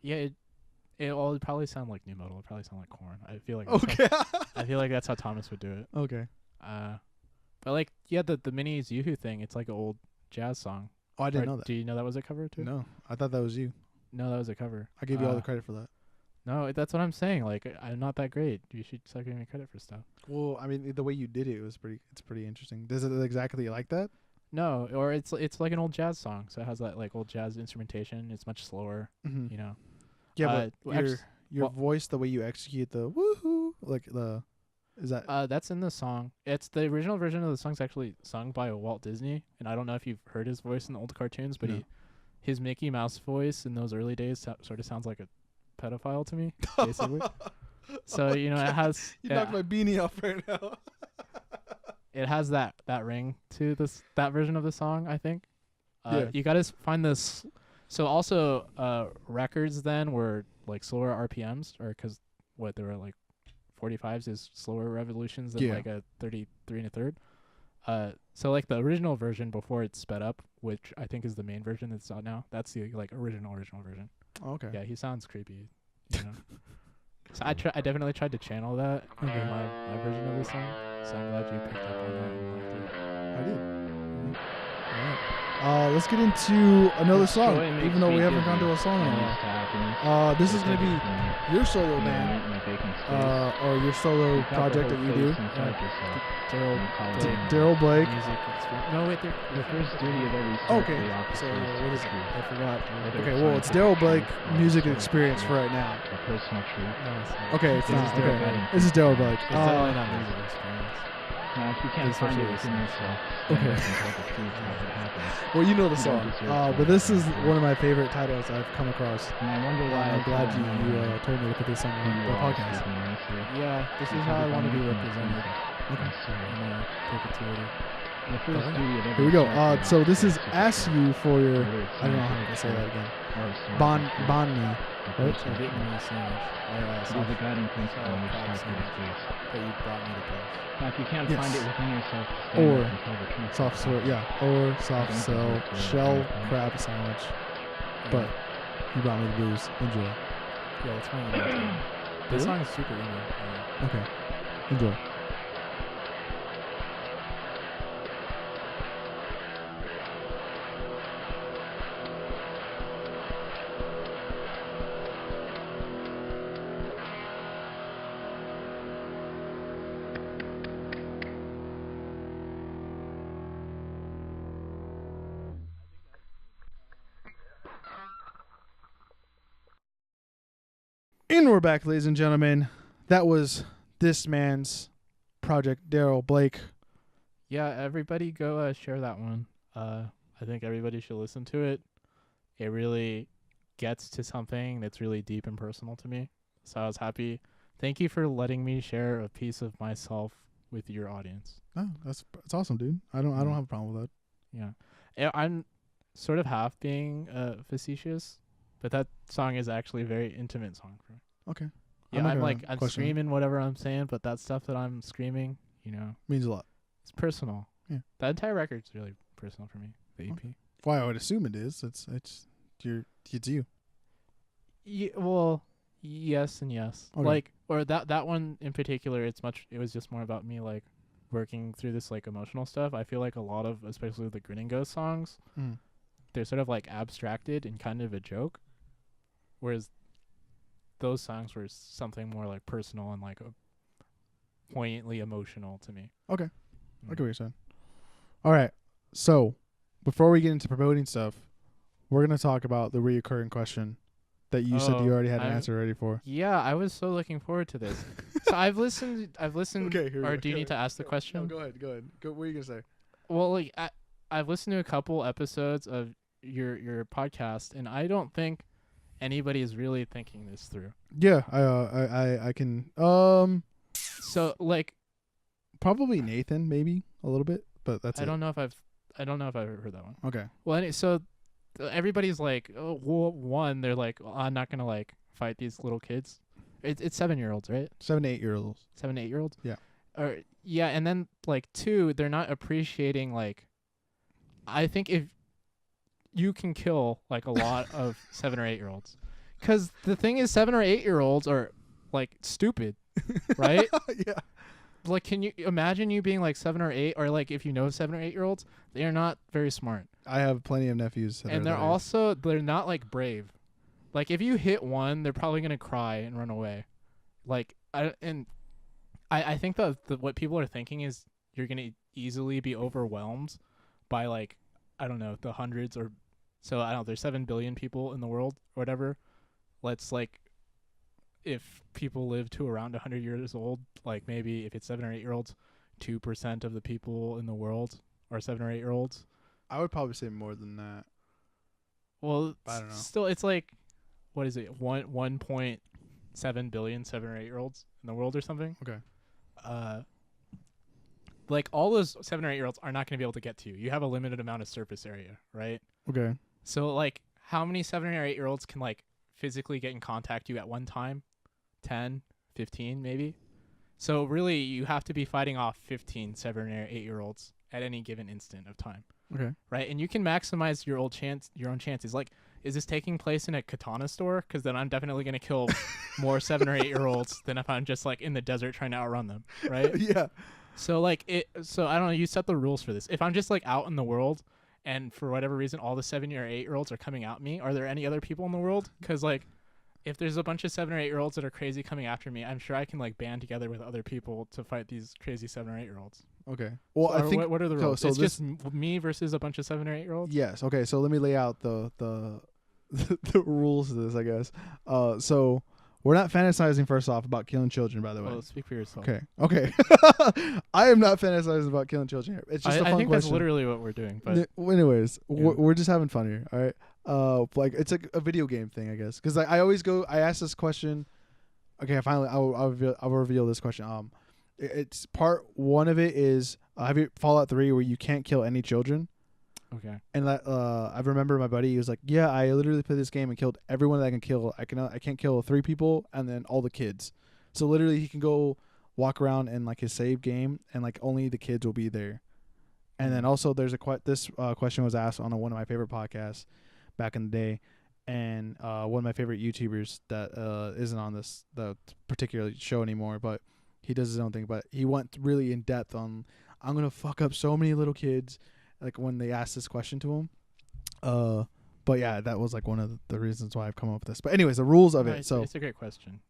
Yeah, it'll probably sound like new metal. It'll probably sound like Korn. I feel like Okay. I feel like that's how Thomas would do it. Okay. But like, yeah, the Minis Yoo-Hoo thing. It's like an old jazz song. Oh, I didn't know that. Do you know that was a cover too? No, I thought that was you. No, that was a cover. I gave you all the credit for that. No, that's what I'm saying. Like, I'm not that great. You should start giving me credit for stuff. Well, I mean, the way you did it was it's pretty interesting. Is it exactly like that? No, or it's like an old jazz song, so it has that like old jazz instrumentation. It's much slower, Mm-hmm. you know. Yeah, but your voice, the way you execute the woohoo, like is that? That's in the song. It's the original version of the song's actually sung by Walt Disney, and I don't know if you've heard his voice in the old cartoons, but No. his Mickey Mouse voice in those early days sort of sounds like a pedophile to me, basically. So it has. You knocked my beanie off right now. It has that ring to that version of the song, I think. Yeah. You gotta find this. So also, records then were like slower RPMs, or because they were like 45s is slower revolutions than like a 33 1/3. So like the original version before it's sped up, which I think is the main version that's out now. That's the like original version. Oh, okay. Yeah, he sounds creepy. You know. So I definitely tried to channel that in my version of the song. So I'm glad you picked up on that and liked it. I did. Alright. Let's get into another song, even though we haven't gone to a song in a while. This is gonna be your solo band, or your solo project that you do. Daryl Blake. No, wait, the first duty of every. Okay. So what is it? I forgot. Okay, well it's Daryl Blake Music Experience for right now. Personal truth. Okay, it's not. Okay, this is Daryl Blake. It's definitely not music experience. Now, if you can't find it within yourself, okay. Well, you know the song. But this is one of my favorite titles I've come across. And I wonder why. I'm glad you told me to put this on the podcast. Yeah, this is how I want to be represented. Okay. In perpetuity. The first duty of Here every we go. songwriter So this is to ask you for your. lyrics I don't know and how to say that again. or song Bonni. the right? first So song. Vietnamese sandwich. It is a guiding principle in which Crab therapeutic sandwich place. that you brought me to place. Now, if you can't Yes. find it within yourself to stand Or up and tell the truth, Soft serve, yeah, or soft shell crab sandwich. But you brought me the blues. Enjoy. Yeah, that's my email too. This Really? song is super emo. Yeah. Okay. Enjoy. And we're back, ladies and gentlemen. That was this man's project, Daryl Blake. Yeah, everybody go share that one. I think everybody should listen to it. It really gets to something that's really deep and personal to me. So I was happy. Thank you for letting me share a piece of myself with your audience. Oh, that's awesome, dude. I don't have a problem with that. Yeah. I'm sort of half being facetious, but that song is actually a very intimate song for me. Okay. Yeah, not I'm gonna like I'm question it. screaming whatever I'm saying, but that stuff that I'm screaming, Means a lot. it's personal. Yeah. That entire record's really personal for me. The EP. Okay. Well, I would assume it is. It's you. Well, yes and yes. Okay. Like, or that one in particular, it was just more about me like working through this like emotional stuff. I feel like a lot of, especially the Grinning Ghosts songs, Mm. they're sort of like abstracted and kind of a joke, whereas those songs were something more like personal and like poignantly emotional to me. Okay. Mm. I get what you're saying. All right. So, before we get into promoting stuff, we're gonna talk about the reoccurring question that you said you already had an answer ready for. Yeah, I was so looking forward to this. So I've listened. Okay, here we Or go. do you need to ask the question? No, go ahead. Go. What are you gonna say? Well, like I've listened to a couple episodes of your podcast, and I don't think anybody is really thinking this through. Yeah, I can. So like, Probably Nathan, maybe a little bit, but that's I don't know if I've ever heard that one. Okay. Well, so everybody's like, oh, well, one, they're like, oh, I'm not gonna like fight these little kids. It's 7-year-olds, right? 7 to 8 year olds. 7 to 8-year-olds. Yeah. Or yeah, and then like 2, they're not appreciating like. I think if you can kill like a lot of 7 or 8-year-olds, because the thing is, 7 or 8-year-olds are like stupid, right? Yeah. Like, can you imagine you being like 7 or 8, or like if you know 7 or 8-year-olds, they are not very smart, I have plenty of nephews. and they're not like brave. Like if you hit one, they're probably gonna cry and run away. Like I think that what people are thinking is you're gonna easily be overwhelmed by like, I don't know, the hundreds or so, I don't know, there's 7 billion people in the world or whatever. Let's like, if people live to around 100 years old, like maybe if it's 7 or 8-year-olds, 2% of the people in the world are 7 or 8-year-olds. I would probably say more than that. Well, I don't know. still, it's like, what is it? 1.7 billion 7 or 8-year-olds in the world or something. Okay. Like all those 7 or 8-year-olds are not going to be able to get to you. You have a limited amount of surface area, right? Okay. So like, how many 7 or 8-year-olds can like physically get in contact you at one time? 10, 15 maybe. So really, you have to be fighting off 15 7 or 8-year-olds at any given instant of time. Okay. Right, and you can maximize your own chances. Like, is this taking place in a katana store? Because then I'm definitely gonna kill more 7 or 8-year-olds than if I'm just like in the desert trying to outrun them, right? Yeah. So like so I don't know. You set the rules for this. If I'm just like out in the world, and for whatever reason all the 7 or 8-year-olds are coming at me, are there any other people in the world? Because like, if there's a bunch of 7 or 8-year-olds that are crazy coming after me, I'm sure I can like band together with other people to fight these crazy 7 or 8-year-olds. Okay. Well, So, I think what are the rules? so It's this- just me versus a bunch of 7 or 8-year-olds. yes. Okay. So let me lay out the the rules to this, I guess. So we're not fantasizing first off about killing children, by the way. Well, speak for yourself. Okay. I am not fantasizing about killing children here. It's just a fun I think question. that's literally what we're doing. But Anyways, Yeah. we're just having fun here. All right. Like it's like a video game thing, I guess. Because like I ask this question. Okay, finally, I'll reveal this question. It's part one of it is have you Fallout 3 where you can't kill any children. Okay. And that I remember my buddy, he was like, yeah, I literally played this game and killed everyone that I can kill. I can't kill 3 people and then all the kids. So literally he can go walk around in like his save game and like only the kids will be there. And then also there's this question was asked on one of my favorite podcasts back in the day, and one of my favorite YouTubers that isn't on the particular show anymore, but he does his own thing. But he went really in depth on, I'm gonna fuck up so many little kids, like when they asked this question to him. But yeah, that was like one of the reasons why I've come up with this. But anyways, the rules of it. So it's a great question.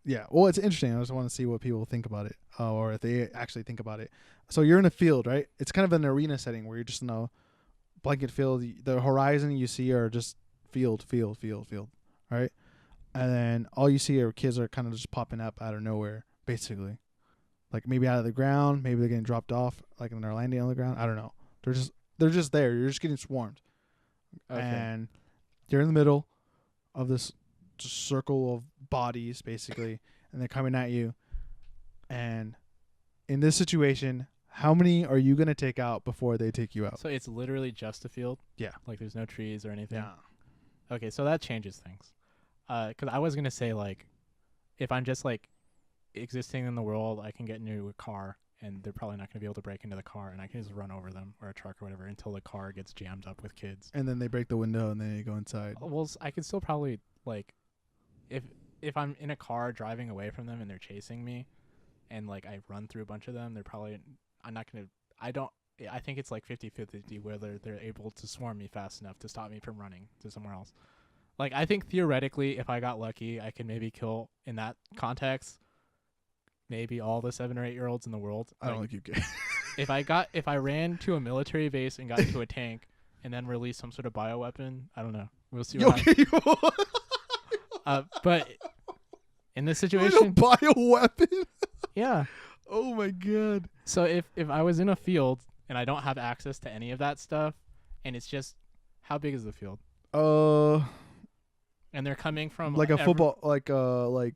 yeah, well, it's interesting. I just want to see what people think about it, or if they actually think about it. So you're in a field, right? It's kind of an arena setting where you're just in a blanket field. The horizon you see are just field, right? And then all you see are kids are kind of just popping up out of nowhere, basically. Like maybe out of the ground, maybe they're getting dropped off, like and they're landing on the ground. I don't know. They're just there. You're just getting swarmed, and you're in the middle of this just circle of bodies, basically, and they're coming at you. And in this situation, how many are you gonna take out before they take you out? So it's literally just a field? Yeah. Like there's no trees or anything? Yeah. Okay, so that changes things. Because I was going to say, like, if I'm just, like, existing in the world, I can get into a car, and they're probably not going to be able to break into the car, and I can just run over them, or a truck or whatever, until the car gets jammed up with kids. And then they break the window, and then you go inside. Well, I could still probably, like, if I'm in a car driving away from them and they're chasing me, and, like, I run through a bunch of them, they're probably, I'm not going to, I think it's like 50-50 whether they're able to swarm me fast enough to stop me from running to somewhere else. Like, I think theoretically, if I got lucky, I could maybe kill, in that context, maybe all the 7 or 8 year olds in the world. I don't think you can. If I ran to a military base and got into a tank and then released some sort of bioweapon, I don't know. We'll see what happens. But in this situation, a bioweapon. Yeah. Oh my god. So if I was in a field and I don't have access to any of that stuff, and it's just, how big is the field? And they're coming from like a football, like a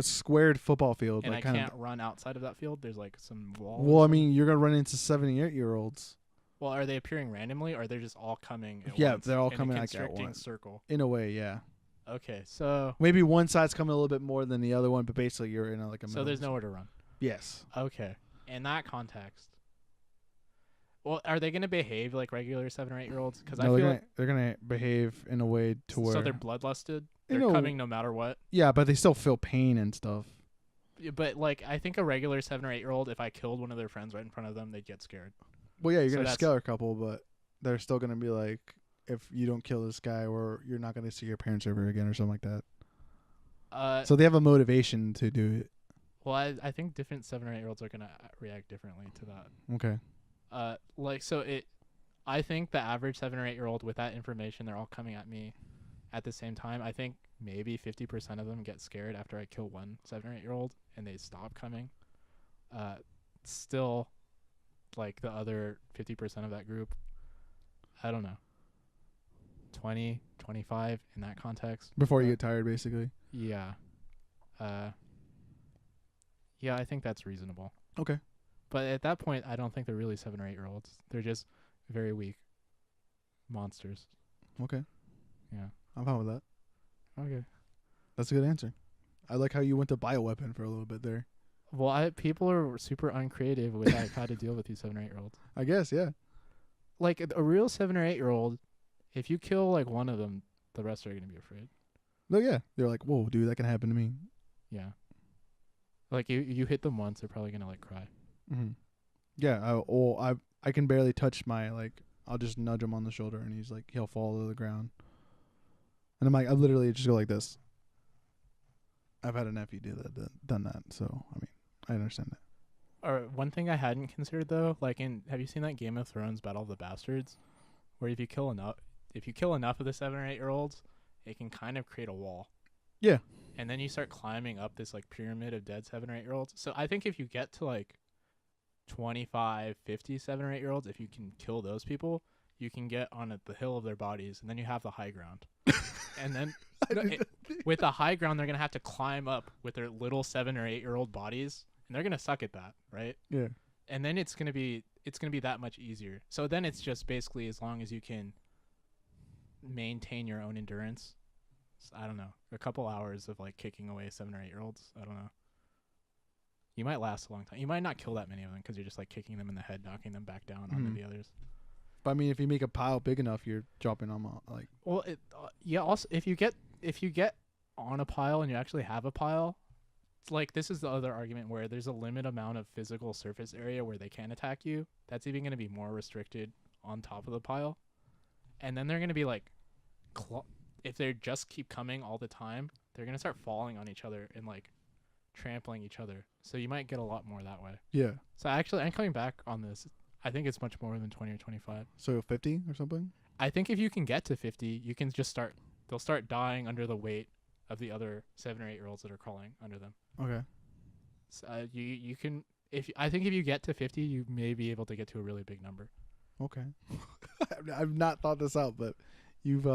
squared football field. And like I can't run outside of that field. There's like some wall. Well, I mean, you're gonna run into 7 and 8 year olds. Well, are they appearing randomly, or are they just all coming at yeah, once they're all in coming a like at constricting once. circle? In a way, yeah. Okay, so maybe one side's coming a little bit more than the other one, but basically you're in like a. So there's nowhere to run. Yes. Okay. In that context, well, are they going to behave like regular 7 or 8 year olds? Because no, I feel they're gonna behave in a way to where. So they're bloodlusted. They're coming no matter what. Yeah, but they still feel pain and stuff. Yeah, but like, I think a regular 7 or 8 year old, if I killed one of their friends right in front of them, they'd get scared. Well, yeah, you're gonna scare a couple, but they're still gonna be like, if you don't kill this guy, or you're not gonna see your parents ever again, or something like that. So they have a motivation to do it. Well, I think different 7 or 8 year olds are gonna react differently to that. Okay. I think the average 7 or 8 year old, with that information, they're all coming at me at the same time. I think maybe 50% of them get scared after I kill one 7 or 8 year old and they stop coming. Still, like the other 50% of that group, I don't know, 20, 25 in that context. Before you get tired, basically. Yeah. Yeah, I think that's reasonable. Okay. But at that point, I don't think they're really 7 or 8 year olds. They're just very weak monsters. Okay. Yeah. I'm fine with that. Okay. That's a good answer. I like how you went to bioweapon for a little bit there. Well, people are super uncreative with how to deal with these 7 or 8 year olds. I guess, yeah. Like a real 7 or 8 year old, if you kill like one of them, the rest are going to be afraid. No, yeah. They're like, whoa, dude, that can happen to me. Yeah. Like you hit them once, they're probably going to like cry. Mm-hmm. Yeah. I can barely touch my, like, I'll just nudge him on the shoulder and he'll fall to the ground. And I'm like, I literally just go like this. I've had a nephew done that, so I mean, I understand that. Or one thing I hadn't considered though, like have you seen that Game of Thrones Battle of the Bastards, where if you kill enough of the 7 or 8 year olds, it can kind of create a wall. Yeah. And then you start climbing up this like pyramid of dead 7 or 8 year olds. So I think if you get to like 25, 50 7 or 8 year olds, if you can kill those people, you can get on the hill of their bodies, and then you have the high ground. And then with the high ground, they're going to have to climb up with their little 7 or 8 year old bodies, and they're going to suck at that, right? Yeah. and then it's gonna be that much easier. So then it's just basically as long as you can maintain your own endurance. So, I don't know, a couple hours of like kicking away 7 or 8 year olds. I don't know. You might last a long time. You might not kill that many of them because you're just like kicking them in the head, knocking them back down onto the others. But I mean, if you make a pile big enough, you're dropping them all, like. Well, yeah. Also, if you get on a pile and you actually have a pile, it's like this is the other argument where there's a limit amount of physical surface area where they can attack you. That's even going to be more restricted on top of the pile, and then they're going to be like, if they just keep coming all the time, they're going to start falling on each other and like trampling each other. So you might get a lot more that way. Yeah. So actually, I'm coming back on this. I think it's much more than 20 or 25. So 50 or something? I think if you can get to 50, you can just they'll start dying under the weight of the other 7 or 8 year olds that are crawling under them. Okay. So you can, I think if you get to 50, you may be able to get to a really big number. Okay. I've not thought this out, but you've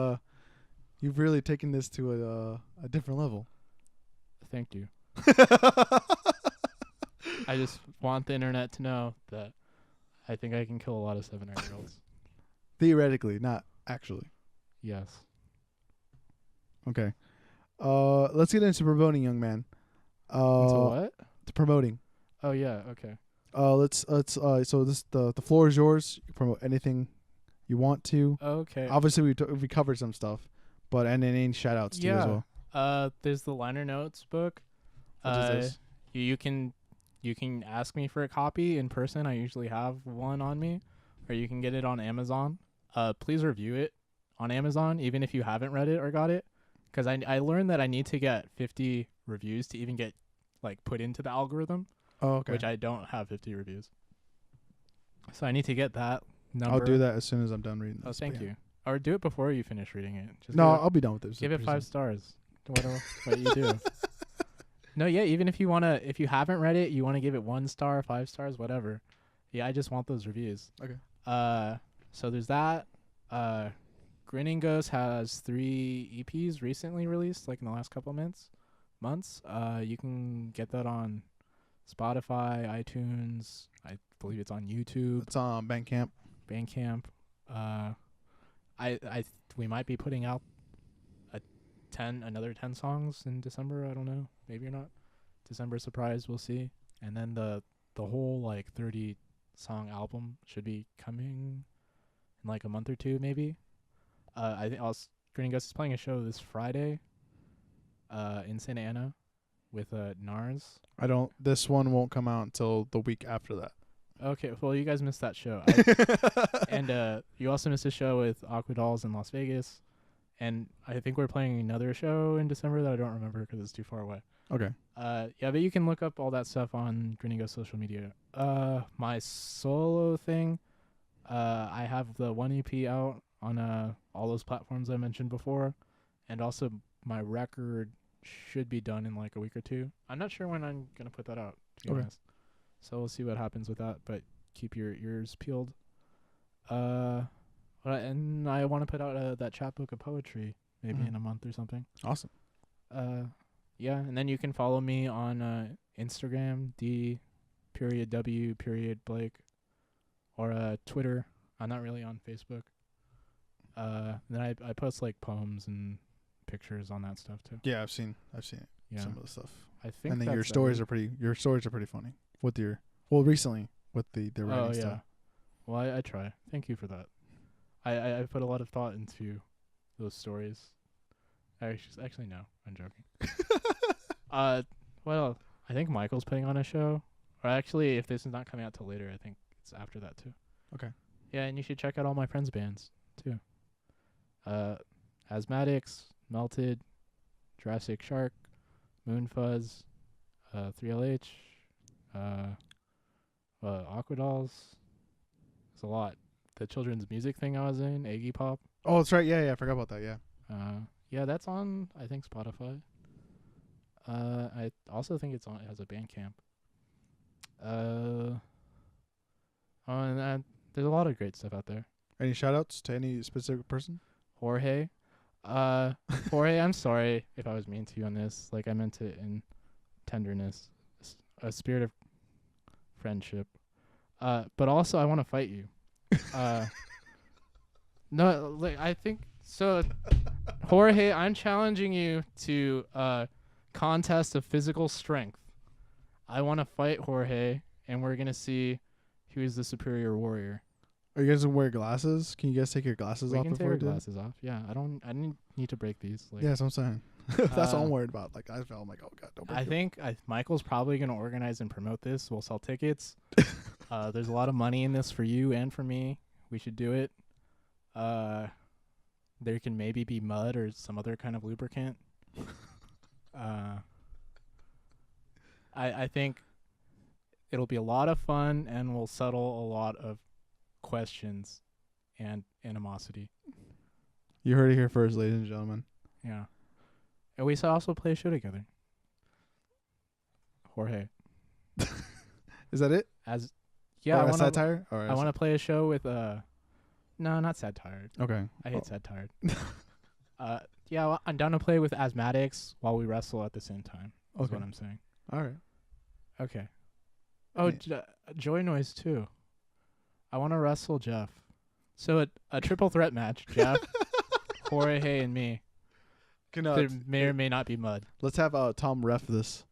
really taken this to a different level. Thank you. I just want the internet to know that I think I can kill a lot of 7 or 8 year olds. Theoretically, not actually. Yes. Okay. Let's get into promoting, young man. Into what? To promoting. Oh yeah. Okay. Let's so this the floor is yours. You can promote anything you want to. Okay. Obviously, we covered some stuff, but and then any shout outs too as well. There's the liner notes book. What is this? You can ask me for a copy in person. I usually have one on me, or you can get it on Amazon. Please review it on Amazon, even if you haven't read it or got it, because I learned that I need to get 50 reviews to even get like put into the algorithm. Oh, okay. Which I don't have 50 reviews, so I need to get that number. I'll do that as soon as I'm done reading Oh, this. thank you. Or do it before you finish reading it. Just No, I'll be done with this. give it 5 stars. What you do. No, yeah, even if you haven't read it, you want to give it 1 star, 5 stars, whatever. Yeah, I just want those reviews. Okay. So there's that. Grinning Ghosts has 3 EPs recently released, like in the last couple of months. You can get that on Spotify, iTunes. I believe it's on YouTube. It's on Bandcamp. We might be putting out another 10 songs in December. I don't know, maybe or not. December surprise, we'll see. And then the whole like 30 song album should be coming in like a month or 2 maybe. I think Grinning Ghosts is playing a show this Friday in Santa Ana with NARS. This one won't come out until the week after that. Okay, well you guys missed that show. And you also missed a show with Aqua Dolls in Las Vegas. And I think we're playing another show in December that I don't remember because it's too far away. Okay. Yeah, but you can look up all that stuff on Grinning Ghosts social media. My solo thing, I have the 1 EP out on all those platforms I mentioned before, and also my record should be done in like a week or 2. I'm not sure when I'm gonna put that out, to be honest. So we'll see what happens with that, but keep your ears peeled. And I want to put out that chapbook of poetry maybe in a month or something. Awesome. Yeah, and then you can follow me on Instagram, D.W.Blake, or Twitter. I'm not really on Facebook. Then I post like poems and pictures on that stuff too. Yeah, I've seen it. Yeah. Some of the stuff. I think. And then your stories are pretty funny with recently with the writing stuff. Well, I try. Thank you for that. I put a lot of thought into those stories. Actually, no, I'm joking. Well, I think Michael's putting on a show. Or actually, if this is not coming out till later, I think it's after that too. Okay. Yeah, and you should check out all my friends' bands too. Asthmatics, Melted, Jurassic Shark, Moonfuzz, 3LH, Aqua Dolls. It's a lot. The children's music thing I was in, Iggy Pop. Oh, that's right. Yeah, I forgot about that. Yeah. Yeah, that's on, I think, Spotify. I also think it has a Bandcamp. And there's a lot of great stuff out there. Any shout outs to any specific person? Jorge. Jorge, I'm sorry if I was mean to you on this. Like, I meant it in tenderness, a spirit of friendship. But also I want to fight you. No, like I think so. Jorge, I'm challenging you to a contest of physical strength. I want to fight Jorge, and we're gonna see who is the superior warrior. Are you guys gonna wear glasses? Can you guys take your glasses We off can take before our we do it? glasses off. Yeah, I didn't need to break these. Like, Yeah, that's what I'm saying. That's what I'm worried about. Like I felt like, oh god, don't break I it. think Michael's probably gonna organize and promote this. We'll sell tickets. There's a lot of money in this for you and for me. We should do it. There can maybe be mud or some other kind of lubricant. I think it'll be a lot of fun and will settle a lot of questions and animosity. You heard it here first, ladies and gentlemen. Yeah. And we should also play a show together. Jorge. Is that it? Yeah, Or I a want to satire? Or I want to play a show with no, not Sad Tired. Okay. I hate Sad Tired. Yeah, well, I'm down to play with Azmatics while we wrestle at the same time. Is Okay. what I'm saying. All right. Okay. Oh, Yeah. Joynoise too. I want to wrestle Jeff. So a triple threat match: Jeff, Jorge, and me. There may or may not be mud. Let's have Tom ref this.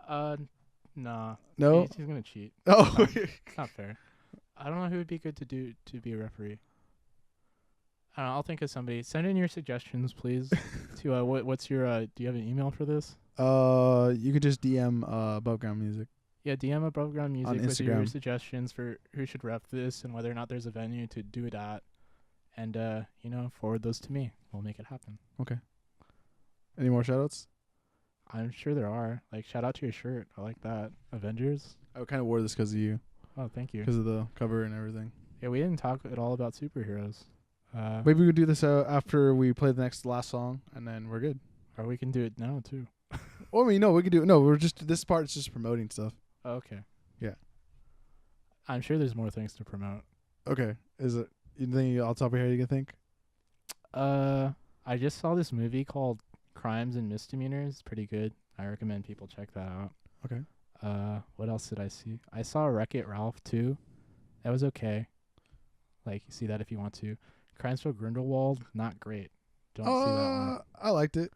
Nah. No. He's gonna cheat. Oh. It's not fair. I don't know who would be good to be a referee. I don't know, I'll think of somebody. Send in your suggestions, please. To what's your do you have an email for this? You could just DM Above Ground Music. Yeah, DM Above Ground Music On with your Instagram. suggestions for who should rep this and whether or not there's a venue to do it at, and forward those to me. We'll make it happen. Any more shoutouts? I'm sure there are. Like, shout out to your shirt. I like that. Avengers. I kind of wore this because of you, Oh, thank you. because of the cover and everything. Yeah, we didn't talk at all about superheroes. Maybe we could do this after we play the last song, and then we're good. Or we can do it now too. Or we could do it. No, this part is just promoting stuff. Oh, okay. Yeah. I'm sure there's more things to promote. Okay. Is it anything off the top of your head you can think? I just saw this movie called Crimes and Misdemeanors. Pretty good. I recommend people check that out. Okay. What else did I see? I saw Wreck-It Ralph too. That was okay. Like, you see that if you want to. Crimes for Grindelwald, not great. Don't see that one. I liked it.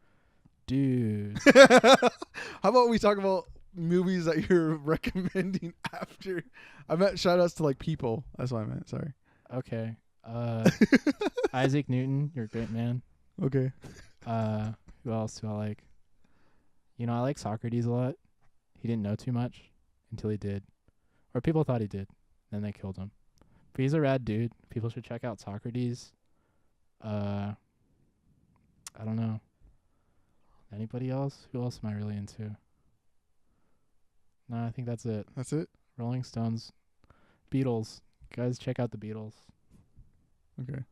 Dude. How about we talk about movies that you're recommending after? I meant shout outs to like people. That's what I meant. Sorry. Okay. Isaac Newton, you're a great man. Okay. Who else do I like? I like Socrates a lot. He didn't know too much until he did. Or people thought he did. Then they killed him. But he's a rad dude. People should check out Socrates. I don't know. Anybody else? Who else am I really into? No, I think that's it. That's it? Rolling Stones. Beatles. Guys, check out the Beatles. Okay.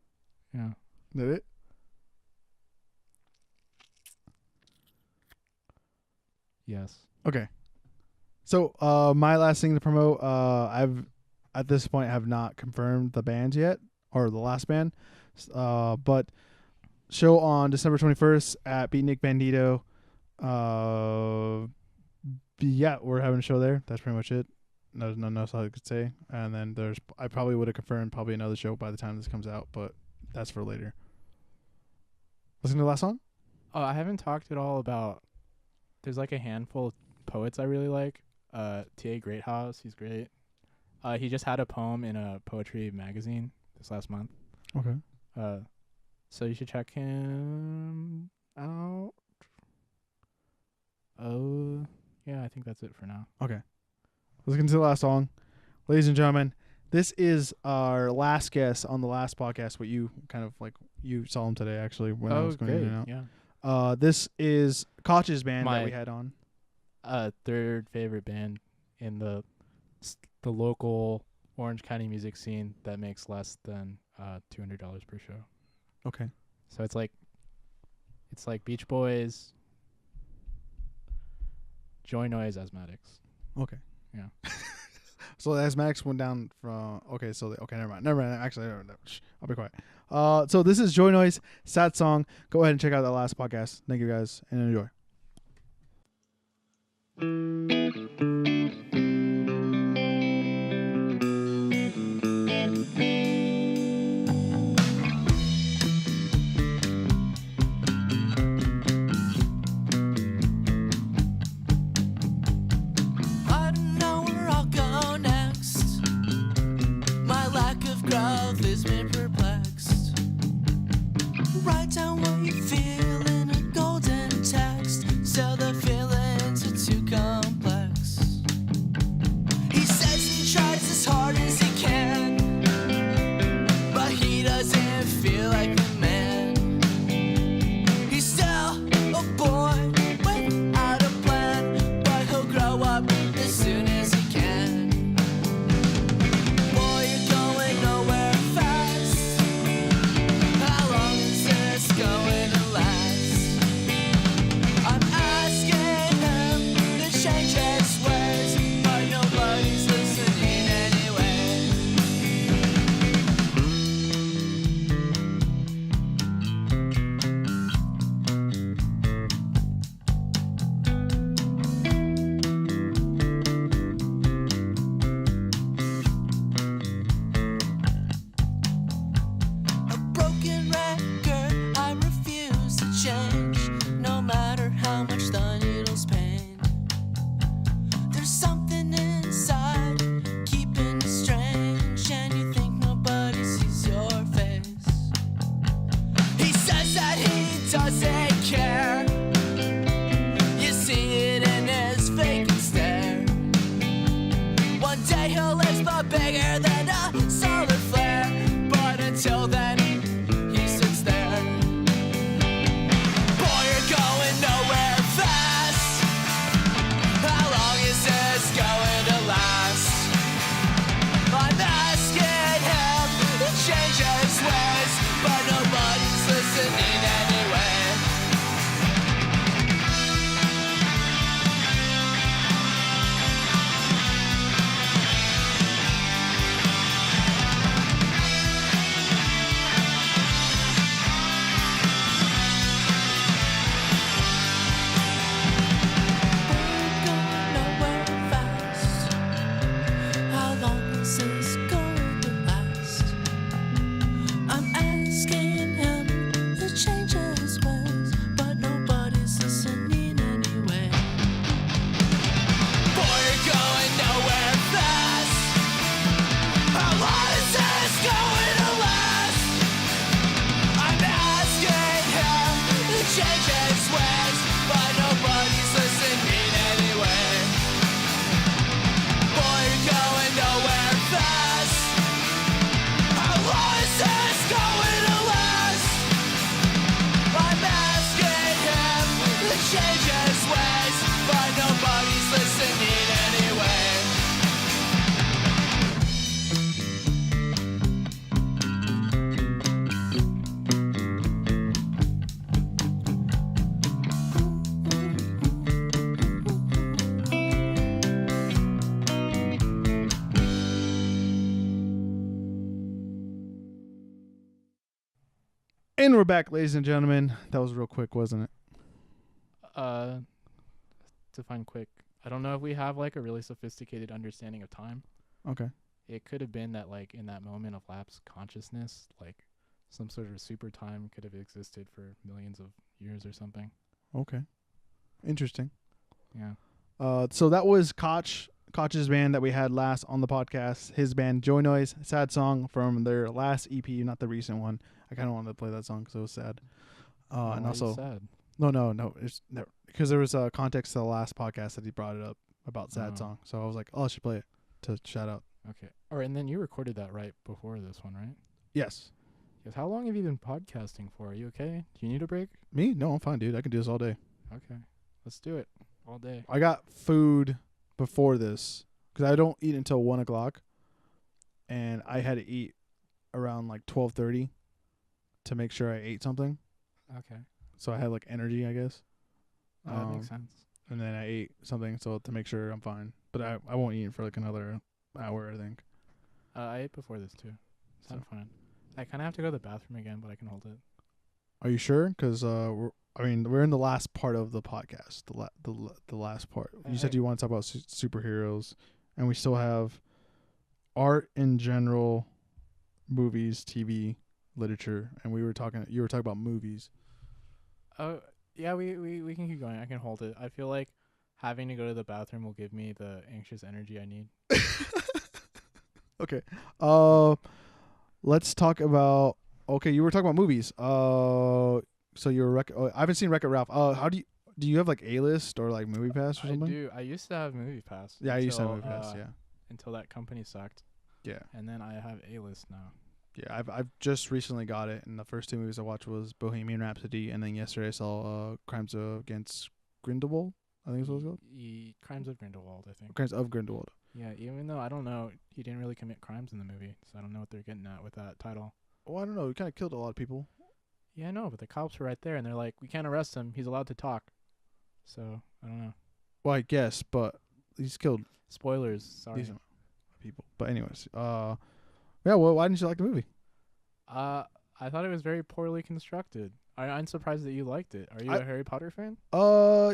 Yeah. Is that it? Yes. Okay. So, my last thing to promote, I've at this point have not confirmed the bands yet, or the last band. But show on December 21st at Beatnik Bandito. Yeah, we're having a show there. That's pretty much it. There's nothing else I could say. And then I probably would have confirmed probably another show by the time this comes out, but that's for later. Listen to the last song? Oh, I haven't talked at all about. There's like a handful of poets I really like. T.A. Greathouse, he's great. He just had a poem in a poetry magazine this last month. Okay. So you should check him out. Oh, yeah, I think that's it for now. Okay. Let's get to the last song. Ladies and gentlemen, this is our last guest on the last podcast. What you kind of like, you saw him today actually when I was going in and out. Yeah. This is Koch's band that My- we had on. Third favorite band in the local Orange County music scene that makes less than $200 per show. Okay. So it's like Beach Boys, Joynoise, Asthmatics. Okay. Yeah. So the Azmatics went down from never mind. Actually, never mind. Shh, I'll be quiet. So this is Joynoise, sad song. Go ahead and check out that last podcast. Thank you guys and enjoy. leaves me perplexed. Write down what you feel in a golden text. So the feelings are too complex. He says he tries as hard as he can, but he doesn't feel like a man. He's still a boy without a plan, but he'll grow up as soon as he can. Boy, you're going nowhere fast. How long is this going to last? I'm asking him to change his ways, but nobody's listening anyway. A broken record, I refuse to change, no matter how much the needle's pain. There's something inside keeping it strange, and you think nobody sees your face. He says that he doesn't care. You see it in his vacant stare. One day he'll explode bigger than a solar flare, but until then, he sits there. Boy, you're going nowhere fast. How long is this going to last? I'm asking him to change his ways, but nobody's listening anyway. Going nowhere fast. How long is this going to last? I'm asking him to change his ways, but nobody's listening anyway. Boy, you're going nowhere fast. How long is this going to last? I'm asking him to change his ways, but nobody's listening anyway. Boy, you're going nowhere fast. How long is this going to last? I'm asking him to change his ways, but nobody's listening anyway. And we're back, ladies and gentlemen. That was real quick, wasn't it? Define quick. I don't know if we have like a really sophisticated understanding of time. Okay. It could have been that like in that moment of lapsed consciousness, like some sort of super time could have existed for millions of years or something. Okay. Interesting. Yeah. So that was Koch's band that we had last on the podcast. His band Joynoise, sad song from their last EP, not the recent one. I kind of wanted to play that song because it was sad. And Why are you also, sad? no, it's never, because there was a context to the last podcast that he brought it up about sad Oh. song. So I was like, oh, I should play it to shout out. Okay. And then you recorded that right before this one, right? Yes. Yes. How long have you been podcasting for? Are you okay? Do you need a break? Me? No, I'm fine, dude. I can do this all day. Okay. Let's do it all day. I got food before this because I don't eat until 1 o'clock, and I had to eat around like 12:30 to make sure I ate something. Okay. So I had like energy, I guess. That makes sense. And then I ate something so to make sure I'm fine. But I won't eat for like another hour, I think. I ate before this too. So- Sounds fine. I kind of have to go to the bathroom again, but I can hold it. Are you sure? Because we're in the last part of the podcast. The last part. You said you want to talk about superheroes, and we still have art in general, movies, TV, literature, and you were talking about movies. Oh, yeah, we can keep going. I can hold it. I feel like having to go to the bathroom will give me the anxious energy I need. Okay. let's talk about. Okay, you were talking about movies. So you're I haven't seen Wreck-It Ralph. How do you have like A-list or like Movie Pass or I something? do. I used to have Movie Pass. Yeah, I used to have until, Movie Pass. Yeah, Until that company sucked, yeah, and then I have A-list now. yeah. I've just recently got it, and the first two movies I watched was Bohemian Rhapsody, and then yesterday I saw Crimes Against Grindelwald. I think it's what it's called. Crimes of Grindelwald, I think. Crimes of Grindelwald. Yeah, even though I don't know, he didn't really commit crimes in the movie, so I don't know what they're getting at with that title. Oh, I don't know. He kind of killed a lot of people. Yeah, I know, but the cops were right there, and they're like, "We can't arrest him. He's allowed to talk." So I don't know. Well, I guess, but he's killed Spoilers. Sorry. decent people. But anyways, yeah. Well, why didn't you like the movie? I thought it was very poorly constructed. I'm surprised that you liked it. Are you a Harry Potter fan?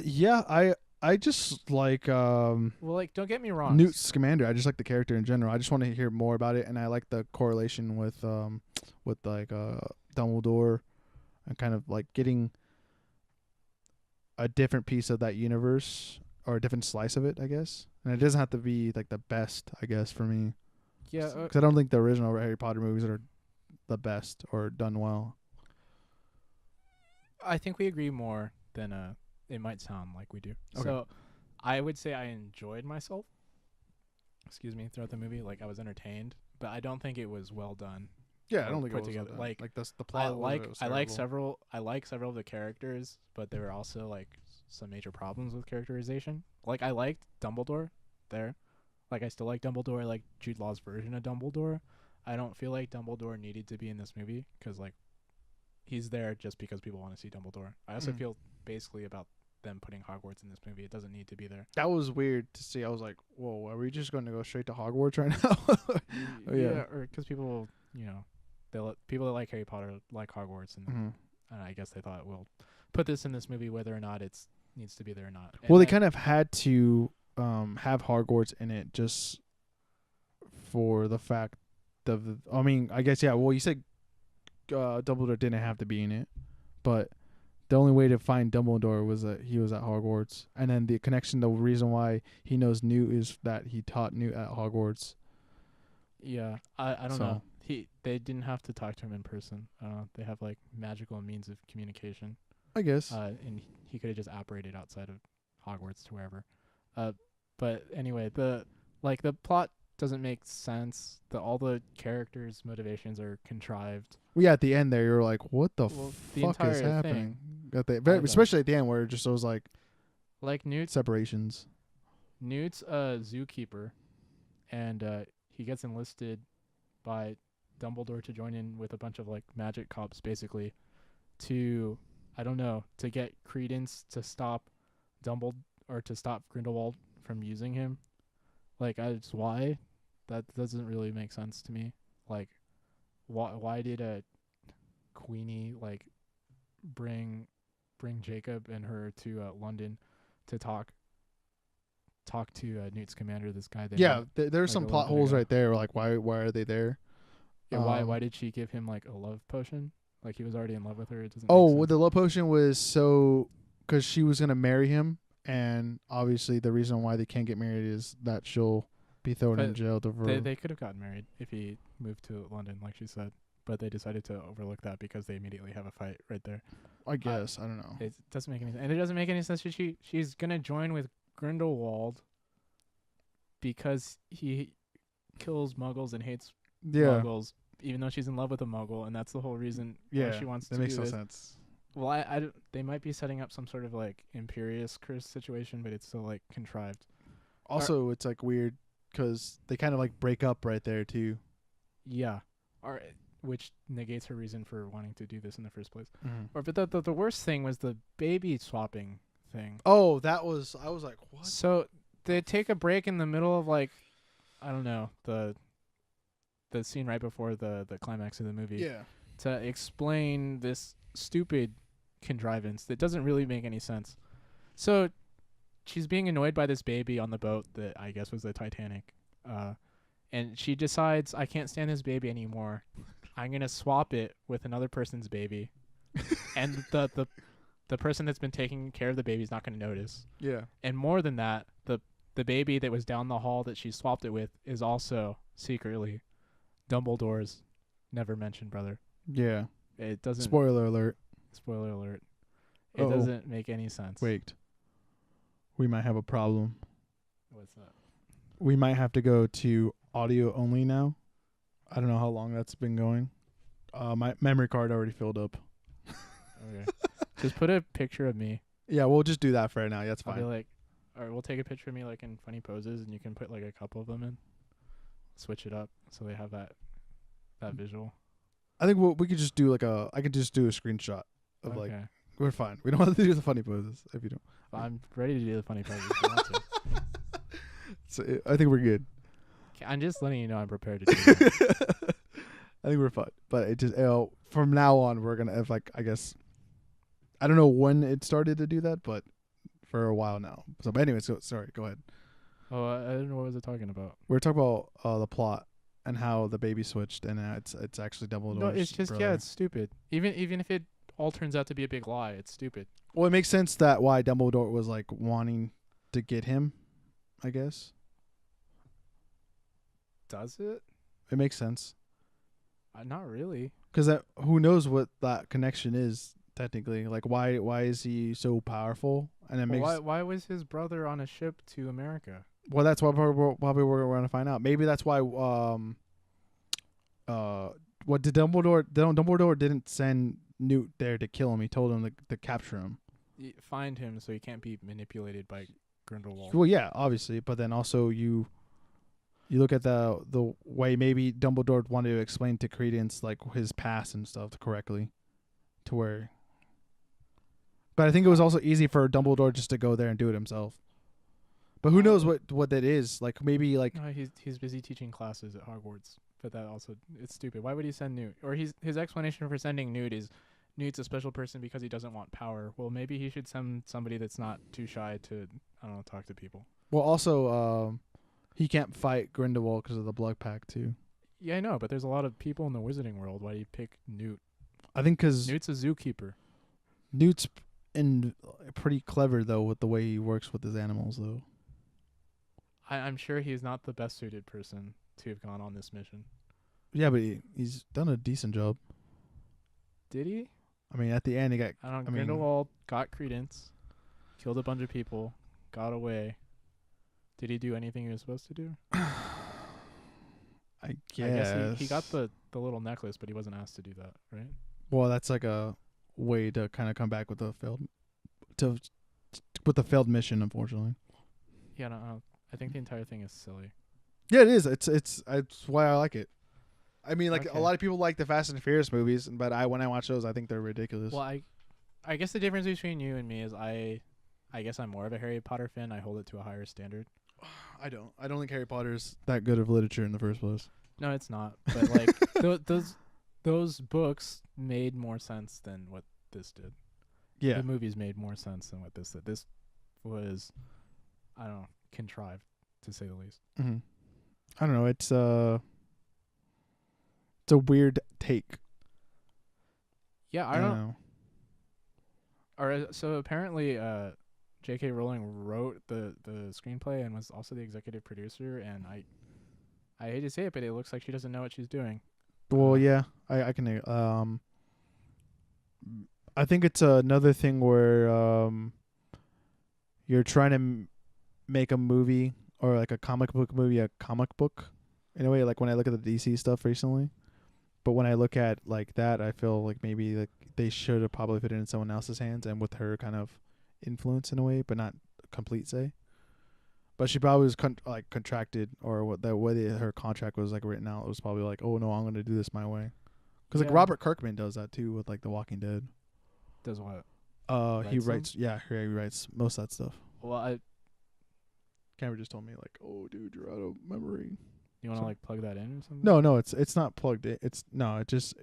Yeah. I just like Well, like, don't get me wrong. Newt Scamander. I just like the character in general. I just want to hear more about it, and I like the correlation with like Dumbledore, and kind of like getting a different piece of that universe or a different slice of it, I guess. And it doesn't have to be like the best, I guess, for me. Yeah, Because I don't think the original Harry Potter movies are the best or done well. I think we agree more than it might sound like we do. Okay. So I would say I enjoyed myself. Excuse me, throughout the movie, like I was entertained, but I don't think it was well done. Yeah, I don't think put it was together. well done. Like the plot. I like terrible. several of the characters, but there were also like some major problems with characterization. Like I liked Dumbledore there. Like I still like Dumbledore. I like Jude Law's version of Dumbledore. I don't feel like Dumbledore needed to be in this movie because like he's there just because people want to see Dumbledore. I also feel basically about them putting Hogwarts in this movie. It doesn't need to be there. That was weird to see. I was like, "Whoa, are we just going to go straight to Hogwarts right now?" Yeah, or because people, people that like Harry Potter like Hogwarts, and I guess they thought, we'll put this in this movie whether or not it needs to be there or not. And Well, they kind of had to have Hogwarts in it just for the fact of. I mean, I guess yeah. Well, you said Dumbledore didn't have to be in it, but the only way to find Dumbledore was that he was at Hogwarts, and then the connection, the reason why he knows Newt is that he taught Newt at Hogwarts. Yeah, I don't know. They didn't have to talk to him in person. They have like magical means of communication. I guess. And he could have just operated outside of Hogwarts to wherever. But anyway, the plot doesn't make sense. All the characters' motivations are contrived. Well, yeah, at the end there, you're like, what the the fuck is entire happening? thing. Especially at the end where it just was like Newt's separations. Newt's a zookeeper, and he gets enlisted by Dumbledore to join in with a bunch of like magic cops, basically, to get credence to stop Dumbledore or to stop Grindelwald from using him. Like, why? That doesn't really make sense to me. Like, why did Queenie like bring Jacob and her to London to talk to Newt Scamander, this guy? There's some plot holes right there. Like, why are they there? Yeah, why did she give him like a love potion? Like he was already in love with her. It doesn't. Oh, make sense. well, the love potion was because she was gonna marry him, and obviously the reason why they can't get married is that she'll be thrown in jail. They could have gotten married if he moved to London, like she said, but they decided to overlook that because they immediately have a fight right there. I guess I don't know. It doesn't make any sense, and it doesn't make any sense that she's gonna join with Grindelwald because he kills Muggles and hates Muggles, even though she's in love with a Muggle, and that's the whole reason why she wants to do this. That makes no sense. Well, they might be setting up some sort of like Imperious curse situation, but it's still like contrived. Also, it's like weird because they kind of like break up right there too. Yeah, which negates her reason for wanting to do this in the first place. But the worst thing was the baby swapping thing. Oh, I was like, what? So they take a break in the middle of like, I don't know, the scene right before the climax of the movie. Yeah. To explain this stupid contrivance that doesn't really make any sense. So she's being annoyed by this baby on the boat that I guess was the Titanic. And she decides, I can't stand this baby anymore. I'm going to swap it with another person's baby. And the person that's been taking care of the baby is not going to notice. Yeah. And more than that, the baby that was down the hall that she swapped it with is also secretly Dumbledore's never mention brother. Yeah. It doesn't. Spoiler alert. Spoiler alert. It Uh-oh. doesn't make any sense. Wait. We might have a problem. What's that? We might have to go to audio only now. I don't know how long that's been going. My memory card already filled up. Okay. Just put a picture of me. Yeah, we'll just do that for right now. Yeah, that's I'll be fine. like, all right, we'll take a picture of me like in funny poses, and you can put like a couple of them in. Switch it up so they have that visual. I think we could just do I could just do a screenshot of like, Okay. we're fine. We don't have to do the funny poses if you don't. I'm ready to do the funny poses if you want to. So I think we're good. I'm just letting you know I'm prepared to do that. I think we're fine. But it just, from now on, we're going to have like, I guess, I don't know when it started to do that, but for a while now. So, but anyways, sorry, go ahead. Oh, I don't know what was it talking about. We were talking about the plot and how the baby switched, and it's actually Dumbledore's No, it's just brother. yeah, it's stupid. Even if it all turns out to be a big lie, it's stupid. Well, it makes sense that why Dumbledore was like wanting to get him, I guess. Does it? It makes sense. Not really. Because who knows what that connection is technically? Like, why is he so powerful? And it makes Why was his brother on a ship to America? well, that's what probably we're going to find out. Maybe that's why. What did Dumbledore? Dumbledore didn't send Newt there to kill him. He told him to capture him. Find him so he can't be manipulated by Grindelwald. Well, yeah, obviously, but then also you look at the way maybe Dumbledore wanted to explain to Credence like his past and stuff correctly, to where. But I think it was also easy for Dumbledore just to go there and do it himself. But who knows what that is? Like maybe like No, he's busy teaching classes at Hogwarts. But that also it's stupid. Why would he send Newt? Or his explanation for sending Newt is Newt's a special person because he doesn't want power. Well, maybe he should send somebody that's not too shy to talk to people. well also he can't fight Grindelwald because of the blood pact too. Yeah, I know, but there's a lot of people in the wizarding world. Why do you pick Newt? I think because Newt's a zookeeper. Newt's pretty clever though with the way he works with his animals though. I'm sure he's not the best suited person to have gone on this mission. Yeah, but he's done a decent job. Did he? I mean, at the end, he got. I don't know. I mean- Grindelwald got Credence, killed a bunch of people, got away. Did he do anything he was supposed to do? I guess. I guess he got the little necklace, but he wasn't asked to do that, right? Well, that's like a way to kind of come back with a failed mission, unfortunately. Yeah, no, I think the entire thing is silly. Yeah, it is. It's why I like it. I mean, like Okay. a lot of people like the Fast and Furious movies, but when I watch those, I think they're ridiculous. Well, I guess the difference between you and me is I guess I'm more of a Harry Potter fan. I hold it to a higher standard. I don't think Harry Potter's that good of literature in the first place. No, it's not. But like those books made more sense than what this did. Yeah, The movies made more sense than what this did. This was, I don't know, contrived to say the least. mm-hmm. I don't know. It's a weird take. Yeah, I don't know. So apparently, J.K. Rowling wrote the screenplay and was also the executive producer. And I hate to say it, but it looks like she doesn't know what she's doing. Well, yeah, I can. I think it's another thing where you're trying to make a movie or like a comic book movie, a comic book in a way. Like when I look at the DC stuff recently, but when I look at like that, I feel like maybe like they should have probably put it in someone else's hands and with her kind of influence in a way, but not complete say. But she probably was contracted, or what the way her contract was like written out. It was probably like, oh no, I'm gonna do this my way. Because like Yeah. Robert Kirkman does that too with like The Walking Dead. Does what? He Writes them? writes, yeah, he writes most of that stuff. Well, Cameron just told me like, oh dude, you're out of memory. you want to Sorry. like plug that in or something? No, it's not plugged in. It just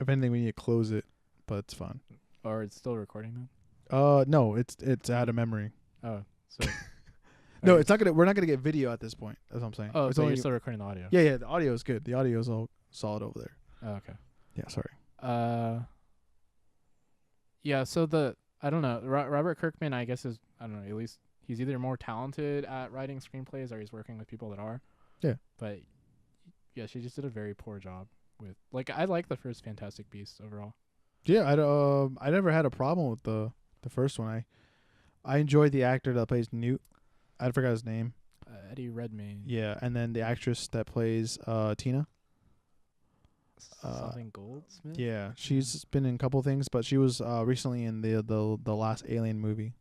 if anything we need to close it, but it's fine. Or it's still recording then? No, it's out of memory. Oh, so. No, Okay. it's not gonna. We're not gonna get video at this point. That's what I'm saying. Oh, it's so only, you're still recording the audio? yeah. The audio is good. The audio is all solid over there. Oh, okay. Yeah, sorry. Yeah. So I don't know. Robert Kirkman, I guess, is, I don't know. At least he's either more talented at writing screenplays or he's working with people that are. Yeah. But yeah, she just did a very poor job with like I like the first Fantastic Beasts overall. Yeah, I never had a problem with the first one. I enjoyed the actor that plays Newt. I forgot his name. Eddie Redmayne. Yeah, and then the actress that plays Tina. Something Goldsmith. Yeah, she's been in a couple things, but she was recently in the last Alien movie,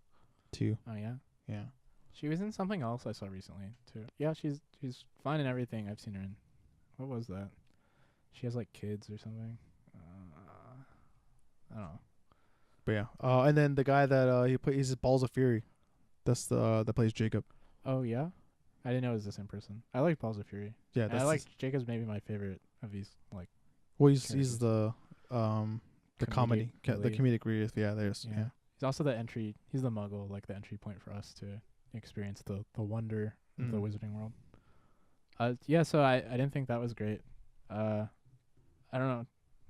too. Oh yeah. Yeah. She was in something else I saw recently too. Yeah, she's fine in everything I've seen her in. What was that? She has like kids or something. I don't know. But yeah. And then the guy that he's Balls of Fury. That's the that plays Jacob. Oh yeah, I didn't know it was the same person. I like Balls of Fury. Yeah, And I like Jacob's maybe my favorite of these. Like, well, he's characters. the comedy, the relief. comedic relief. Yeah, there's yeah. He's also the entry. He's the Muggle, like the entry point for us to experience the wonder of the Wizarding World. Yeah. So I didn't think that was great. I don't know.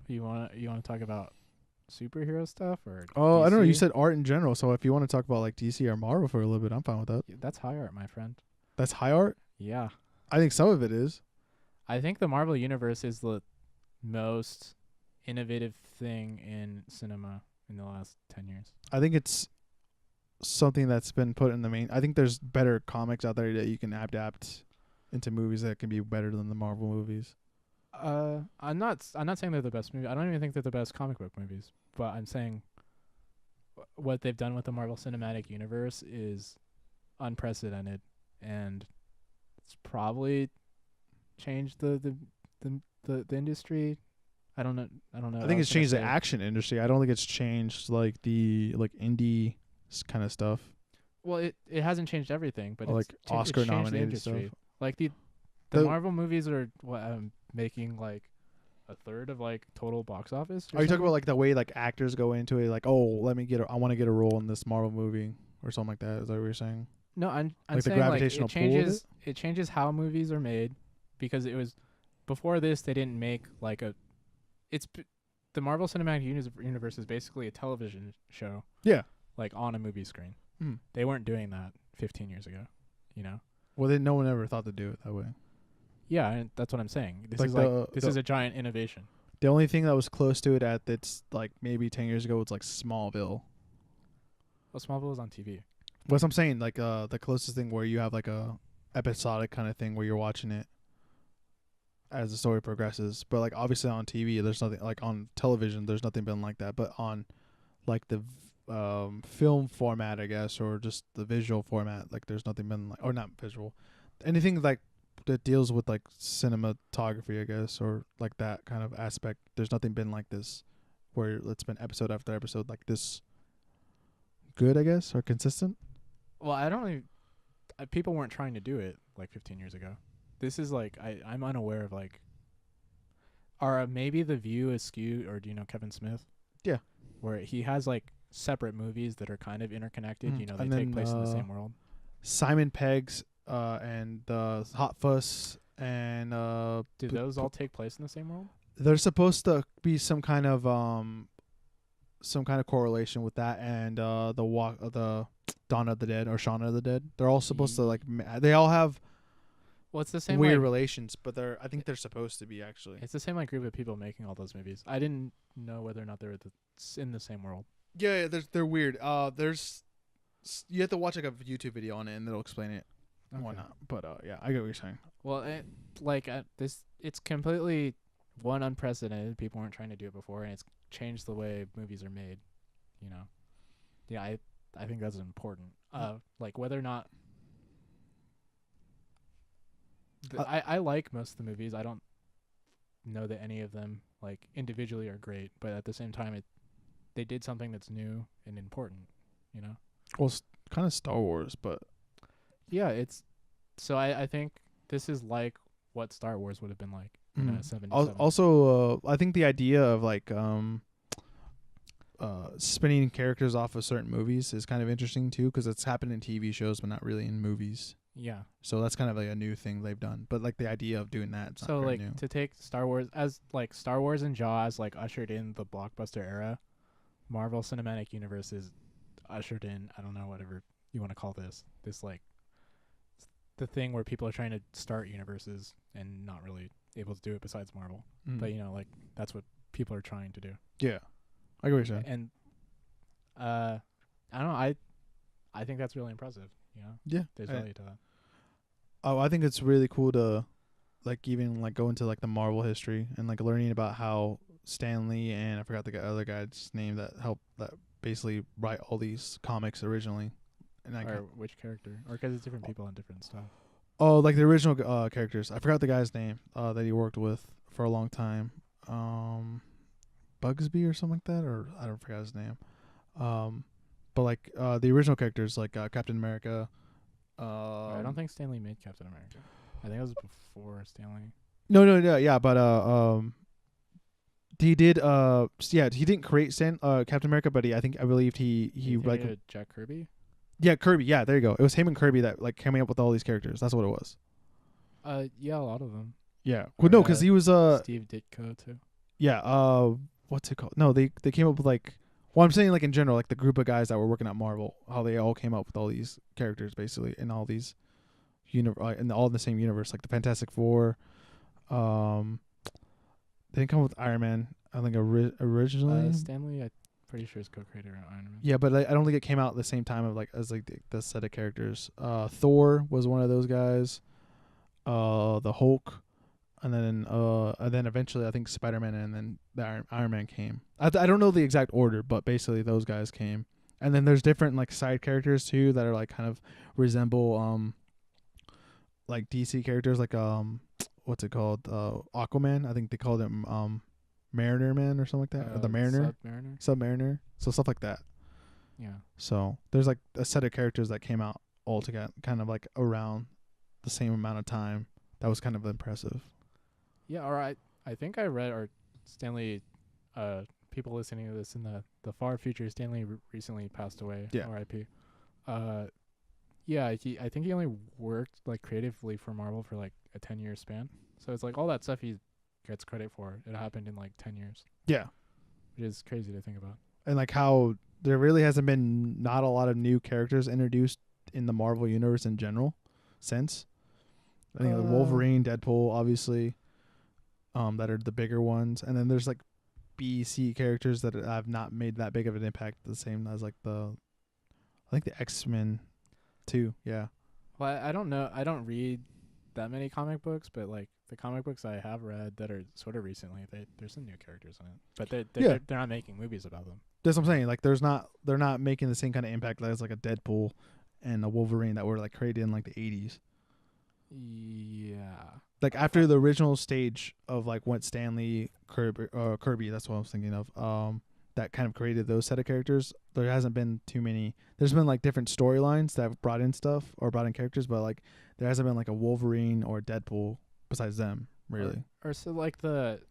You wanna talk about superhero stuff or? Oh, I don't know. You DC? said art in general, so if you want to talk about like DC or Marvel for a little bit, I'm fine with that. That's high art, my friend. That's high art. Yeah. I think some of it is. I think the Marvel Universe is the most innovative thing in cinema in the last 10 years. I think it's something that's been put in the main. I think there's better comics out there that you can adapt into movies that can be better than the Marvel movies. I'm not saying they're the best movie. I don't even think they're the best comic book movies. But I'm saying what they've done with the Marvel Cinematic Universe is unprecedented, and it's probably changed the industry. I don't know. I think it's changed the action industry. I don't think it's changed like the indie kind of stuff. Well, it hasn't changed everything, but Or, it's like changed the Oscar-nominated industry. stuff. Like the Marvel movies are making like a third of like total box office. Are you talking about like the way like actors go into it, like, oh, I want to get a role in this Marvel movie or something like that? Is that what you're saying? No, I'm Like the saying gravitational like pull of it changes how movies are made, because it was before this they didn't make like the Marvel Cinematic Universe is basically a television show. Yeah. Like on a movie screen. Mm. They weren't doing that 15 years ago, you know. Well, then no one ever thought to do it that way. Yeah, and that's what I'm saying. This Like is is a giant innovation. The only thing that was close to it at that's like maybe 10 years ago was like Smallville. Well, Smallville was on TV. What I'm saying, like the closest thing where you have like a episodic kind of thing where you're watching it as the story progresses. But like obviously on TV, there's nothing like on television. There's nothing been like that. But on like the film format, I guess, or just the visual format, like there's nothing been like, or not visual, anything like that deals with like cinematography, I guess, or like that kind of aspect. There's nothing been like this where it's been episode after episode like this good, I guess, or consistent. Well, I don't even, people weren't trying to do it like 15 years ago. This is like I'm unaware of like, or maybe The View is skewed, or do you know Kevin Smith? Yeah, where he has like separate movies that are kind of interconnected. You know, they And take then, place in the same world. Simon Pegg's and Hot Fuss and Do those all take place in the same world? there's supposed to be some kind of correlation with that and the Dawn of the Dead or Shaun of the Dead. They're all supposed to like they all have Well, it's the same weird like, relations, but I think they're supposed to be actually. it's the same like group of people making all those movies. I didn't know whether or not they were in the same world. Yeah, they're weird. You have to watch like a YouTube video on it and it'll explain it and whatnot. But yeah, I get what you're saying. Well, it's completely unprecedented. People weren't trying to do it before, and it's changed the way movies are made. You know, yeah, I think that's important. Like whether or not I like most of the movies. I don't know that any of them like individually are great, but at the same time, they did something that's new and important. You know. Well, it's kind of Star Wars, but yeah, it's so I think this is like what Star Wars would have been like in a 77. Also, I think the idea of like spinning characters off of certain movies is kind of interesting too, because it's happened in TV shows but not really in movies. Yeah. So that's kind of like a new thing they've done. But like the idea of doing that, it's so not very like new. to take Star Wars as like Star Wars and Jaws like ushered in the blockbuster era, Marvel Cinematic Universe is ushered in, I don't know, whatever you want to call this like the thing where people are trying to start universes and not really able to do it besides Marvel. Mm. But like that's what people are trying to do. Yeah, I get what you're saying. And I don't know. I think that's really impressive. Yeah, There's value to that. Oh, I think it's really cool to like even like go into like the Marvel history and like learning about how Stan Lee and I forgot the other guy's name that helped that basically write all these comics originally. And Or which character? Or because it's different people and different stuff. oh, like the original characters. I forgot the guy's name that he worked with for a long time. Bugsby or something like that, or I don't forget his name. But like the original characters like Captain America. I don't think Stan Lee made Captain America. I think it was before Stan Lee. No, yeah, but he did he didn't create Captain America, but I believe he like Jack Kirby. Yeah, Kirby. Yeah, there you go. It was him and Kirby that like coming up with all these characters. That's what it was. Yeah, a lot of them. Yeah. Well, no, because he was Steve Ditko too. Yeah. What's it called? No, they came up with like. Well, I'm saying like in general, like the group of guys that were working at Marvel, how they all came up with all these characters basically in all these, and all in the same universe, like the Fantastic Four. They didn't come up with Iron Man. I think originally. Stan Lee, I'm pretty sure is co-creator of Iron Man. Yeah, but I don't think it came out at the same time of like as like the set of characters. Thor was one of those guys. The Hulk. And then eventually I think Spider-Man and then the Iron Man came. I don't know the exact order, but basically those guys came. And then there's different like side characters too that are like kind of resemble like DC characters like what's it called? Aquaman. I think they called him Mariner Man or something like that. Or the Mariner. Submariner. So stuff like that. Yeah. So there's like a set of characters that came out all together kind of like around the same amount of time. That was kind of impressive. Yeah, or I think I read, or Stanley, people listening to this in the far future, Stanley recently passed away. Yeah. R.I.P. Yeah, I think he only worked like creatively for Marvel for like a 10-year span. So it's like all that stuff he gets credit for. It happened in like 10 years. Yeah. Which is crazy to think about. And like how there really hasn't been not a lot of new characters introduced in the Marvel universe in general since. I think Wolverine, Deadpool, obviously. That are the bigger ones, and then there's like B, C characters that have not made that big of an impact. The same as like I think the X-Men, too. Yeah. Well, I don't know. I don't read that many comic books, but like the comic books I have read that are sort of recently, there's some new characters in it, but they're not making movies about them. That's what I'm saying. Like they're not making the same kind of impact as like a Deadpool and a Wolverine that were like created in like the 80s. Yeah. Like after the original stage of like what Stanley Kirby, that's what I was thinking of. That kind of created those set of characters. There hasn't been too many. There's been like different storylines that have brought in stuff or brought in characters, but like there hasn't been like a Wolverine or Deadpool besides them, really. Or so like the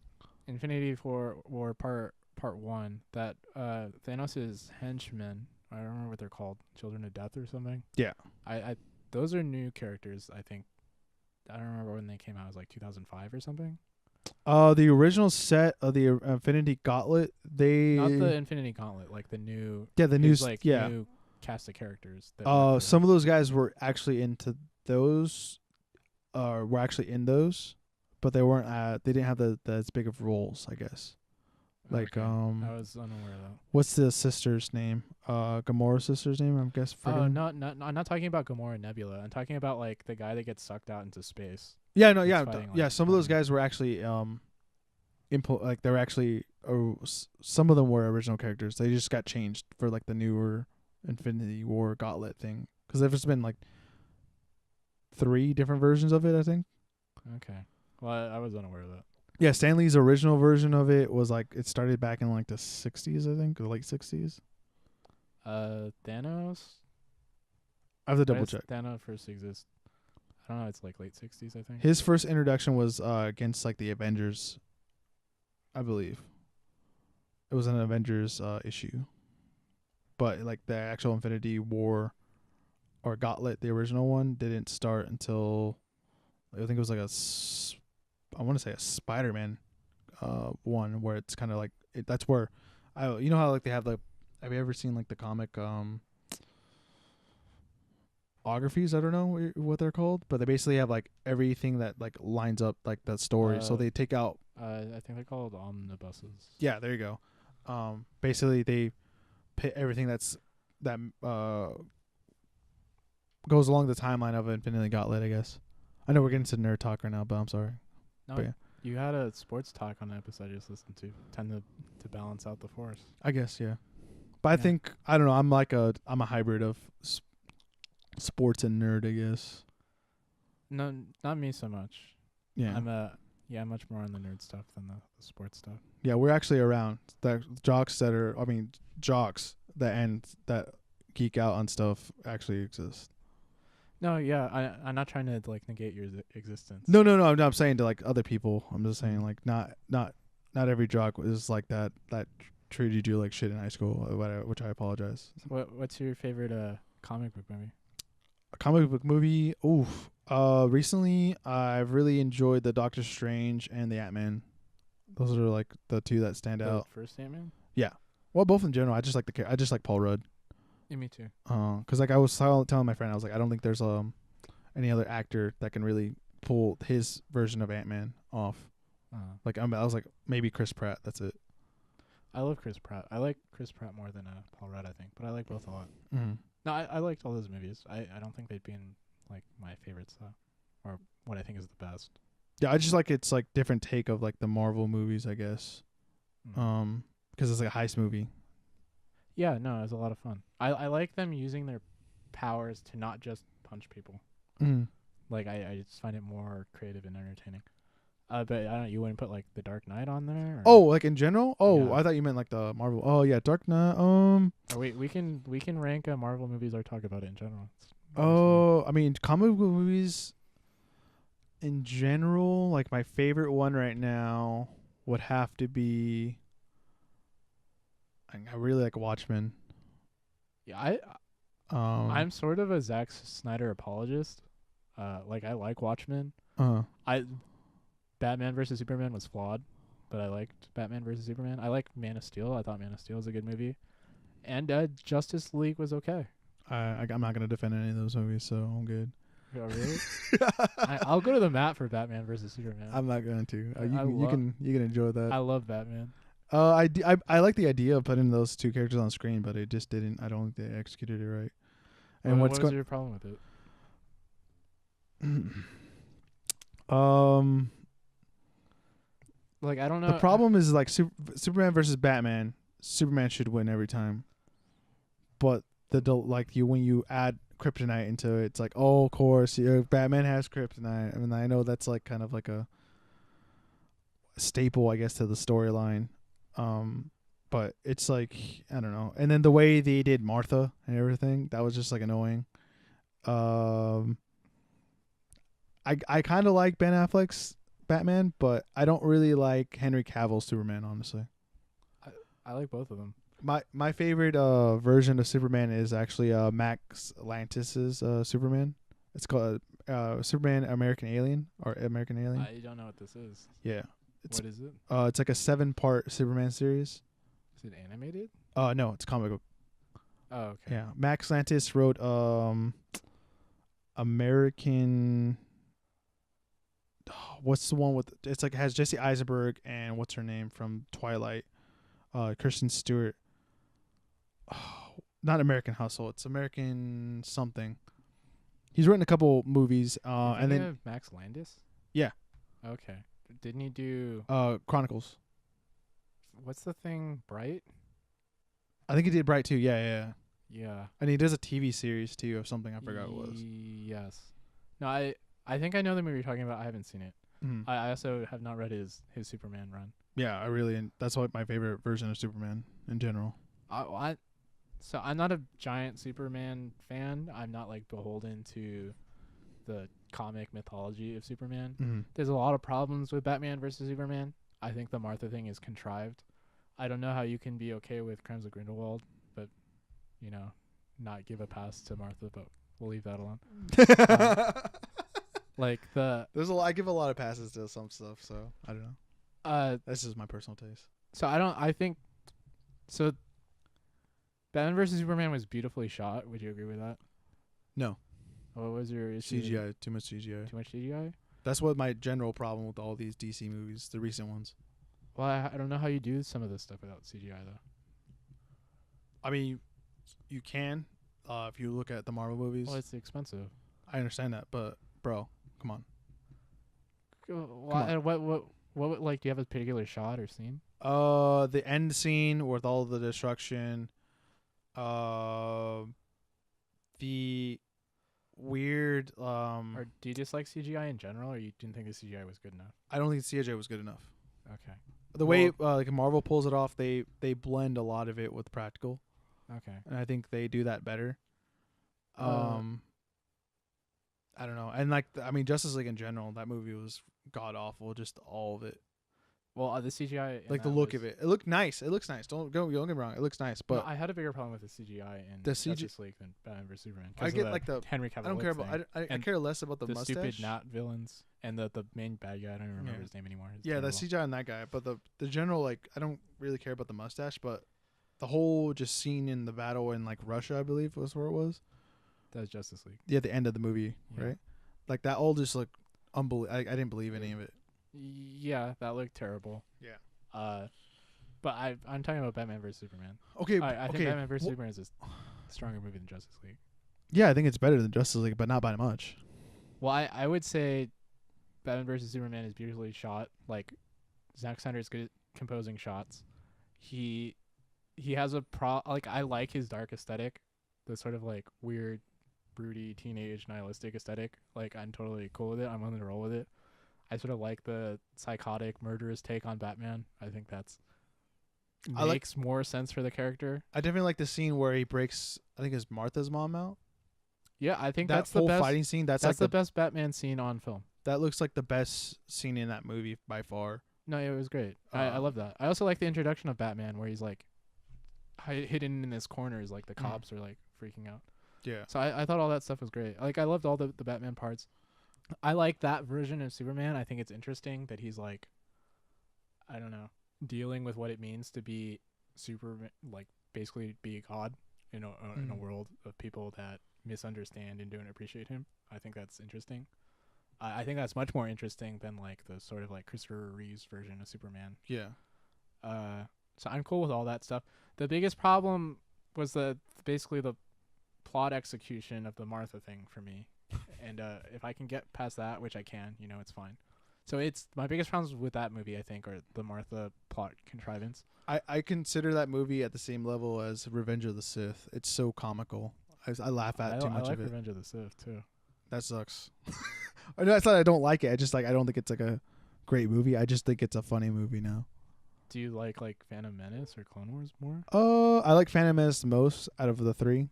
Infinity War Part 1 that Thanos' henchmen. I don't remember what they're called. Children of Death or something. Yeah. I those are new characters. I think. I don't remember when they came out. It was like 2005 or something. The original set of the Infinity Gauntlet, not the Infinity Gauntlet, like the new. Yeah, the new new cast of characters. Some of those guys were actually into those, were actually in those, but they weren't. They didn't have the as big of roles, I guess. Like I was unaware though. What's the sister's name? Gamora's sister's name, I guess. Oh, no, I'm not talking about Gamora and Nebula. I'm talking about like the guy that gets sucked out into space. Yeah, no, yeah, fighting, yeah. like, Some of those guys were actually like they were actually some of them were original characters. They just got changed for like the newer Infinity War Gauntlet thing because there's been like 3 different versions of it, I think. Okay, well, I was unaware of that. Yeah, Stanley's original version of it was like it started back in like the 60s, I think, or late 60s. Thanos. I have to double check. Thanos first exists. I don't know. It's like late 60s, I think. His first introduction was against like the Avengers, I believe. It was an Avengers issue, but like the actual Infinity War or Gauntlet, the original one, didn't start until I think it was like I want to say a Spider-Man one where it's kind of like that's where you know how like they have have you ever seen like the comic biographies. I don't know what they're called, but they basically have like everything that like lines up like the story. So they take out. I think they're called omnibuses. Yeah, there you go. Basically they put everything that goes along the timeline of Infinity Gauntlet, I guess. I know we're getting to nerd talk right now, but I'm sorry. No, But yeah. you had a sports talk on the episode I just listened to. Tend to balance out the force. I guess, yeah. But I Yeah. think I don't know. I'm a hybrid of sports and nerd, I guess. No, not me so much. Yeah, I'm much more on the nerd stuff than the sports stuff. yeah. We're actually around that jocks that geek out on stuff actually exist. No, yeah, I'm not trying to like negate your existence. No. I'm saying to like other people. I'm just saying like not every jock is like that treated you like shit in high school, or whatever, which I apologize. What's your favorite comic book movie? A comic book movie. Oof. Recently I've really enjoyed the Doctor Strange and the Ant-Man. Those are like the two that stand out. First Ant-Man? Well, both in general. I just like Paul Rudd. Yeah, me too. 'Cause like I was telling my friend, I was like, I don't think there's any other actor that can really pull his version of Ant-Man off. Like I was like maybe Chris Pratt. That's it. I love Chris Pratt. I like Chris Pratt more than Paul Rudd, I think, but I like both a lot. Mm-hmm. No, I liked all those movies. I don't think they'd be in like my favorites though, or what I think is the best. Yeah, I just like it's like different take of like the Marvel movies, I guess. Mm. Because it's like a heist movie. Yeah, no, it was a lot of fun. I like them using their powers to not just punch people. Mm. Like I just find it more creative and entertaining. But I don't know, you wouldn't put like the Dark Knight on there? Or? Oh, like in general? Oh, Yeah. I thought you meant like the Marvel. Oh yeah, Dark Knight. Or we can rank Marvel movies or talk about it in general. Oh, I mean comic book movies in general. Like my favorite one right now would have to be. I really like Watchmen. Yeah, I'm sort of a Zack Snyder apologist. Like I like Watchmen. Batman versus Superman was flawed, but I liked Batman versus Superman. I like Man of Steel. I thought Man of Steel was a good movie, and Justice League was okay. I'm not gonna defend any of those movies, so I'm good. Oh, really? I'll go to the mat for Batman versus Superman. I'm not going to. I You can enjoy that. I love Batman. I like the idea of putting those two characters on screen, but it just didn't. I don't think they executed it right. And what what's was going? your problem with it? Like I don't know. The problem is like Superman versus Batman. Superman should win every time, but when you add kryptonite into it, it's like, oh, of course, Batman has kryptonite. I mean, I know that's like kind of like a staple, I guess, to the storyline. But it's like, I don't know. And then the way they did Martha and everything, that was just like annoying. I kind of like Ben Affleck's Batman, but I don't really like Henry Cavill's Superman, honestly. I like both of them. My favorite version of Superman is actually Max Lantis's Superman. It's called Superman American Alien or American Alien. I don't know what this is. Yeah. What is it? It's like a 7-part Superman series. Is it animated? No, it's comic book. Oh, okay. Yeah. Max Lantis wrote American. What's the one with? It's like it has Jesse Eisenberg and what's her name from Twilight, Kristen Stewart. Not American Hustle. It's American something. He's written a couple movies. And then Max Landis. Yeah. Okay. Didn't he do Chronicles? What's the thing? Bright. I think he did Bright too. Yeah. Yeah. And he does a TV series too of something. I forgot what it was. Yes. No, I think I know the movie you're talking about. I haven't seen it. Mm. I also have not read his Superman run. Yeah, that's what my favorite version of Superman in general. So I'm not a giant Superman fan. I'm not like beholden to the comic mythology of Superman. Mm-hmm. There's a lot of problems with Batman versus Superman. I think the Martha thing is contrived. I don't know how you can be okay with Crimes of Grindelwald, but not give a pass to Martha. But we'll leave that alone. I give a lot of passes to some stuff, so I don't know. That's just my personal taste. Batman vs Superman was beautifully shot. Would you agree with that? No. What was your issue? CGI, too much CGI. Too much CGI? That's what my general problem with all these DC movies, the recent ones. Well, I don't know how you do some of this stuff without CGI though. I mean, you can, if you look at the Marvel movies. Well, it's expensive. I understand that, but bro, come on. What like do you have a particular shot or scene? The end scene with all the destruction. The weird. Or do you just like CGI in general, or you didn't think the CGI was good enough? I don't think CGI was good enough. Okay. The way like Marvel pulls it off, they blend a lot of it with practical. Okay. And I think they do that better. I don't know. And like I mean Justice League in general, that movie was god awful, just all of it. Well, the CGI, like the look of it. It looked nice. It looks nice. Don't get me wrong. It looks nice, but I had a bigger problem with the CGI in the CG Justice League than Batman vs Superman. I get like the Henry Cavill. I don't care about I care less about the mustache. Stupid Nat villains and the main bad guy. I don't even remember his name anymore. It's yeah, the CGI on that guy, but the general like I don't really care about the mustache, but the whole just scene in the battle in like Russia, I believe was where it was. That was Justice League. Yeah, the end of the movie, right? Like that all just looked unbelievable. I didn't believe any of it. Yeah, that looked terrible. Yeah. But I'm talking about Batman vs Superman. Okay. I think Batman vs Superman is a stronger movie than Justice League. Yeah, I think it's better than Justice League, but not by much. Well, I would say Batman vs Superman is beautifully shot. Like Zack Snyder is good at composing shots. He has a like I like his dark aesthetic, the sort of like weird, broody, teenage, nihilistic aesthetic. Like I'm totally cool with it. I'm willing to roll with it. I sort of like the psychotic, murderous take on Batman. I think that's makes more sense for the character. I definitely like the scene where he breaks, I think it's Martha's mom out. Yeah, I think that that's whole the best fighting scene. That's like the best Batman scene on film. That looks like the best scene in that movie by far. No, it was great. I love that. I also like the introduction of Batman where he's like hidden in this corners, like the cops are like freaking out. Yeah. So I thought all that stuff was great. Like I loved all the Batman parts. I like that version of Superman. I think it's interesting that he's like, I don't know, dealing with what it means to be Superman, like basically be a god in a world of people that misunderstand and don't appreciate him. I think that's interesting. I think that's much more interesting than like the sort of like Christopher Reeve's version of Superman. Yeah. So I'm cool with all that stuff. The biggest problem was basically the plot execution of the Martha thing for me. And if I can get past that, which I can, it's fine. So it's my biggest problems with that movie, I think, are the Martha plot contrivance. I consider that movie at the same level as Revenge of the Sith. It's so comical. I laugh at too much I like of it. Revenge of the Sith too. That sucks. I know it's not I don't like it. I just like I don't think it's like a great movie. I just think it's a funny movie now. Do you like Phantom Menace or Clone Wars more? I like Phantom Menace the most out of the three.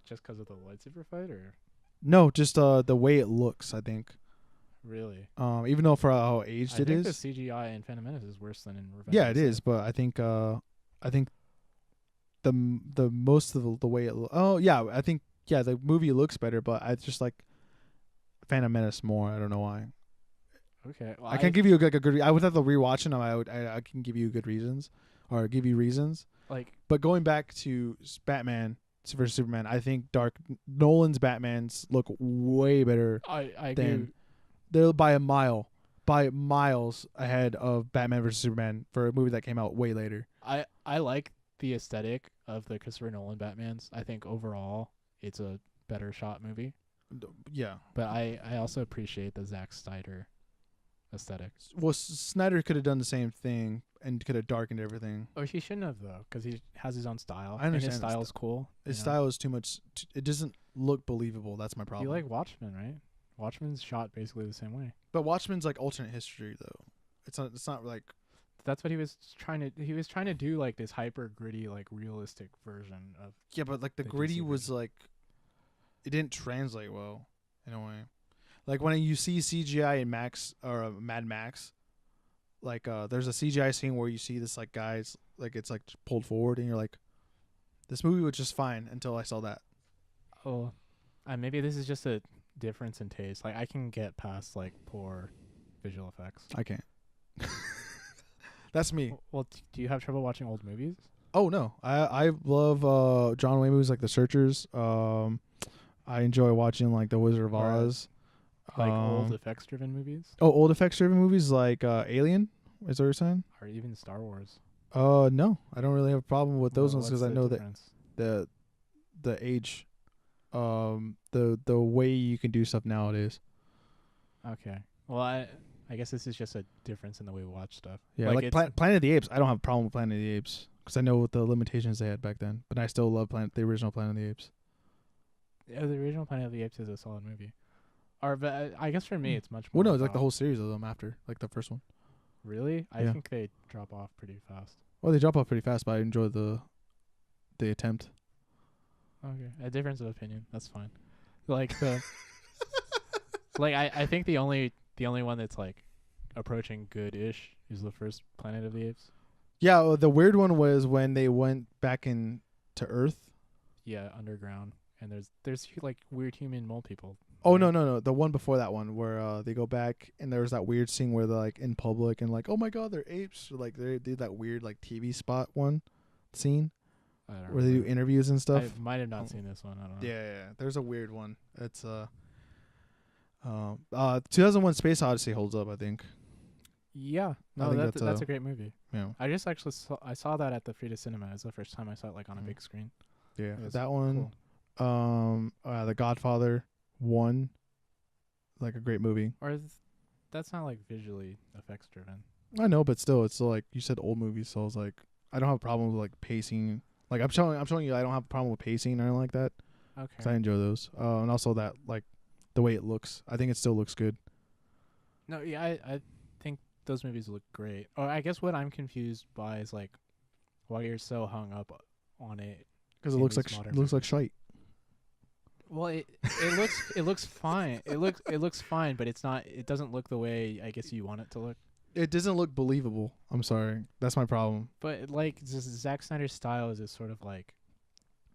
Just because of the lightsaber fight, or? No, just the way it looks. I think. Really? Even though for how aged it is. I think the CGI in Phantom Menace is worse than in Revenge. Yeah, it is, but I think the most of the way it. I think the movie looks better, but I just like Phantom Menace more. I don't know why. Okay, well, I can't give you a good. I would have to rewatch them. I can give you good reasons, or give you reasons. But going back to Batman versus Superman, I think Nolan's Batmans look way better. I agree. They're by miles ahead of Batman versus Superman for a movie that came out way later. I like the aesthetic of the Christopher Nolan Batmans. I think overall it's a better shot movie. Yeah. But I also appreciate the Zack Snyder aesthetic. Well, Snyder could have done the same thing and could have darkened everything. Oh, he shouldn't have though, because he has his own style. I understand. And his style's cool. His style is too much. It doesn't look believable. That's my problem. You like Watchmen, right? Watchmen's shot basically the same way. But Watchmen's like alternate history though. It's not like. That's what he was trying to. He was trying to do like this hyper gritty, like realistic version of. Yeah, but like the gritty was like, it didn't translate well in a way. Like when you see CGI in Mad Max, like there's a CGI scene where you see this like guys like it's like pulled forward and you're like, this movie was just fine until I saw that. Oh, maybe this is just a difference in taste. Like I can get past like poor visual effects. I can't. That's me. Well, do you have trouble watching old movies? Oh no, I love John Wayne movies like The Searchers, I enjoy watching like The Wizard of Or, Oz. Like old effects-driven movies, old effects-driven movies like Alien. Is that what you're saying? or even Star Wars. No, I don't really have a problem with those ones because I know difference? that the age, the way you can do stuff nowadays. Okay. Well, I guess this is just a difference in the way we watch stuff. Yeah, like Planet of the Apes. I don't have a problem with Planet of the Apes because I know what the limitations they had back then. But I still love the original Planet of the Apes. Yeah, the original Planet of the Apes is a solid movie. But I guess for me, it's much more. Well, no, it's like the whole series of them after, like the first one. Really? I Yeah. think they drop off pretty fast. Well, they drop off pretty fast, but I enjoy the attempt. Okay, a difference of opinion. That's fine. Like the, like I think the only one that's like approaching good-ish is the first Planet of the Apes. Yeah, well, the weird one was when they went back into Earth. Yeah, underground, and there's like weird human mole people. Oh right? no, the one before that one where they go back and there was that weird scene where they're like in public and like, oh my god, they're apes. Or, like they did that weird like TV spot one scene I don't where they do remember. interviews and stuff. I might have not seen this one. I don't know. Yeah. There's a weird one. It's 2001 Space Odyssey holds up, I think. Yeah, I no, think that's a great movie. Yeah. I just actually saw that at the Frida Cinema. It's the first time I saw it like on a big screen. Yeah. It was That one. cool. The Godfather 1, like a great movie. Or that's not like visually effects driven. I know, but still, it's still like you said, old movies. So I was like, I don't have a problem with like pacing. Like I'm showing you, I don't have a problem with pacing or anything like that. Okay. 'Cause I enjoy those. And also that like the way it looks. I think it still looks good. No, yeah, I think those movies look great. Or I guess what I'm confused by is like why you're so hung up on it. Because it in looks these like modern looks like movies. shite. Well, it looks fine. It looks fine, but it's not. It doesn't look the way I guess you want it to look. It doesn't look believable. I'm sorry. That's my problem. But like Zack Snyder's style is this sort of like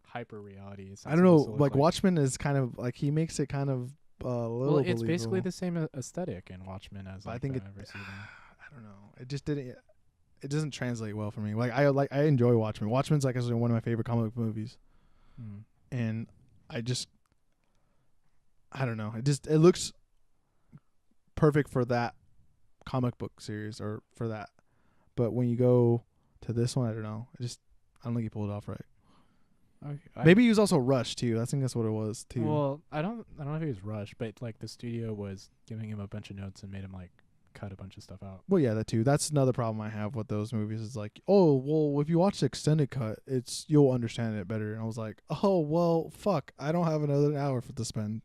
hyper reality. I don't know. Like Watchmen is kind of like he makes it kind of a little. Well, it's believable. basically the same aesthetic in Watchmen as like I think the it. ever season. I don't know. It just didn't. It doesn't translate well for me. I enjoy Watchmen. Watchmen's like actually one of my favorite comic book movies, and I don't know. It looks perfect for that comic book series or for that. But when you go to this one, I don't know. I don't think he pulled it off right. Okay, Maybe he was also rushed too. I think that's what it was too. Well, I don't know if he was rushed, but like the studio was giving him a bunch of notes and made him like cut a bunch of stuff out. Well, yeah, that too. That's another problem I have with those movies. Is like, oh, well, if you watch the extended cut, you'll understand it better. And I was like, oh, well, fuck, I don't have another hour to spend.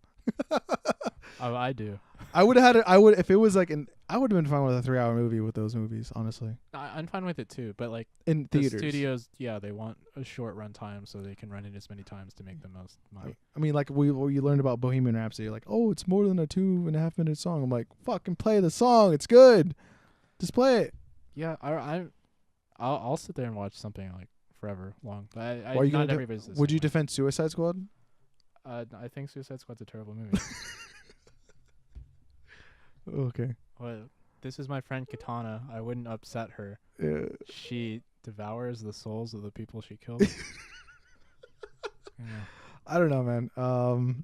Oh, I do. I would have had it. If it was like I would have been fine with a 3-hour movie with those movies, honestly. I'm fine with it too, but like In the theaters. studios, yeah, they want a short run time so they can run it as many times to make the most money. I mean, like we learned about Bohemian Rhapsody, like, oh, it's more than a 2.5 minute song. I'm like, fucking play the song. It's good. Just play it. Yeah, I'll sit there and watch something like forever long. Why are you not gonna everybody's the Would same you way. defend Suicide Squad? I think Suicide Squad's a terrible movie. Okay. Well, this is my friend Katana. I wouldn't upset her. Yeah. She devours the souls of the people she killed. Yeah. I don't know, man.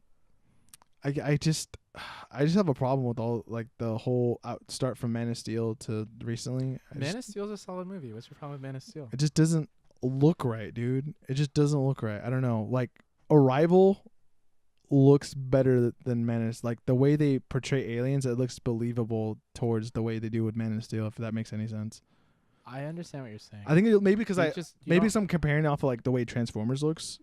I just have a problem with all like the whole start from Man of Steel to recently. Man of Steel's a solid movie. What's your problem with Man of Steel? It just doesn't look right, dude. It just doesn't look right. I don't know. Like Arrival looks better than Man of like the way they portray aliens. It looks believable towards the way they do with Man of Steel. If that makes any sense. I understand what you're saying. I think maybe because maybe I'm comparing off of like the way Transformers looks.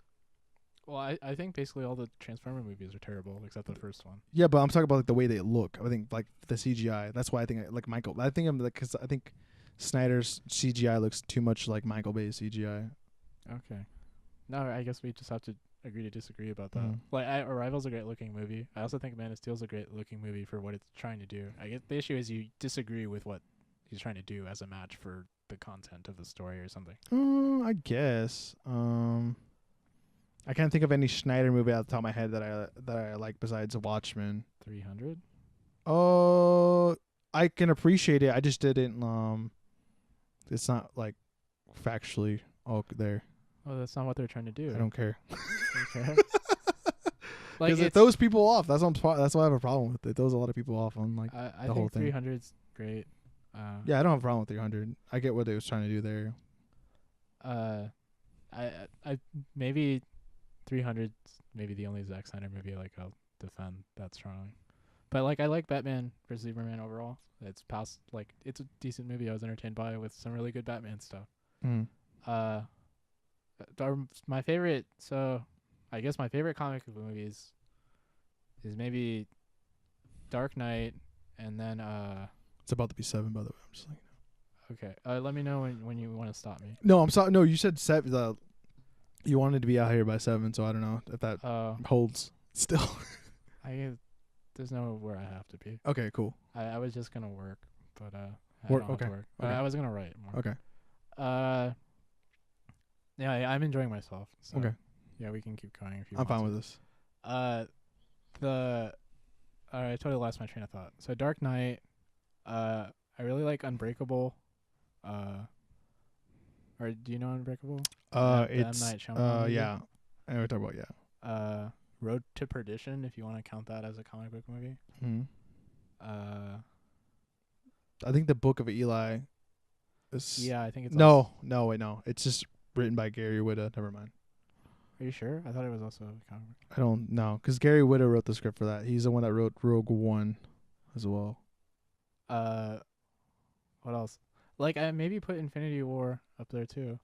Well, I think basically all the Transformer movies are terrible except the first one. Yeah, but I'm talking about like the way they look. I think like the CGI. That's why I think like Michael. I think I'm like because I think Snyder's CGI looks too much like Michael Bay's CGI. Okay. No, I guess we just have to agree to disagree about that. Mhm. Like, Arrival's a great looking movie. I also think Man of Steel's a great looking movie for what it's trying to do. I guess the issue is you disagree with what he's trying to do as a match for the content of the story or something. I guess. I can't think of any Schneider movie off the top of my head that I like besides Watchmen. 300? I can appreciate it. I just didn't. It's not like factually all there. Oh, that's not what they're trying to do. I don't care. Okay. Like Because it it's, throws people off. That's what I have a problem with. It throws a lot of people off on like. I the whole think thing. 300's great. Yeah, I don't have a problem with 300. I get what they was trying to do there. I maybe 300's maybe the only Zack Snyder movie like I'll defend that strongly. But like I like Batman vs Superman overall. It's past like it's a decent movie. I was entertained by it with some really good Batman stuff. Mm. My favorite. So I guess my favorite comic book movies is maybe Dark Knight, and then It's about to be 7, by the way. I'm just like. okay. Let me know when you want to stop me. No, I'm sorry. No, you said 7. You wanted to be out here by 7, so I don't know if that holds still. There's nowhere I have to be. Okay, cool. I was just gonna work, but I Work, don't have to okay, work. okay. I was gonna write more. Okay. Yeah, I'm enjoying myself. So Okay. yeah, we can keep going if you I'm want fine to. with this. I totally lost my train of thought. So Dark Knight, I really like Unbreakable. Or do you know Unbreakable? The M. It's Night Shyamalan movie? yeah. I know what you're talking about. Yeah. Road to Perdition, if you want to count that as a comic book movie. Hmm. Uh, I think the Book of Eli. Is yeah, I think it's. No, wait, no. It's just written by Gary Whitta. Never mind. Are you sure? I thought it was also a comic book. I don't know, because Gary Whitta wrote the script for that. He's the one that wrote Rogue One, as well. What else? Like, I maybe put Infinity War up there too.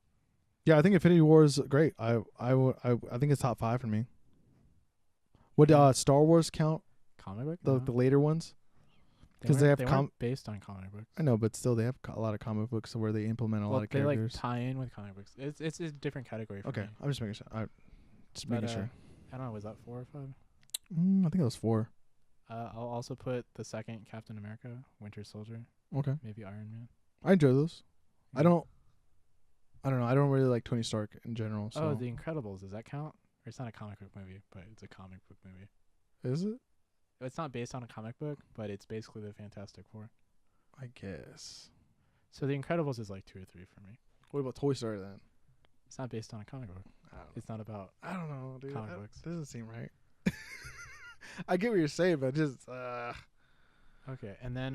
Yeah, I think Infinity War is great. I think it's top 5 for me. Would Star Wars count Comic book? the No. later ones? 'cause they weren't- have weren't based on comic books. I know, but still, they have a lot of comic books where they implement a lot of they characters. like tie in with comic books. It's a different category for Okay, me. I'm just making sure. Just But, making sure. I don't know. Was that 4 or 5? I think it was 4. I'll also put the second Captain America, Winter Soldier, Okay, maybe Iron Man. I enjoy those. I Yeah. don't know. I don't really like Tony Stark in general. So. Oh, The Incredibles. Does that count? Or it's not a comic book movie, but it's a comic book movie. Is it? It's not based on a comic book, but it's basically the Fantastic Four. I guess. So The Incredibles is like 2 or 3 for me. What about Toy Story then? It's not based on a comic book. It's not about. I don't know, dude. Comic That books. doesn't seem right. I get what you're saying, but just Okay, and then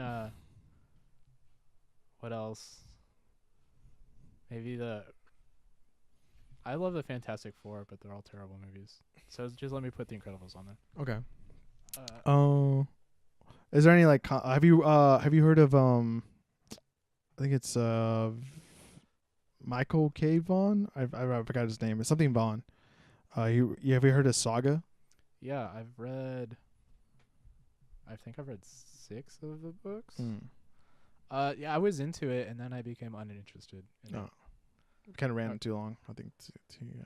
what else? Maybe I love the Fantastic Four, but they're all terrible movies. So just let me put The Incredibles on there. okay. Uh, Is there any like have you heard of I think it's Michael K. Vaughn? I forgot his name. It's something Vaughn. Have you heard of Saga? yeah, I think I've read 6 of the books. Yeah, I was into it, and then I became uninterested. In Oh. Kind of ran too long, I think.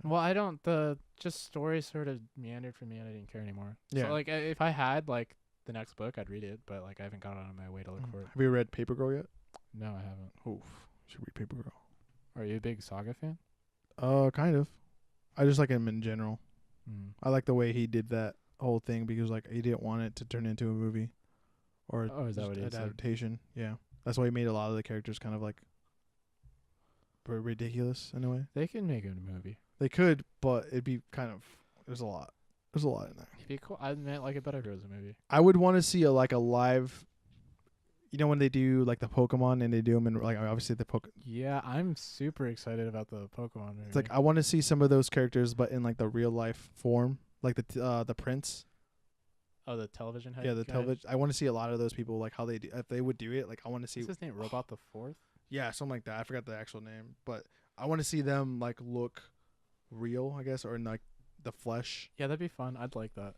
Well, I don't. The just story sort of meandered for me, and I didn't care anymore. Yeah. So like, if I had like the next book, I'd read it, but like I haven't got on my way to look for it. Have you read Paper Girl yet? No, I haven't. Oof. Should read Paper Girl. Are you a big Saga fan? Kind of. I just like him in general. Mm. I like the way he did that whole thing because like he didn't want it to turn into a movie or Oh, is that just what he said? adaptation. Yeah, that's why he made a lot of the characters kind of like ridiculous in a way. They can make a movie. They could, but it'd be kind of there's a lot in there. It'd be cool. I meant like it better if it was a movie. I would want to see a live. You know when they do like the Pokemon and they do them in like obviously the Yeah, I'm super excited about the Pokemon movie. It's like I want to see some of those characters, but in like the real life form, like the Prince. oh, the television head. Yeah, the guy? television. I want to see a lot of those people, like how they do, if they would do it. Like I want to see. What's his name? Robot the Fourth. Yeah, something like that. I forgot the actual name, but I want to see them like look real, I guess, or in like the flesh. Yeah, that'd be fun. I'd like that.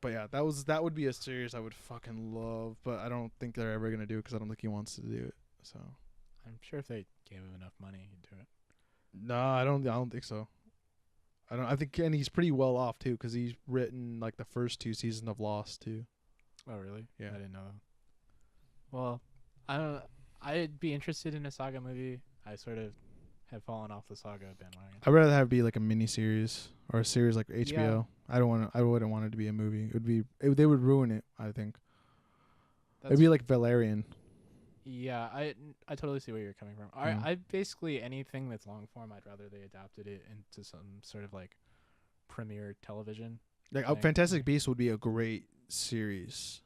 But yeah, that would be a series I would fucking love, but I don't think they're ever gonna do it because I don't think he wants to do it. So. I'm sure if they gave him enough money, he'd do it. No, I don't think so. I think, and he's pretty well off too, because he's written like the first 2 seasons of Lost too. Oh, really? Yeah. I didn't know that. Well, I don't. I'd be interested in a Saga movie. I sort of have fallen off the Saga bandwagon. I'd rather have it be like a mini series or a series like HBO. I wouldn't want it to be a movie. They would ruin it. I think it'd be like Valerian. Yeah, I totally see where you're coming from. I basically anything that's long form, I'd rather they adapted it into some sort of like premiere television. Like thing. Fantastic Beasts would be a great series.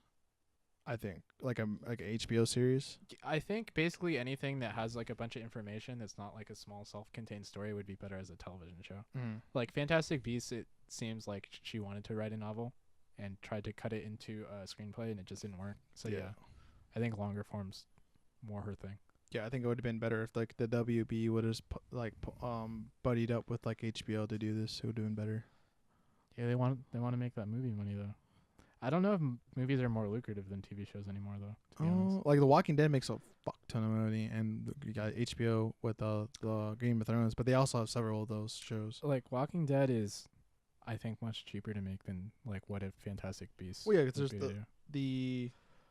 I think like a HBO series. I think basically anything that has like a bunch of information that's not like a small self-contained story would be better as a television show. Like Fantastic Beasts, it seems like she wanted to write a novel and tried to cut it into a screenplay, and it just didn't work. So yeah, I think longer form's more her thing. Yeah, I think it would have been better if like the WB would have buddied up with like HBO to do this. It would have been better. Yeah, they want to make that movie money though. I don't know if movies are more lucrative than TV shows anymore though. To be honest. Like The Walking Dead makes a fuck ton of money, and you got HBO with the Game of Thrones, but they also have several of those shows. Like Walking Dead is, I think, much cheaper to make than like What If Fantastic Beasts. Well, yeah, 'cause would there's be to do.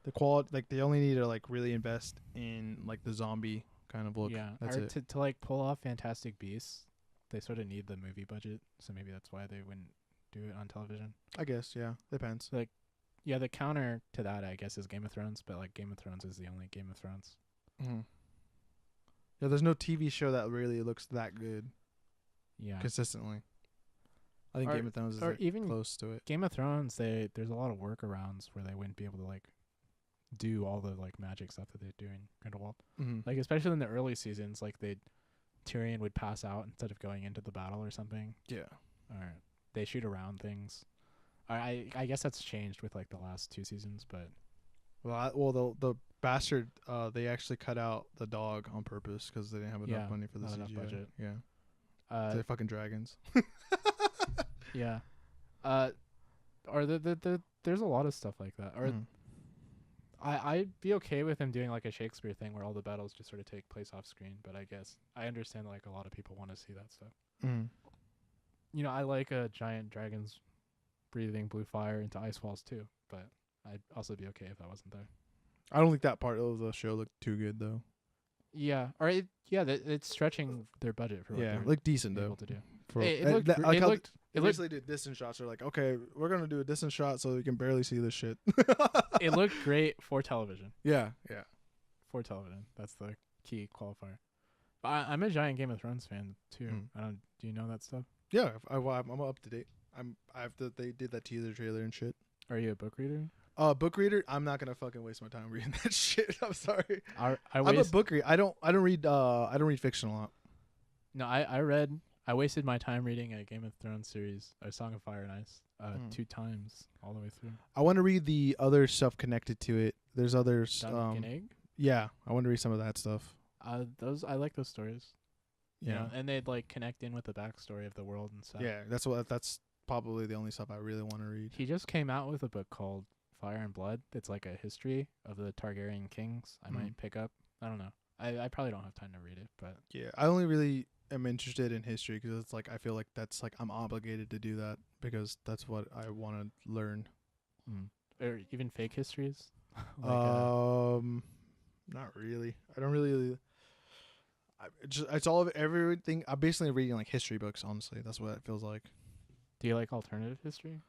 the quality. Like they only need to like really invest in like the zombie kind of look. Yeah, That's or it. to like pull off Fantastic Beasts, they sort of need the movie budget, so maybe that's why they wouldn't do it on television. I guess, yeah, depends. Yeah, the counter to that, I guess, is Game of Thrones, but like Game of Thrones is the only Game of Thrones. Yeah, there's no TV show that really looks that good Yeah, consistently. I think Or- Game of Thrones is or like even close to it. Game of Thrones, there's a lot of workarounds where they wouldn't be able to like do all the like magic stuff that they do in Grindelwald. Like especially in the early seasons, like Tyrion would pass out instead of going into the battle or something, Yeah. or they shoot around things. I guess that's changed with like the last 2 seasons, but Well, the bastard, they actually cut out the dog on purpose because they didn't have enough Yeah, money for the not CGI. enough budget. Yeah, they're fucking dragons. yeah, or there's a lot of stuff like that. Or I'd be okay with him doing like a Shakespeare thing where all the battles just sort of take place off screen, but I guess I understand like a lot of people want to see that stuff. You know, I like giant dragons breathing blue fire into ice walls too, but I'd also be okay if that wasn't there. I don't think that part of the show looked too good though. Yeah, or it's stretching their budget for what Yeah, they're looked decent able though. to do. For It uh, looked that- gr- I like it how looked they it looked basically do distance shots. They're like, okay, we're gonna do a distance shot so we can barely see this shit. it looked great for television. Yeah. For television, that's the key qualifier. But I'm a giant Game of Thrones fan too. Do you know that stuff? Yeah, I'm up to date. They did that teaser trailer and shit. Are you a book reader? Book reader. I'm not gonna fucking waste my time reading that shit. I'm sorry. I I'm a book reader. I don't read fiction a lot. No, I wasted my time reading a Game of Thrones series, A Song of Fire and Ice, 2 times all the way through. I want to read the other stuff connected to it. There's others. Grinning? Yeah, I want to read some of that stuff. I like those stories. You Yeah, know, and they'd like connect in with the backstory of the world and stuff. yeah. That's probably the only stuff I really want to read. He just came out with a book called Fire and Blood. That's like a history of the Targaryen kings. I might pick up. I don't know. I probably don't have time to read it, but Yeah, I only really am interested in history because it's like I feel like that's like I'm obligated to do that because that's what I want to learn. or even fake histories. Not really. I don't really. It's all of everything. I'm basically reading like history books. Honestly, that's what it feels like. Do you like alternative history?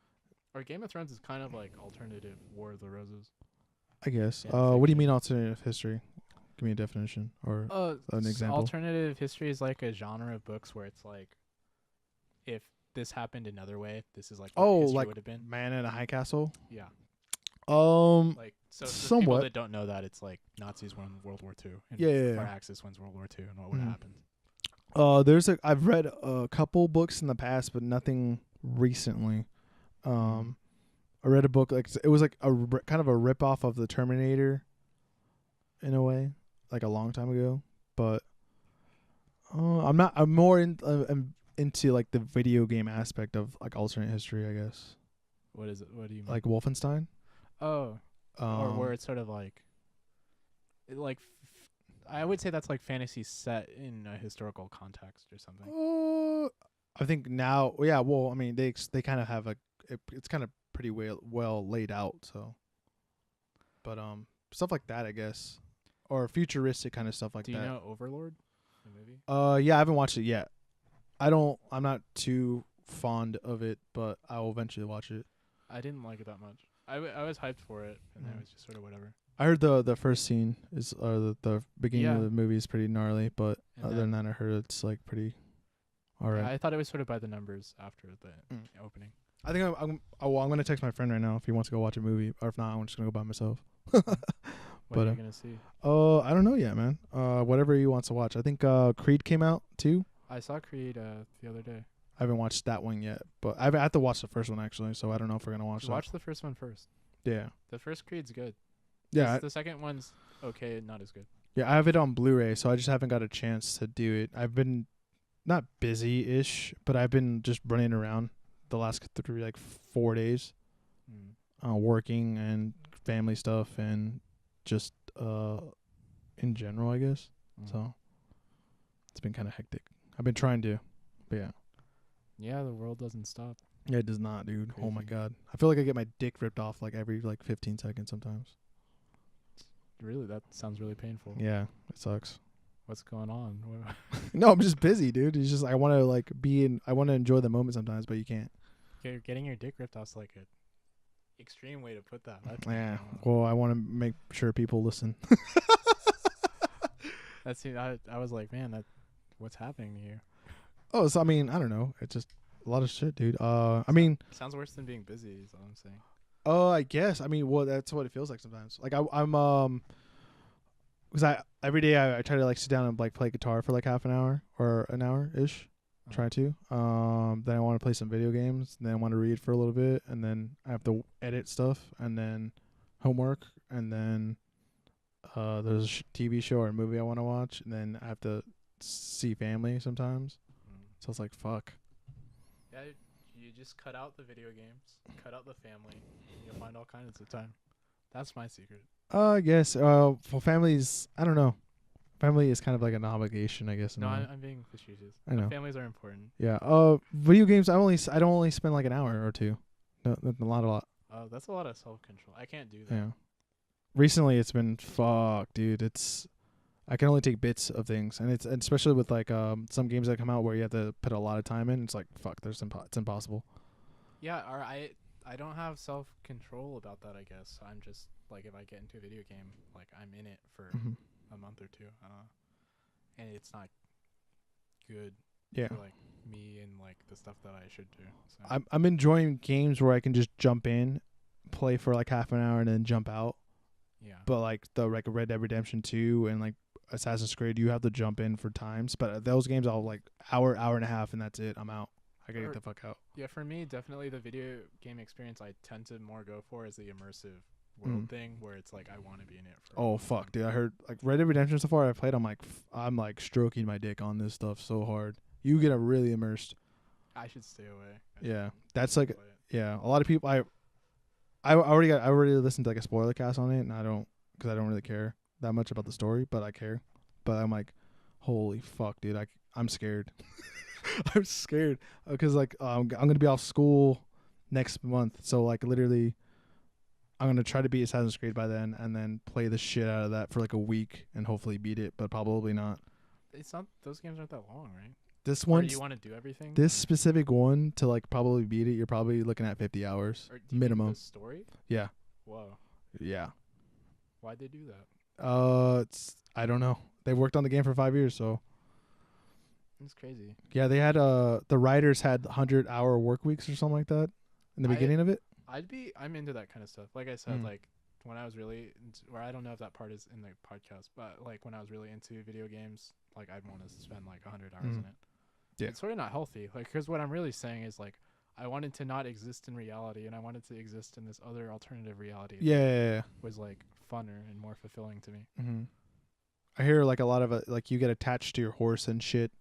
Or Game of Thrones is kind of like alternative War of the Roses. I guess. Yeah, What do you fiction. mean alternative history? Give me a definition or an example. Alternative history is like a genre of books where it's like, if this happened another way, this is like what history would have been. Man in a High Castle. Yeah. Like So for people somewhat. that don't know that, it's like Nazis won World War II. And Yeah. Our Axis wins World War II, and what would have happened. I've read a couple books in the past, but nothing recently. I read a book it was like kind of a rip off of the Terminator, in a way, like a long time ago. But I'm more into like the video game aspect of like alternate history, I guess. What is it? What do you mean? Like Wolfenstein. or where it's sort of like, I would say that's like fantasy set in a historical context or something. I think now, yeah. Well, I mean, they kind of have it's kind of pretty well laid out. So, but stuff like that, I guess, or futuristic kind of stuff like Do that. you know Overlord, the movie? Yeah, I haven't watched it yet. I'm not too fond of it, but I will eventually watch it. I didn't like it that much. I was hyped for it, and then it was just sort of whatever. I heard the first scene is the beginning Yeah. of the movie is pretty gnarly, but And other than that, I heard it's like pretty All right. I thought it was sort of by the numbers after the opening. I think I'm gonna text my friend right now if he wants to go watch a movie, or if not, I'm just gonna go by myself. What But, are you gonna see? I don't know yet, man. Whatever he wants to watch. I think Creed came out too. I saw Creed the other day. I haven't watched that one yet, but I have to watch the first one actually. So I don't know if we're gonna watch that. Watch the first one first. Yeah. The first Creed's good. Yeah. The second one's okay, not as good. Yeah, I have it on Blu-ray, so I just haven't got a chance to do it. I've been not busy-ish, but I've been just running around the last 4 days, working and family stuff and just in general, I guess. So it's been kind of hectic. I've been trying to, but yeah. Yeah, the world doesn't stop. Yeah, it does not, dude. Oh my Crazy. god. I feel like I get my dick ripped off like every 15 seconds sometimes. Really, that sounds really painful. Yeah, it sucks. What's going on? No, I'm just busy, dude. It's just I want to I want to enjoy the moment sometimes, but you can't. Getting your dick ripped off's like a extreme way to put that. Yeah. Well, I want to make sure people listen. That's I was like, man, what's happening to you? Oh, so I mean, I don't know. It's just a lot of shit, dude. I mean, Sounds worse than being busy. Is all I'm saying. I guess. I mean, well, that's what it feels like sometimes. Like I'm because every day I try to sit down and play guitar for half an hour or an hour ish. Try to. Then I want to play some video games. Then I want to read for a little bit, and then I have to edit stuff, and then homework, and then there's a TV show or a movie I want to watch, and then I have to see family sometimes. So it's like fuck. Yeah, you just cut out the video games, cut out the family, and you'll find all kinds of time. That's my secret. I guess. For families, I don't know. Family is kind of like an obligation, I guess. No, I'm being facetious. I know. Families are important. Yeah. Video games. I don't only spend an hour or two. No, a lot. Oh, that's a lot of self-control. I can't do that. Yeah. Recently, it's been fuck, dude. I can only take bits of things, and especially with some games that come out where you have to put a lot of time in. It's like fuck. It's impossible. Yeah, or I don't have self-control about that. I guess I'm just if I get into a video game, I'm in it for a month or two, and it's not good. Yeah. For me and the stuff that I should do. So. I'm enjoying games where I can just jump in, play for half an hour, and then jump out. Yeah. But the Red Dead Redemption 2 and Assassin's Creed, you have to jump in for times. But those games, I'll hour and a half, and that's it. I'm out. I gotta get the fuck out. Yeah, for me, definitely the video game experience I tend to more go for is the immersive world thing, where it's I want to be in it. Oh fuck, dude! I heard Red Dead Redemption so far. I played. I'm stroking my dick on this stuff so hard. You get really immersed. I should stay away. Yeah, that's yeah. A lot of people. I already listened to a spoiler cast on it, and I don't really care that much about the story, but I care. But I'm holy fuck, dude! I'm scared. I'm scared because I'm gonna be off school next month, so literally, I'm gonna try to beat Assassin's Creed by then, and then play the shit out of that for a week, and hopefully beat it, but probably not. It's not; those games aren't that long, right? This one, you want to do everything. This specific one to probably beat it, you're probably looking at 50 hours or do you minimum. mean the story? Yeah. Whoa. Yeah. Why'd they do that? I don't know. They worked on the game for 5 years, so. It's crazy. Yeah, they had the writers had 100-hour work weeks or something like that in the beginning of it. I'm into that kind of stuff. Like I said, when I was really or I don't know if that part is in the podcast, but when I was really into video games, I'd want to spend 100 hours in it. Yeah. It's sort of not healthy. Because what I'm really saying is I wanted to not exist in reality, and I wanted to exist in this other alternative reality. Yeah. Was funner and more fulfilling to me. Mm-hmm. I hear a lot of it, you get attached to your horse and shit.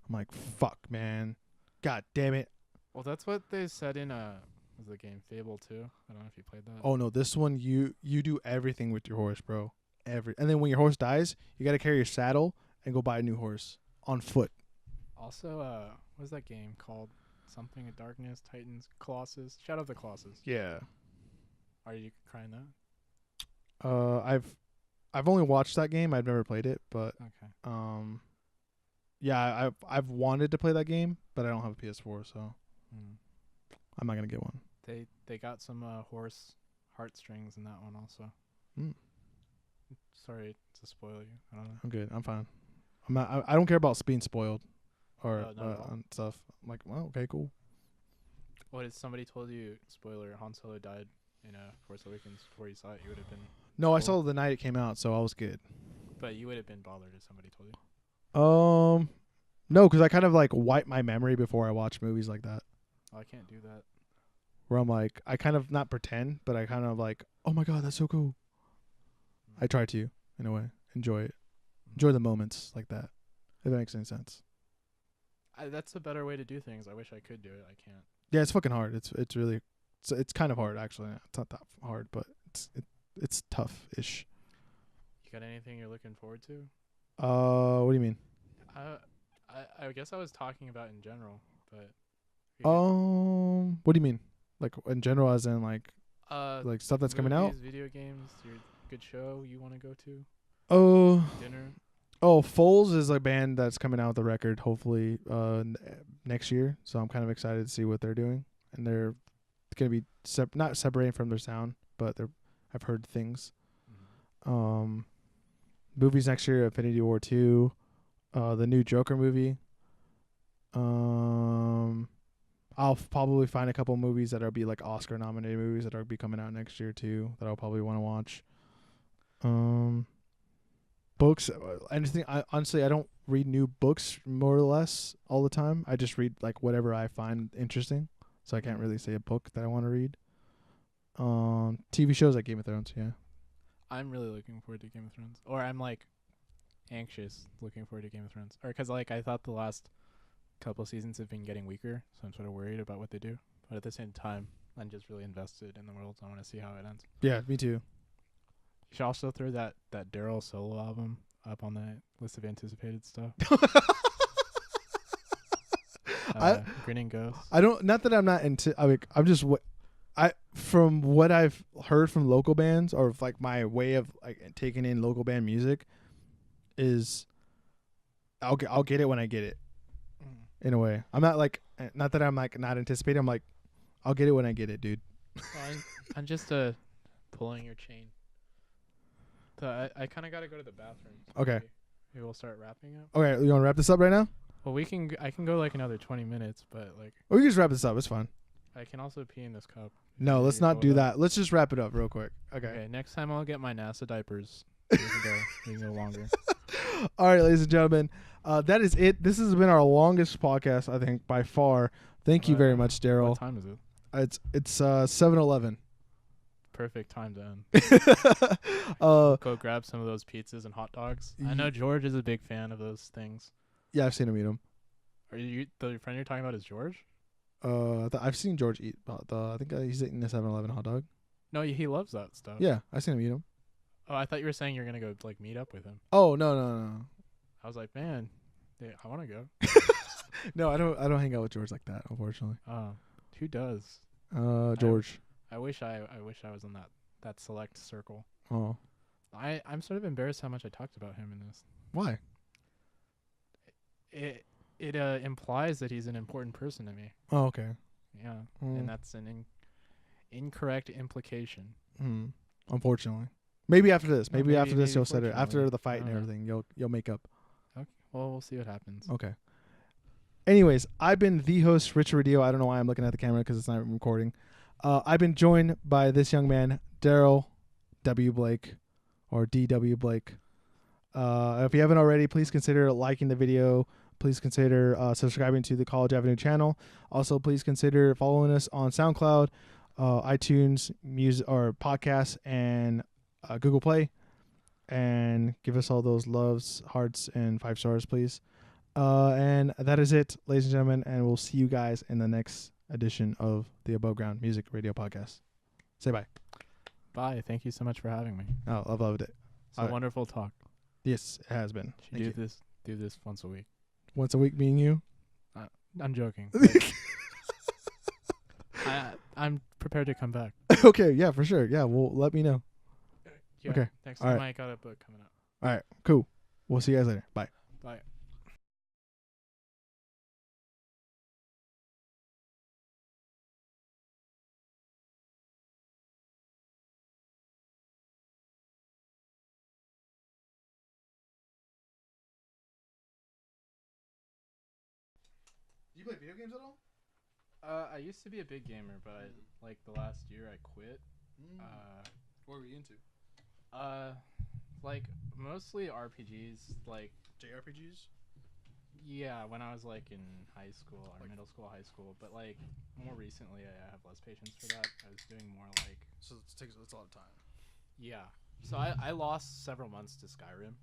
I'm like, fuck, man. God damn it. Well, that's what they said in was the game Fable 2. I don't know if you played that. Oh no, this one you do everything with your horse, bro. And then when your horse dies, you got to carry your saddle and go buy a new horse on foot. Also, what's that game called? Something of Darkness, Titans, Colossus, Shadow of the Colossus. Yeah. Are you crying that? I've only watched that game. I've never played it, but okay. Yeah, I've wanted to play that game, but I don't have a PS4, so I'm not gonna get one. They got some horse heartstrings in that one also. Sorry to spoil you. I don't know. I'm good. I'm fine. I don't care about being spoiled. or not at all. on stuff. I'm like, well, okay, cool. What if somebody told you, spoiler, Han Solo died in Force Awakens before you saw it? You would have been, No, I Cool. saw it the night it came out, so I was good. but you would have been bothered if somebody told you. No, because I kind of like wipe my memory before I watch movies like that. Oh, I can't do that. Where I'm like, I kind of not pretend, but I kind of like, oh my god, that's so cool. I try to, in a way, enjoy it, enjoy the moments like that. If that makes any sense. That's a better way to do things. I wish I could do it. I can't. Yeah, it's fucking hard. It's really, it's kind of hard actually. It's not that hard, but it's tough-ish. You got anything you're looking forward to? What do you mean? I guess I was talking about in general, but What do you mean? Like in general, as in like stuff that's coming out? movies, video games, your good show you want to go to, Oh, dinner. Foles is a band that's coming out with a record hopefully next year. So I'm kind of excited to see what they're doing, and they're gonna be not separating from their sound, but I've heard things. Movies next year: Infinity War 2, the new Joker movie. I'll probably find a couple movies that'll be like Oscar nominated movies that'll be coming out next year too that I'll probably want to watch. Books, anything. Honestly, I don't read new books more or less all the time. I just read like whatever I find interesting. So I can't really say a book that I want to read. TV shows like Game of Thrones, yeah. I'm really looking forward to Game of Thrones, or I'm like anxious looking forward to Game of Thrones, or because like I thought the last couple seasons have been getting weaker, so I'm sort of worried about what they do. But at the same time, I'm just really invested in the world. So I want to see how it ends. Yeah, me too. You should also throw that Daryl solo album up on the list of anticipated stuff. Grinning Ghosts. I don't. Not that I'm not into. I'm just. From what I've heard from local bands, or like my way of like taking in local band music, is I'll get it when I get it. In a way, I'm not like, not that I'm like not anticipating. I'm like, I'll get it when I get it, dude. Well, I'm just pulling your chain. So I kind of got to go to the bathroom. So Okay. Maybe we'll start wrapping up. Okay, you want to wrap this up right now? Well, I can go like another 20 minutes, but like Or we can just wrap this up. It's fine. I can also pee in this cup. No, let's You're not cool do with that. Let's just wrap it up real quick. Okay. Okay. Next time I'll get my NASA diapers. We can go longer. All right, ladies and gentlemen, that is it. This has been our longest podcast, I think, by far. Thank you very much, Daryl. What time is it? It's 7:11. Perfect time to end. Go grab some of those pizzas and hot dogs. I know George is a big fan of those things. Yeah, I've seen him eat them. Are you the friend you're talking about is George? I've seen George eat. I think he's eating a 7-Eleven hot dog. No, he loves that stuff. Yeah, I've seen him eat them. Oh, I thought you were saying you're gonna go like meet up with him. Oh no. I was like, man, yeah, I want to go. No, I don't hang out with George like that, unfortunately. Oh, who does? George. I wish I was in that select circle. Oh, I'm sort of embarrassed how much I talked about him in this. why? It implies that he's an important person to me. Oh, okay. Yeah, Mm. and that's an incorrect implication. Unfortunately, maybe after this. No, Maybe after this maybe you'll set it. After fortunately. the fight and I don't know. everything, you'll make up. Okay, well, we'll see what happens. Okay. Anyways, I've been the host, Richard Radillo. I don't know why I'm looking at the camera because it's not recording. I've been joined by this young man, Daryl W. Blake, or D.W. Blake. If you haven't already, please consider liking the video. Please consider subscribing to the College Avenue channel. Also, please consider following us on SoundCloud, iTunes, music or podcasts, and Google Play. And give us all those loves, hearts, and 5 stars, please. And that is it, ladies and gentlemen. And we'll see you guys in the next edition of the Above Ground Music Radio Podcast. Say bye. Bye. Thank you so much for having me. Oh, I've loved it. It's a wonderful talk. Yes, it has been. Should Thank you. do this once a week. Once a week, me and you. I'm joking. I'm prepared to come back. Okay, yeah, for sure. Yeah, well, let me know. Yeah, Okay, next all time right. I got a book coming up. All right, cool. We'll see you guys later. Bye. Bye. Do you play video games at all? I used to be a big gamer, but like the last year I quit. What were you into? Like mostly RPGs, like JRPGs? yeah, when I was like in high school or middle school, high school, but like more recently I have less patience for that. I was doing more like So it's a lot of time. yeah. So I lost several months to Skyrim.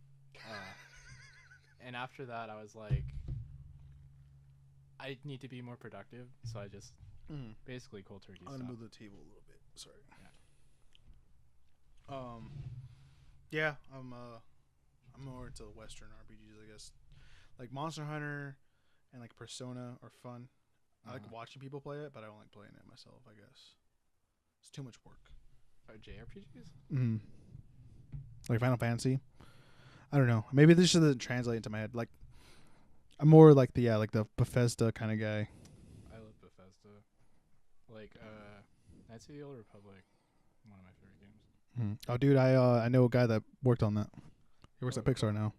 And after that I was like I need to be more productive, so I just basically cold turkey I'm stuff. gonna move the table a little bit. Sorry. Yeah, I'm more into Western RPGs, I guess. Like Monster Hunter and like Persona are fun. I like watching people play it, but I don't like playing it myself, I guess. It's too much work. Are JRPGs? Mm. Like Final Fantasy. I don't know. Maybe this just doesn't translate into my head. Like I'm more like the Bethesda kind of guy. I love Bethesda. Like Knights of the Old Republic, one of my favorite games. Oh, dude, I know a guy that worked on that. He works at Pixar now.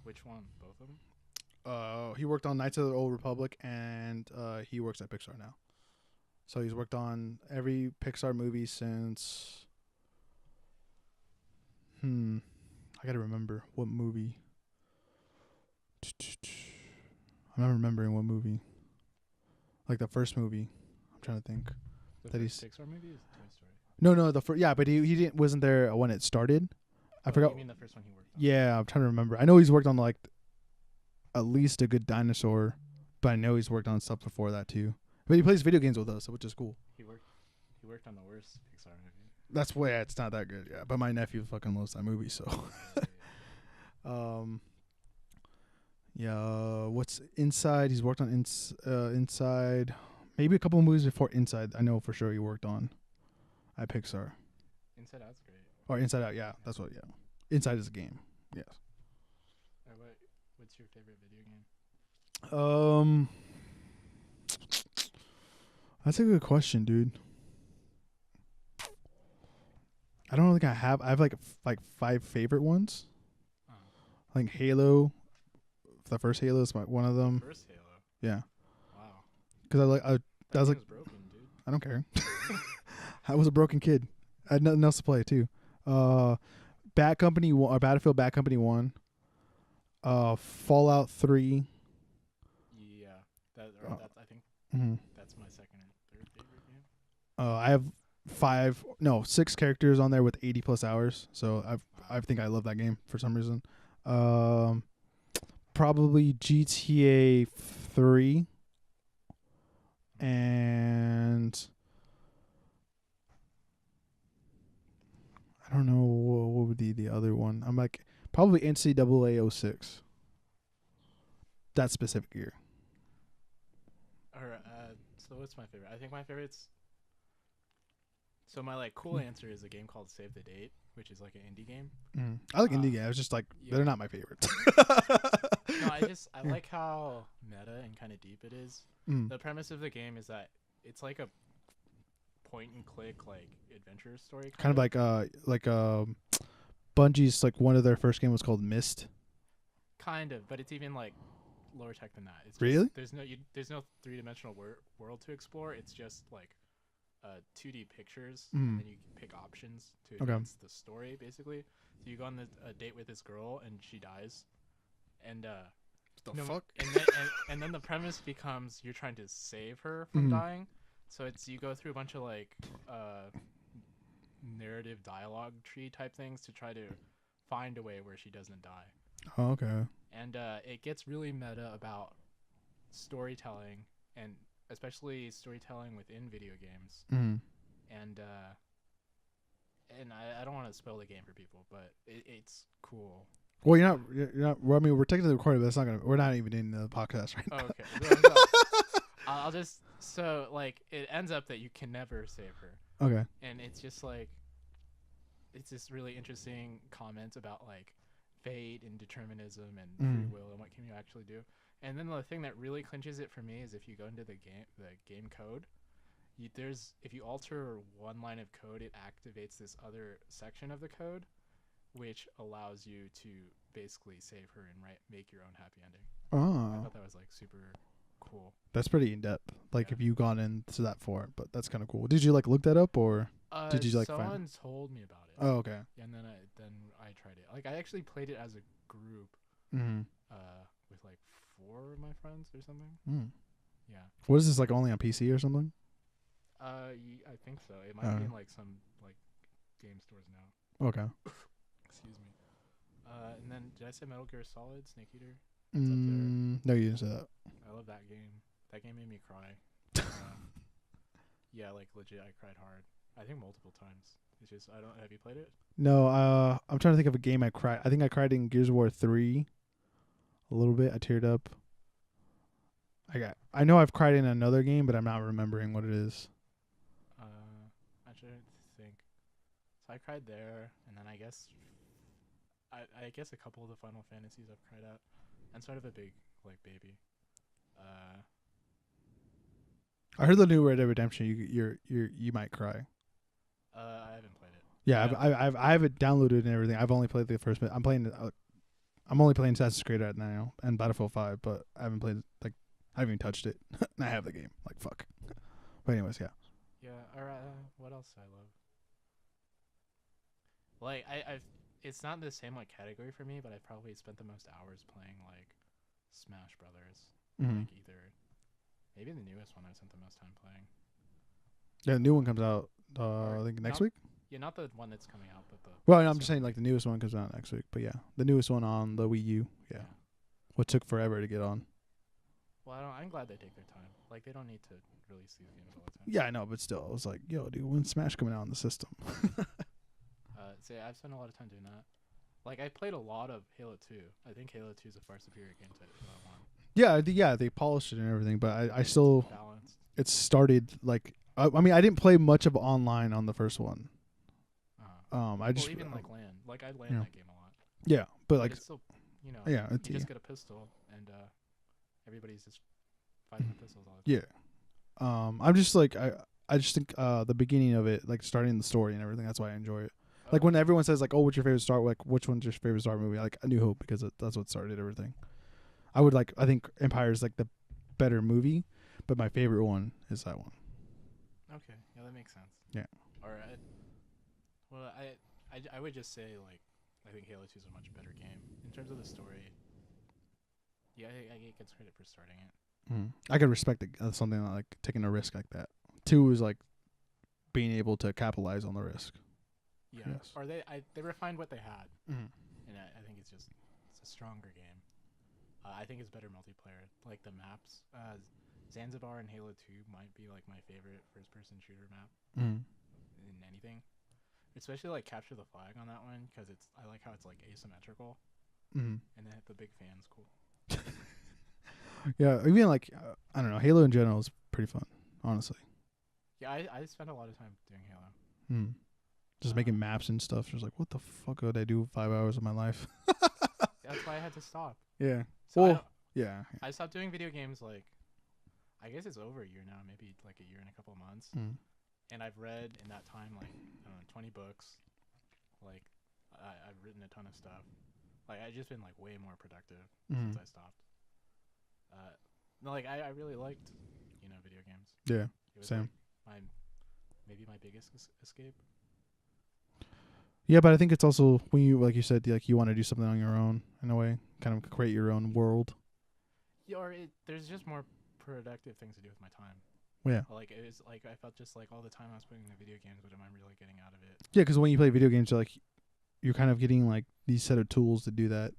Which one? Both of them? He worked on Knights of the Old Republic, and he works at Pixar now. So he's worked on every Pixar movie since. I gotta remember what movie. I'm not remembering what movie. Like the first movie. I'm trying to think. The That first he's- Pixar movie is Toy Story. No, the first. Yeah, but he wasn't there when it started. I forgot. You mean the first one he worked on? Yeah, I'm trying to remember. I know he's worked on like at least A Good Dinosaur, but I know he's worked on stuff before that too. But he plays video games with us, which is cool. He worked on the worst Pixar movie. That's why it's not that good, yeah. But my nephew fucking loves that movie, so. What's Inside? He's worked on Inside. Maybe a couple of movies before Inside. I know for sure he worked on at Pixar. Inside Out's great. Or Inside Out, yeah. That's what, yeah. Inside is a game, yes. What's your favorite video game? That's a good question, dude. I don't think I have like 5 favorite ones. Oh. Like Halo. The first Halo is one of them. First Halo. Yeah. Wow. Because I was like, game's broken, dude. I don't care. I was a broken kid. I had nothing else to play too. Battlefield Bad Company 1. Fallout 3. Yeah. That's I think that's my second or third favorite game. I have 6 characters on there with 80 plus hours. So I think I love that game for some reason. Probably GTA 3. And I don't know what would be the other one. I'm like probably NCAA 06. That specific year. Or so what's my favorite? I think my favorite's. So my like cool answer is a game called Save the Date, which is like an indie game. I like indie games. I was just like they're yeah. not my favorites. No, I like how meta and kind of deep it is. The premise of the game is that it's like a point and click like adventure story. Kind of like Bungie's like one of their first game was called Myst. Kind of, but it's even like lower tech than that. It's just, Really? There's no 3-dimensional world to explore. It's just like 2D pictures, Mm. and then you can pick options to advance the story, basically. So you go on a date with this girl, and she dies, and fuck? and then the premise becomes you're trying to save her from dying. So you go through a bunch of like narrative dialogue tree type things to try to find a way where she doesn't die. Oh, okay. And it gets really meta about storytelling, and especially storytelling within video games. And I don't want to spoil the game for people, but it's cool. Well, you're not. Well, I mean, we're technically recording, but we're not even in the podcast right now. Oh, okay. I'll just so like it ends up that you can never save her. Okay. And it's just like it's this really interesting comment about like fate and determinism and free will and what can you actually do. And then the thing that really clinches it for me is if you go into the game code, if you alter one line of code, it activates this other section of the code, which allows you to basically save her and make your own happy ending. I Oh. thought that was like super cool. That's pretty in depth. Like Yeah. if you gone into that far, but that's kind of cool. Did you like look that up or? Did you, like, find- someone told me about it. Oh, okay. And then I tried it. Like I actually played it as a group Mm-hmm. with like 4 of my friends or something. Mm. Yeah. What is this, like only on PC or something? I think so. It might be in like some like game stores now. Okay. Excuse me. And then did I say Metal Gear Solid Snake Eater? That's up there. No, you didn't say that. I love that game. That game made me cry. Yeah, like legit, I cried hard. I think multiple times. It's just I don't. Have you played it? No, I'm trying to think of a game I cried. I think I cried in Gears of War 3 a little bit. I teared up. I know I've cried in another game, but I'm not remembering what it is. I'm trying to think. So I cried there, and then I guess a couple of the Final Fantasies I've cried at, and sort of a big like baby. I heard the new Red Dead Redemption. You might cry. I haven't played it. Yeah, Yeah. I have it downloaded and everything. I've only played the first bit. I'm only playing Assassin's Creed right now and Battlefield 5, but I haven't played I haven't even touched it. And I have the game. Like fuck. But anyways, yeah. Yeah. Or what else do I love? Like I've it's not the same like category for me, but I've probably spent the most hours playing like Smash Brothers. Mm-hmm. Like either maybe the newest one I spent the most time playing. Yeah, the new one comes out. Or I think next not- week. Yeah, not the one that's coming out, but the. Well, I'm just saying like the newest one comes out next week. But yeah, the newest one on the Wii U. Yeah. What took forever to get on. Well, I'm glad they take their time. Like they don't need to release these games all the time. Yeah, I know, but still, I was like, yo, dude, when's Smash coming out on the system? So yeah, I've spent a lot of time doing that. Like I played a lot of Halo 2. I think Halo 2 is a far superior game to Halo 1. Yeah, they polished it and everything, but I still Balanced. it started like I mean I didn't play much of online on the first one. I just even like LAN. Like I LAN yeah. that game a lot. yeah, but like it's still, you know, yeah, you it's, just yeah. get a pistol and everybody's just fighting with pistols all the time. Yeah. I'm just like I just think the beginning of it, like starting the story and everything, that's why I enjoy it. Like when everyone says like, "Oh, what's your favorite Star?" Like, which one's your favorite Star movie? Like A New Hope because that's what started everything. I think Empire's like the better movie, but my favorite one is that one. Okay, yeah, that makes sense. Yeah. All right. Well, I would just say like I think Halo 2 is a much better game in terms of the story. Yeah, I get credit for starting it. I could respect something like taking a risk like that. 2 is like being able to capitalize on the risk. Yeah. Yes. Or they refined what they had, Mm-hmm. and I think it's a stronger game. I think it's better multiplayer. Like the maps, Zanzibar and Halo 2 might be like my favorite first-person shooter map Mm-hmm. in anything. Especially like Capture the Flag on that one because I like how it's like asymmetrical Mm-hmm. and then the big fan's cool. Yeah, even like I don't know, Halo in general is pretty fun, honestly. Yeah, I spend a lot of time doing Halo. Mm. Just making maps and stuff. Just like, what the fuck would I do 5 hours of my life? That's why I had to stop. Yeah. So Well, yeah. I stopped doing video games like I guess it's over a year now, maybe like a year and a couple of months. Mm. And I've read in that time like I don't know 20 books. Like I've written a ton of stuff. Like I've just been like way more productive Mm. since I stopped. No, like I really liked video games. Yeah. It was Same. like maybe my biggest escape. Yeah, but I think it's also when you, like you said, like you want to do something on your own in a way, kind of create your own world. Yeah, or there's just more productive things to do with my time. Yeah. Like it was like I felt just like all the time I was putting in the video games, what am I really getting out of it? Yeah, because when you play video games, you're kind of getting like these set of tools to do that,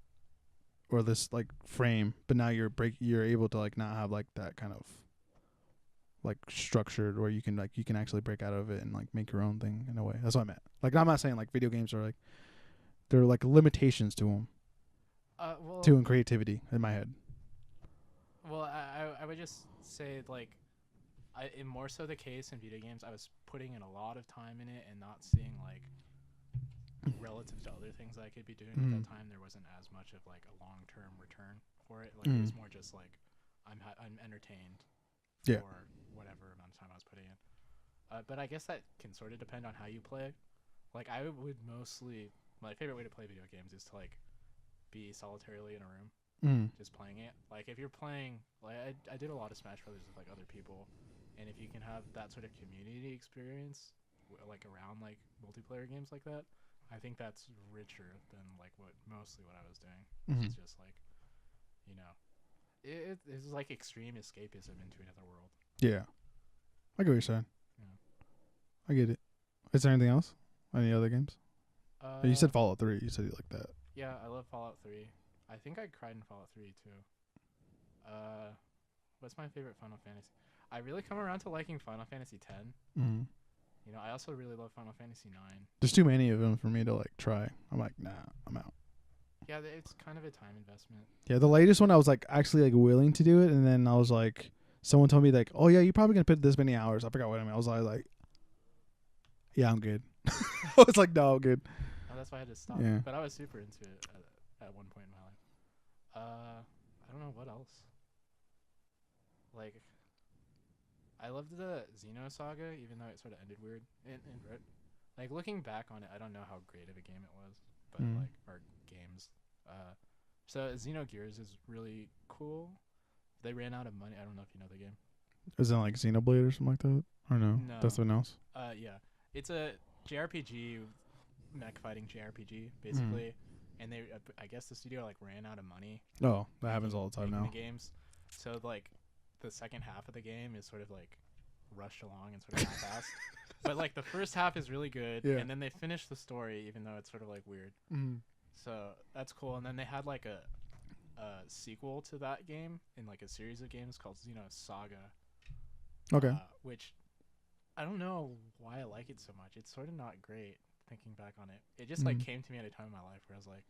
or this like frame. But now you're able to like not have like that kind of like structured where you can actually break out of it and like make your own thing in a way. That's what I meant. Like I'm not saying like video games are like there are like limitations to them Well, in creativity in my head. Well, I would just say like more so the case in video games, I was putting in a lot of time in it and not seeing like relative to other things I could be doing at that time. There wasn't as much of like a long-term return for it. Like it was more just like I'm entertained for whatever amount of time I was putting in. But I guess that can sort of depend on how you play. Like I would mostly my favorite way to play video games is to like be solitarily in a room just playing it. Like if you're playing, like I did a lot of Smash Brothers with like other people, and if you can have that sort of community experience, like around like multiplayer games like that, I think that's richer than like mostly what I was doing. It's just like, you know, it's like extreme escapism into another world. Yeah. I get what you're saying. Yeah. I get it. Is there anything else? Any other games? You said Fallout 3. You said you like that. Yeah, I love Fallout 3. I think I cried in Fallout 3 too. What's my favorite Final Fantasy? I really come around to liking Final Fantasy X. Mm-hmm. You know, I also really love Final Fantasy 9. There's too many of them for me to like try. I'm like, nah, I'm out. Yeah, it's kind of a time investment. Yeah, the latest one I was like actually like willing to do it, and then I was like, someone told me like, oh yeah, you're probably gonna put this many hours. I forgot what I mean. I was like, yeah, I'm good. I was like, no, I'm good. Oh, that's why I had to stop. Yeah. But I was super into it at one point in my life. I don't know what else. Like, I loved the Xeno saga, even though it sort of ended weird. Like looking back on it, I don't know how great of a game it was, but like our games. So Xenogears is really cool. They ran out of money. I don't know if you know the game. Is it like Xenoblade or something like that? Or no? No. That's something else. Yeah, it's a JRPG, mech fighting JRPG basically, and they I guess the studio like ran out of money. Oh, that happens all the time making now. the games, so like the second half of the game is sort of like rushed along and sort of half-assed. But like the first half is really good, and then they finish the story even though it's sort of like weird. So that's cool. And then they had like a sequel to that game in like a series of games called Xeno Saga. Okay. Which I don't know why I like it so much. It's sort of not great thinking back on it. It just like came to me at a time in my life where I was like,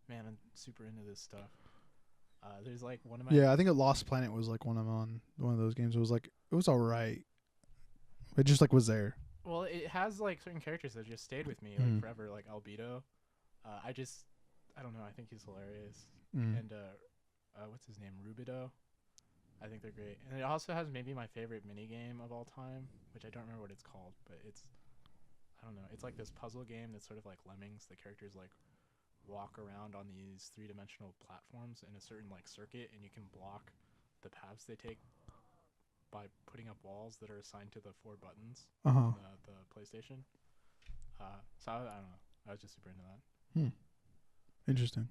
man, I'm super into this stuff. There's like one of my Yeah, I think Lost Planet was like one of those games. It was like it was alright. It just like was there. Well, it has like certain characters that just stayed with me like forever, like Albedo. I don't know. I think he's hilarious. And what's his name? Rubido. I think they're great. And it also has maybe my favorite mini game of all time, which I don't remember what it's called, but I don't know. It's like this puzzle game that's sort of like Lemmings. The characters like walk around on these 3-dimensional platforms in a certain like circuit, and you can block the paths they take by putting up walls that are assigned to the 4 buttons on the PlayStation. So I don't know. I was just super into that. Interesting.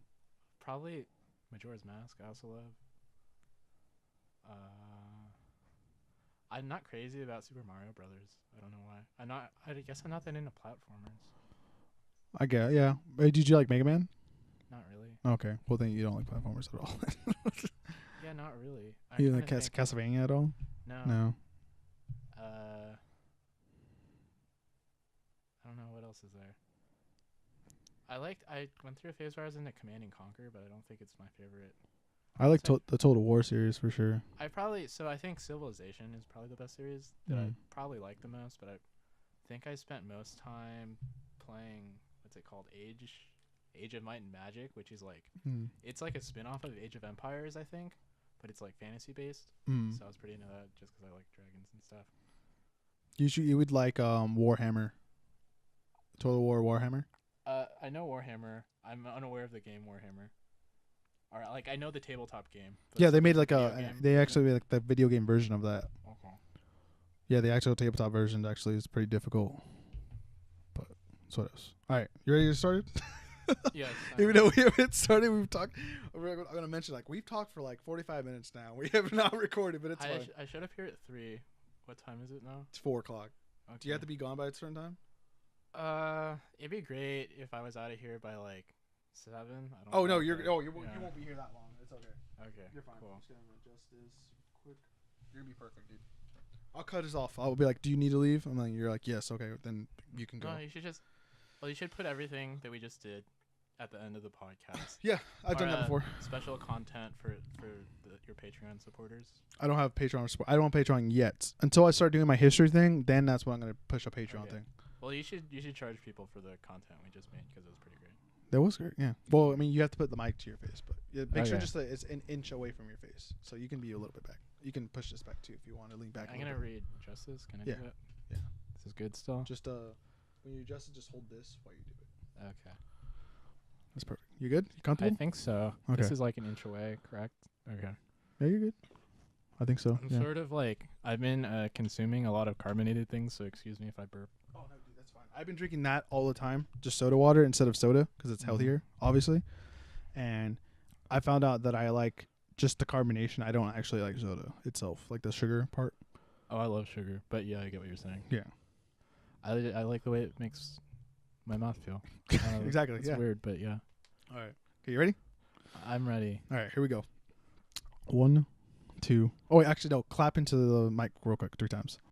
Probably Majora's Mask. I also love. I'm not crazy about Super Mario Brothers. I don't know why. I guess I'm not that into platformers. I get, yeah. Did you like Mega Man? Not really. Okay. Well, then you don't like platformers at all. Yeah, not really. You like Castlevania at all? No. No. I don't know what else is there. I went through a phase where I was into Command and Conquer, but I don't think it's my favorite. I like the Total War series for sure. I think Civilization is probably the best series that I probably like the most, but I think I spent most time playing, what's it called? Age of Might and Magic, which is like, it's like a spin-off of Age of Empires, I think, but it's like fantasy based. So I was pretty into that just because I like dragons and stuff. You would like Warhammer. Total War Warhammer? I know Warhammer. I'm unaware of the game Warhammer. Or like I know the tabletop game. Yeah, they made like they actually made like the video game version of that. Okay. Yeah, the actual tabletop version actually is pretty difficult. But that's what it is. All right, you ready to get started? Yes. Even though we haven't started, we've talked. I'm gonna mention like we've talked for like 45 minutes now. We have not recorded, but it's fine. I showed up here at 3. What time is it now? It's 4 o'clock. Okay. Do you have to be gone by a certain time? It'd be great if I was out of here by like 7. I don't Oh know, no, you but, won't yeah. be here that long. It's okay. Okay. You're fine. Cool. I'm just gonna adjust this quick. You're gonna be perfect, dude. I'll cut this off. I'll be like, "Do you need to leave?" I'm like, "You're like, yes, okay." Then you can go. No, you should put everything that we just did at the end of the podcast. Yeah, I've done that before. Special content for your Patreon supporters. I don't have Patreon support. I don't have Patreon yet. Until I start doing my history thing, then that's when I'm gonna push a Patreon thing. Well, you should charge people for the content we just made because it was pretty great. That was great. Yeah. Well, I mean, you have to put the mic to your face, but make sure just that it's an inch away from your face, so you can be a little bit back. You can push this back too if you want to lean back. I'm gonna readjust this. Can I do that? Yeah. This is good still. Just when you adjust it, just hold this while you do it. Okay. That's perfect. You good? You I comfortable? think so. Okay. This is like an inch away, correct? Okay. Yeah, you're good. I think so. I'm Yeah. sort of like I've been consuming a lot of carbonated things, so excuse me if I burp. Oh no, dude, that's fine. I've been drinking that all the time, just soda water instead of soda because it's healthier, obviously. And I found out that I like just the carbonation. I don't actually like soda itself, like the sugar part. Oh, I love sugar, but yeah, I get what you're saying. Yeah. I like the way it makes my mouth feel. I don't know, Exactly. It's Yeah. weird, but yeah. All right. Okay, you ready? I'm ready. All right, here we go. 1, 2. Oh wait, actually no. Clap into the mic real quick 3 times.